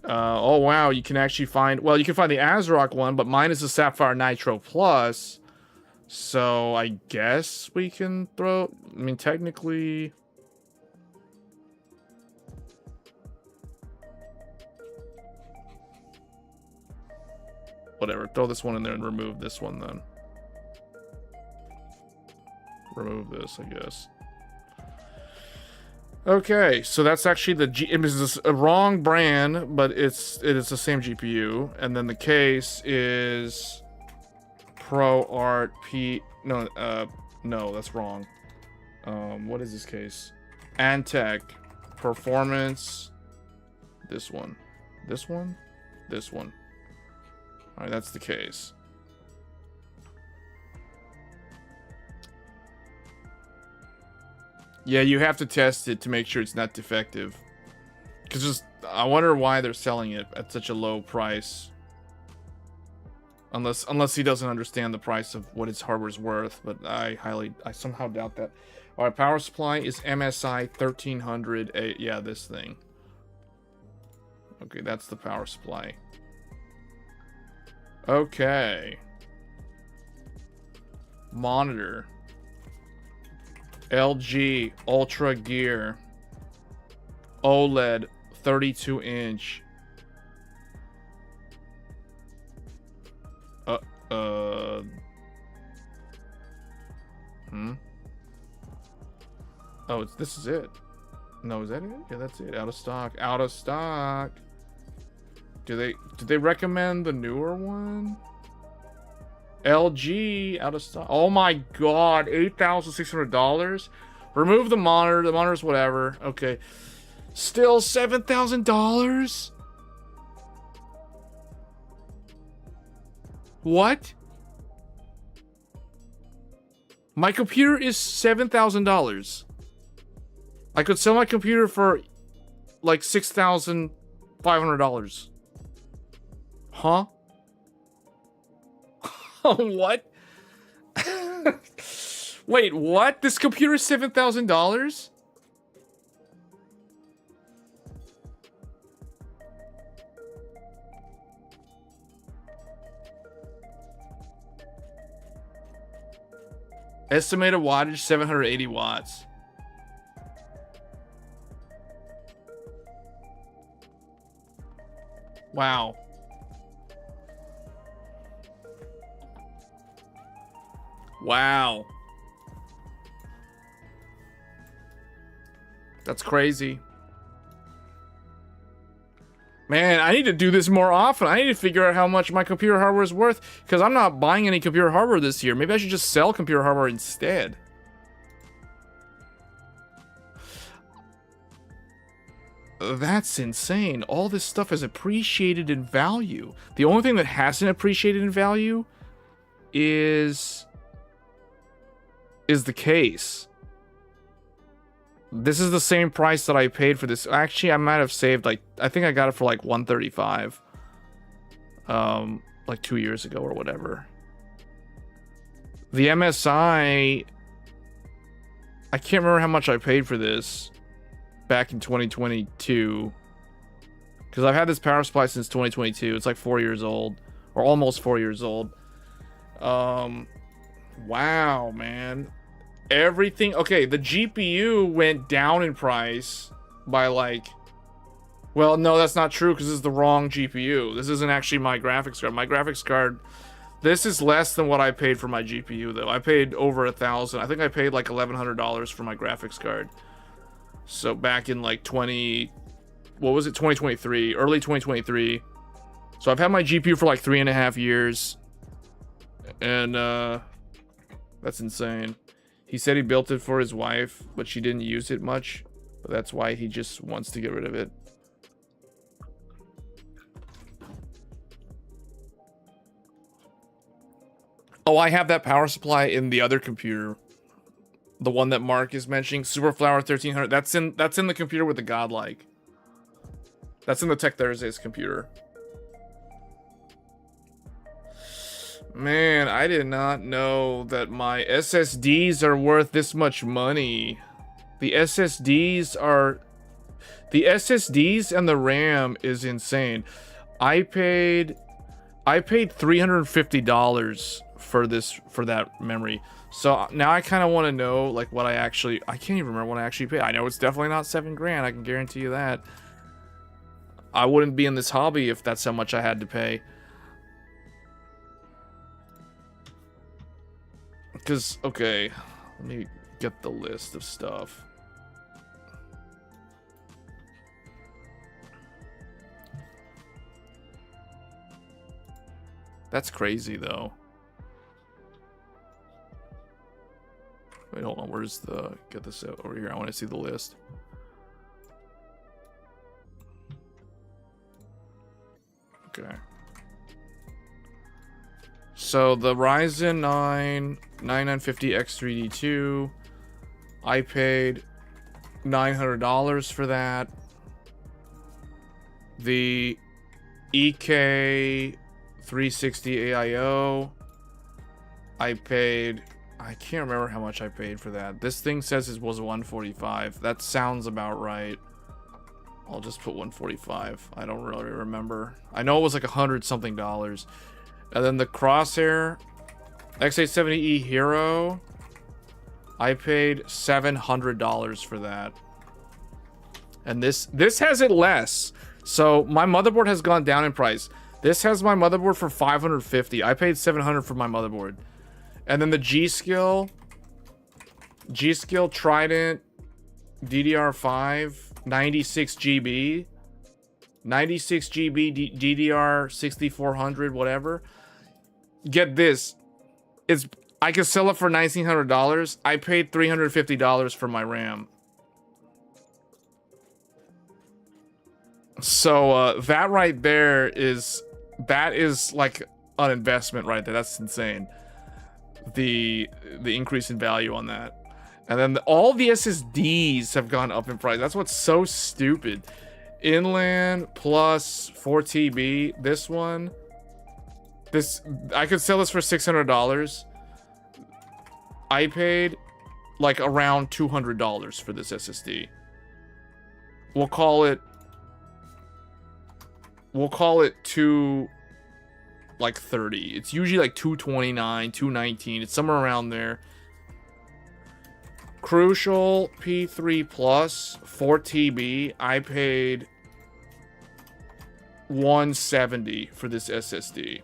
Oh wow, you can actually find, well, you can find the ASRock one, but mine is the Sapphire Nitro Plus. So I guess we can throw, I mean, technically, whatever, throw this one in there and remove this one then. Remove this, I guess. Okay, so that's actually the it is a wrong brand, but it is the same GPU. And then the case is ProArt P. No, no, that's wrong. What is this case? Antec Performance. This one. This one. This one. All right, that's the case. Yeah, you have to test it to make sure it's not defective. Because I wonder why they're selling it at such a low price. Unless he doesn't understand the price of what his hardware's worth, but I somehow doubt that. All right, power supply is MSI 1300. Yeah, this thing. Okay, that's the power supply. Okay. Monitor. LG Ultra Gear OLED 32-inch. Oh, this is it. No, is that it? Yeah, that's it. Out of stock. Out of stock. Did they recommend the newer one? LG out of stock. Oh my god, $8,600. Remove the monitor. The monitor's whatever. Okay. Still $7,000? What? My computer is $7,000. I could sell my computer for like $6,500. Huh? What? Wait, what? This computer is $7,000? Estimated wattage 780 watts. Wow. Wow. That's crazy. Man, I need to do this more often. I need to figure out how much my computer hardware is worth, because I'm not buying any computer hardware this year. Maybe I should just sell computer hardware instead. That's insane. All this stuff is appreciated in value. The only thing that hasn't appreciated in value is the case. This is the same price that I paid for this. Actually, I might have saved, like, I think I got it for like $135. Like 2 years ago or whatever. The MSI, I can't remember how much I paid for this back in 2022. Because I've had this power supply since 2022. It's like 4 years old. Or almost 4 years old. Wow, man. Everything, okay, the GPU went down in price by like, well, no, that's not true, because this is the wrong GPU. This isn't actually my graphics card. My graphics card, this is less than what I paid for my GPU, though. I paid over $1,000. I think I paid like $1,100 for my graphics card. So back in like 2023, early 2023. So I've had my GPU for like 3.5 years. And, that's insane. He said he built it for his wife, but she didn't use it much. But that's why he just wants to get rid of it. Oh, I have that power supply in the other computer The one that Mark is mentioning, Superflower 1300. That's in the computer with the godlike. That's in the Tech Thursdays computer. Man, I did not know that my SSDs are worth this much money. The SSDs and the RAM is insane. I paid $350 for that memory. So now I kind of want to know like what I can't even remember what I actually paid. I know it's definitely not $7,000. I can guarantee you that. I wouldn't be in this hobby if that's how much I had to pay. Because, okay, let me get the list of stuff. That's crazy, though. Wait, hold on. Where's the... Get this over here. I want to see the list. Okay. So, the Ryzen 9 9950X3D2. I paid $900 for that. The EK 360 AIO. I can't remember how much I paid for that. This thing says it was $145. That sounds about right. I'll just put $145. I don't really remember. I know it was like $100-something. And then the Crosshair X870E Hero. I paid $700 for that. And this has it less. So my motherboard has gone down in price. This has my motherboard for $550. I paid $700 for my motherboard. And then the G-Skill Trident DDR5 96 GB 96 GB DDR 6400 whatever. Get this. I could sell it for $1,900. I paid $350 for my RAM. So that right there is like an investment right there. That's insane. The increase in value on that. And then all the SSDs have gone up in price. That's what's so stupid. Inland plus 4TB. This one. I could sell this for $600. I paid like around $200 for this SSD. We'll call it like 30. It's usually like 229, 219. It's somewhere around there. Crucial P3 Plus 4TB. I paid $170 for this SSD.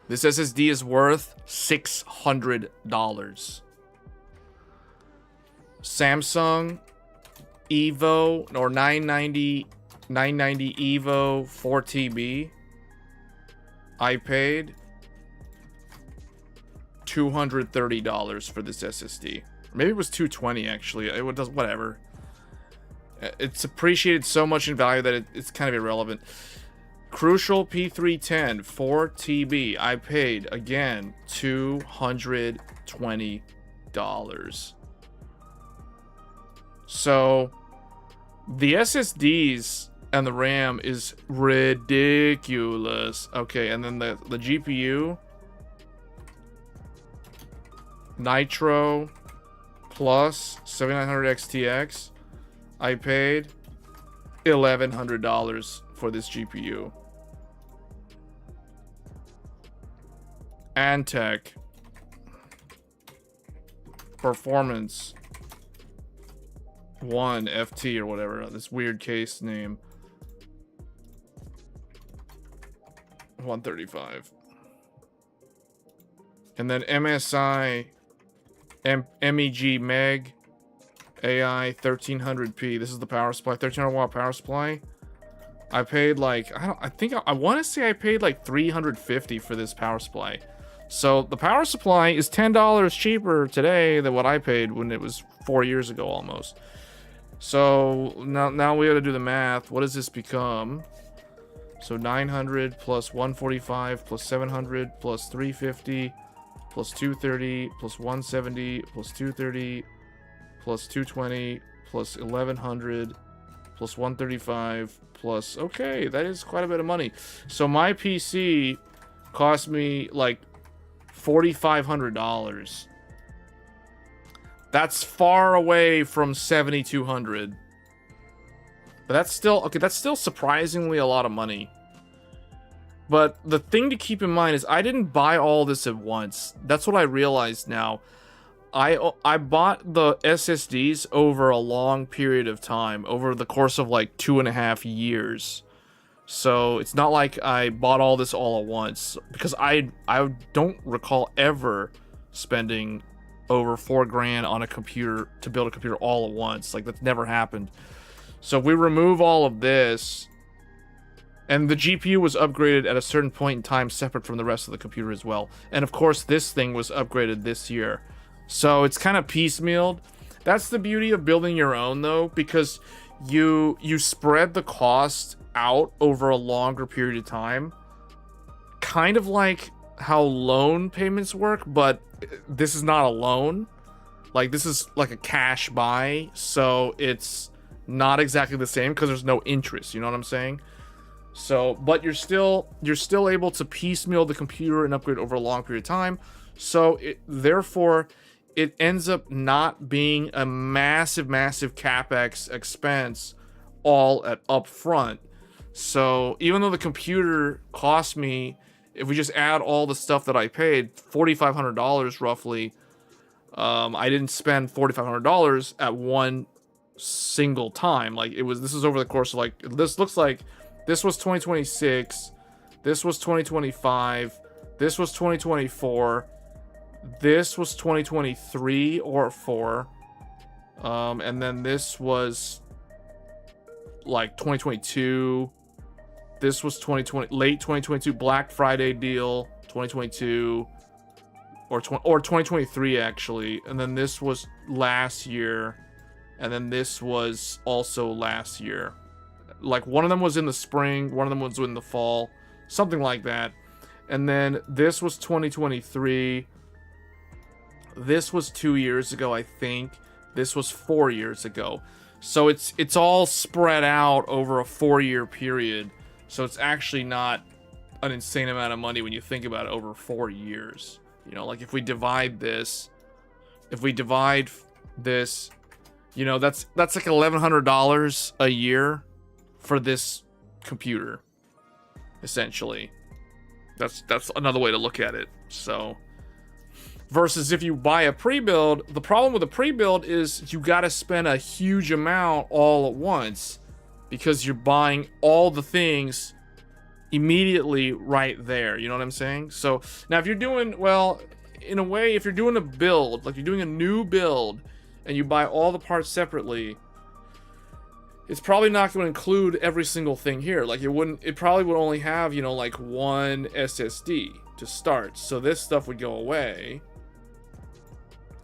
This SSD is worth $600. Samsung Evo or 990 Evo 4TB. I paid $230 for this SSD. Maybe it was $220 actually. It does whatever. It's appreciated so much in value that it's kind of irrelevant. Crucial P310 4TB. I paid again $220. So the SSDs and the RAM is ridiculous. Okay, and then the GPU Nitro Plus 7900 XTX. I paid $1,100 for this GPU. Antec Performance 1 FT or whatever, this weird case name. $135. And then MSI MEG Meg AI 1300p. This is the power supply, 1300 watt power supply. I paid like, I want to say I paid like $350 for this power supply. So the power supply is $10 cheaper today than what I paid when it was 4 years ago almost. So now we got to do the math. What does this become? So 900 plus 145 plus 700 plus 350 plus 230 plus 170 plus 230 plus 220 plus 1100 plus 135 plus, okay, that is quite a bit of money. So my PC cost me like $4,500. That's far away from 7,200. But that's still, okay, that's still surprisingly a lot of money. But the thing to keep in mind is I didn't buy all this at once. That's what I realized now. I bought the SSDs over a long period of time, over the course of like 2.5 years. So it's not like I bought all this all at once, because I don't recall ever spending over $4,000 on a computer to build a computer all at once. Like, that's never happened. So we remove all of this, and the GPU was upgraded at a certain point in time separate from the rest of the computer as well. And of course this thing was upgraded this year. So it's kind of piecemealed. That's the beauty of building your own though, because you spread the cost out over a longer period of time. Kind of like how loan payments work, but this is not a loan. Like, this is like a cash buy, so it's not exactly the same because there's no interest, you know what I'm saying? So, but you're still able to piecemeal the computer and upgrade over a long period of time. So therefore it ends up not being a massive capex expense all at upfront. So even though the computer cost me, if we just add all the stuff that I paid, $4,500 roughly, I didn't spend $4,500 at one single time. Like, this is over the course of, like, this looks like this was 2026, this was 2025, this was 2024, this was 2023 or 4, and then this was like 2022. This was 2020, late 2022, Black Friday deal, 2022, or 2023 actually, and then this was last year, and then this was also last year. Like, one of them was in the spring, one of them was in the fall, something like that. And then this was 2023. This was 2 years ago, I think. This was 4 years ago. So it's all spread out over a 4-year period. So it's actually not an insane amount of money when you think about it over 4 years. You know, like, if we divide this, you know, that's like $1,100 a year for this computer, essentially. That's another way to look at it. So, versus if you buy a pre-build, the problem with a pre-build is you got to spend a huge amount all at once, because you're buying all the things immediately right there. You know what I'm saying? So now if you're doing, well, in a way, if you're doing a build, like you're doing a new build and you buy all the parts separately, it's probably not going to include every single thing here. Like, it probably would only have, you know, like one SSD to start. So this stuff would go away.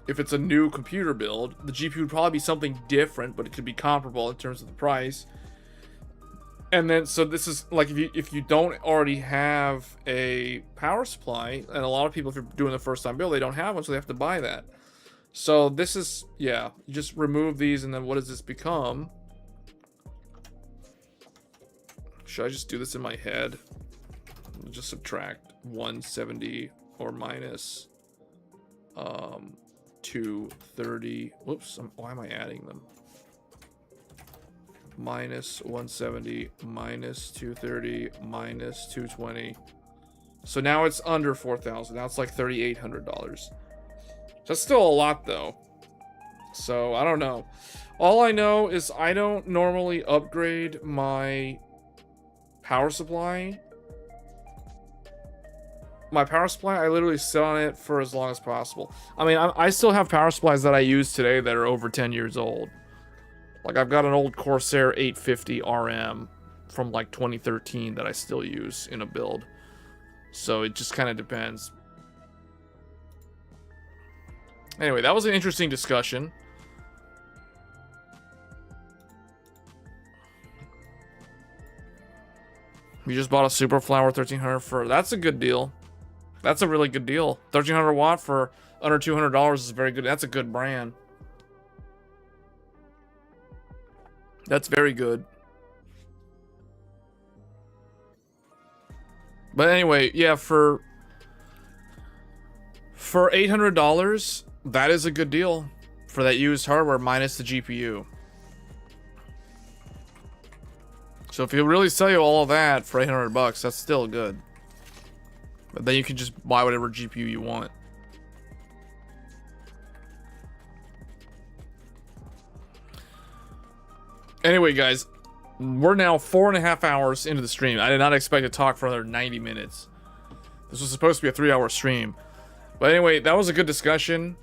If it's a new computer build, the GPU would probably be something different, but it could be comparable in terms of the price. And then, so this is like, if you don't already have a power supply, and a lot of people, if you're doing the first time build, they don't have one, so they have to buy that. So this is, yeah, you just remove these, and then what does this become? Should I just do this in my head? Just subtract 170 or minus 230. Whoops, why am I adding them? Minus 170, minus 230, minus 220. So now it's under 4,000. Now it's like $3,800. That's still a lot though. So I don't know. All I know is I don't normally upgrade my power supply. My power supply, I literally sit on it for as long as possible. I mean, I still have power supplies that I use today that are over 10 years old. Like, I've got an old Corsair 850 RM from like 2013 that I still use in a build. So it just kind of depends. Anyway, that was an interesting discussion. We just bought a Super Flower 1300 for, that's a good deal. That's a really good deal. 1300 watt for under $200 is very good. That's a good brand. That's very good. But anyway, yeah, for $800, that is a good deal for that used hardware minus the GPU. So if you really sell you all of that for 800 bucks, that's still good. But then you can just buy whatever GPU you want. Anyway, guys, we're now 4.5 hours into the stream. I did not expect to talk for another 90 minutes. This was supposed to be a 3-hour stream. But anyway, that was a good discussion.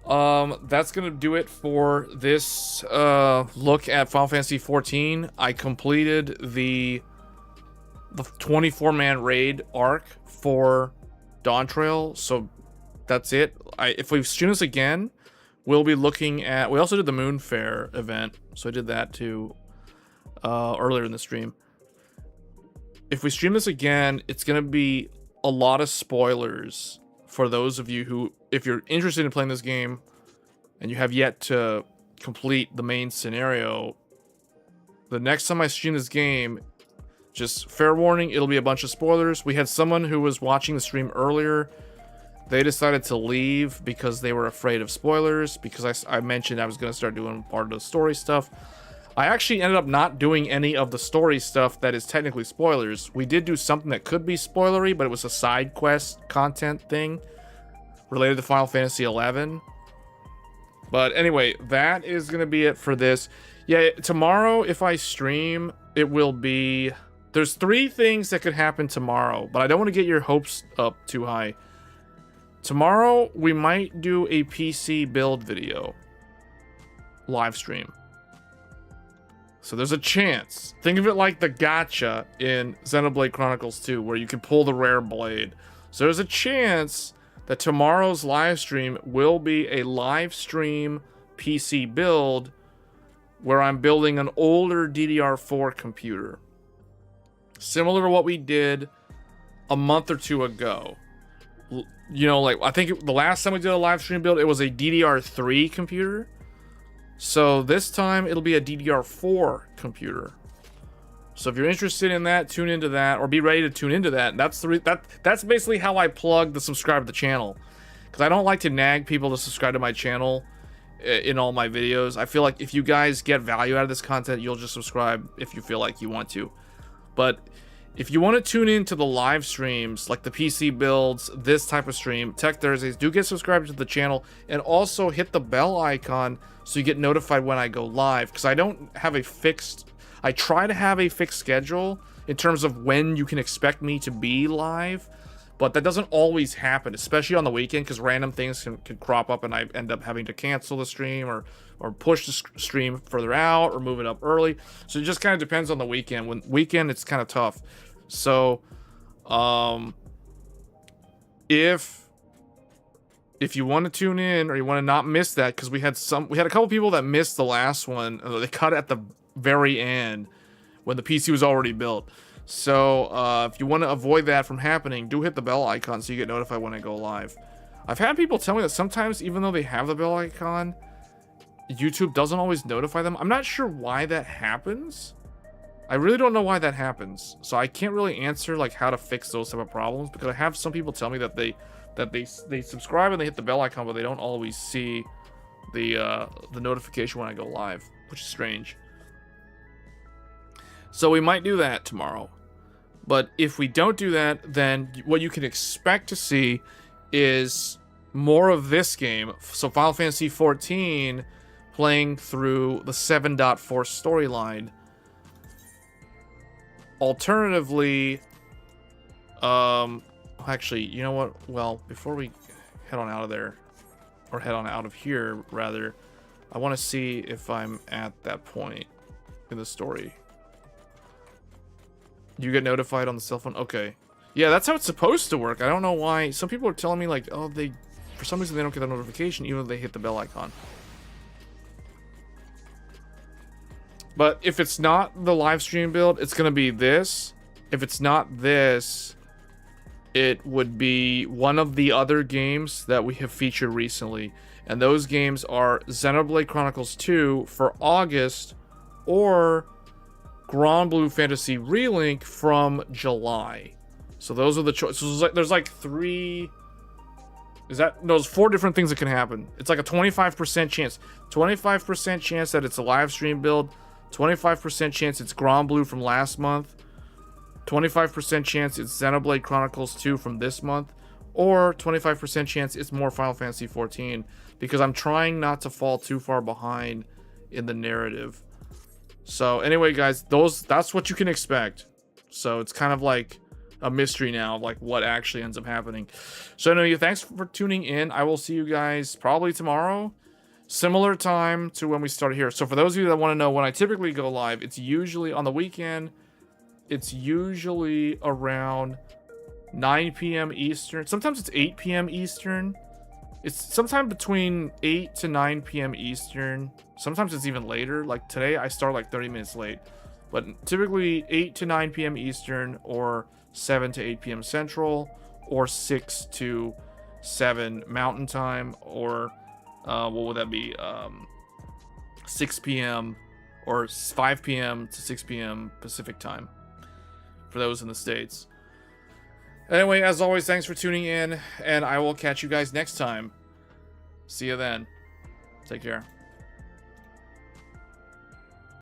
That's gonna do it for this look at Final Fantasy XIV. I completed the 24-man raid arc for Dawn Trail, so that's it. If we stream this again, we'll be looking at. We also did the Moonfire event, so I did that too earlier in the stream. If we stream this again, it's gonna be a lot of spoilers for those of you who, if you're interested in playing this game and you have yet to complete the main scenario, the next time I stream this game, just fair warning, it'll be a bunch of spoilers. We had someone who was watching the stream earlier. They decided to leave because they were afraid of spoilers, because I mentioned I was going to start doing part of the story stuff. I actually ended up not doing any of the story stuff that is technically spoilers. We did do something that could be spoilery, but it was a side quest content thing related to Final Fantasy XI. But anyway, that is going to be it for this. Yeah, tomorrow, if I stream, it will be... There's 3 things that could happen tomorrow, but I don't want to get your hopes up too high. Tomorrow, we might do a PC build video. Live stream. So there's a chance. Think of it like the gacha in Xenoblade Chronicles 2, where you can pull the rare blade. So there's a chance that tomorrow's live stream will be a live stream PC build where I'm building an older DDR4 computer. Similar to what we did a month or 2 ago. You know, like, I think the last time we did a live stream build, it was a DDR3 computer. So this time it'll be a DDR4 computer. So if you're interested in that, tune into that, or be ready to tune into that. That's basically how I plug the subscribe to the channel, because I don't like to nag people to subscribe to my channel in all my videos. I feel like if you guys get value out of this content, you'll just subscribe if you feel like you want to. But if you want to tune into the live streams, like the PC builds, this type of stream, Tech Thursdays, do get subscribed to the channel, and also hit the bell icon so you get notified when I go live, because I don't have a fixed... I try to have a fixed schedule in terms of when you can expect me to be live, but that doesn't always happen, especially on the weekend, because random things can crop up and I end up having to cancel the stream or push the stream further out or move it up early. So it just kind of depends on the weekend. When weekend, it's kind of tough. So if you want to tune in or you want to not miss that, because we had a couple people that missed the last one. They cut at the very end when the PC was already built. So if you want to avoid that from happening, do hit the bell icon so you get notified when I go live. I've had people tell me that sometimes, even though they have the bell icon, YouTube doesn't always notify them. I'm not sure why that happens. I really don't know why that happens. So I can't really answer like how to fix those type of problems, because I have some people tell me that they subscribe and they hit the bell icon, but they don't always see the notification when I go live, which is strange. So we might do that tomorrow. But if we don't do that, then what you can expect to see is more of this game. So Final Fantasy XIV playing through the 7.4 storyline. Alternatively, actually, you know what? Well, before we head on out of there, or head on out of here, rather, I want to see if I'm at that point in the story. You get notified on the cell phone? Okay. Yeah, that's how it's supposed to work. I don't know why. Some people are telling me, like, oh, for some reason they don't get a notification even though they hit the bell icon. But if it's not the live stream build, it's going to be this. If it's not this, it would be one of the other games that we have featured recently. And those games are Xenoblade Chronicles 2 for August, or Grand Blue Fantasy Relink from July. So those are the choices. So there's like three... There's 4 different things that can happen. It's like a 25% chance. 25% chance that it's a live stream build. 25% chance it's Grand Blue from last month. 25% chance it's Xenoblade Chronicles 2 from this month. Or 25% chance it's more Final Fantasy 14. Because I'm trying not to fall too far behind in the narrative. So anyway, guys, that's what you can expect. So it's kind of like a mystery now, like what actually ends up happening. So anyway, thanks for tuning in. I will see you guys probably tomorrow. Similar time to when we started here. So for those of you that want to know when I typically go live, it's usually on the weekend. It's usually around 9 p.m. Eastern. Sometimes it's 8 p.m. Eastern. It's sometime between 8 to 9 p.m. Eastern. Sometimes it's even later. Like today, I start like 30 minutes late. But typically 8 to 9 p.m. Eastern, or 7 to 8 p.m. Central, or 6 to 7 Mountain Time, or what would that be? 6 p.m. or 5 p.m. to 6 p.m. Pacific Time for those in the States. Anyway, as always, thanks for tuning in, and I will catch you guys next time. See you then. Take care.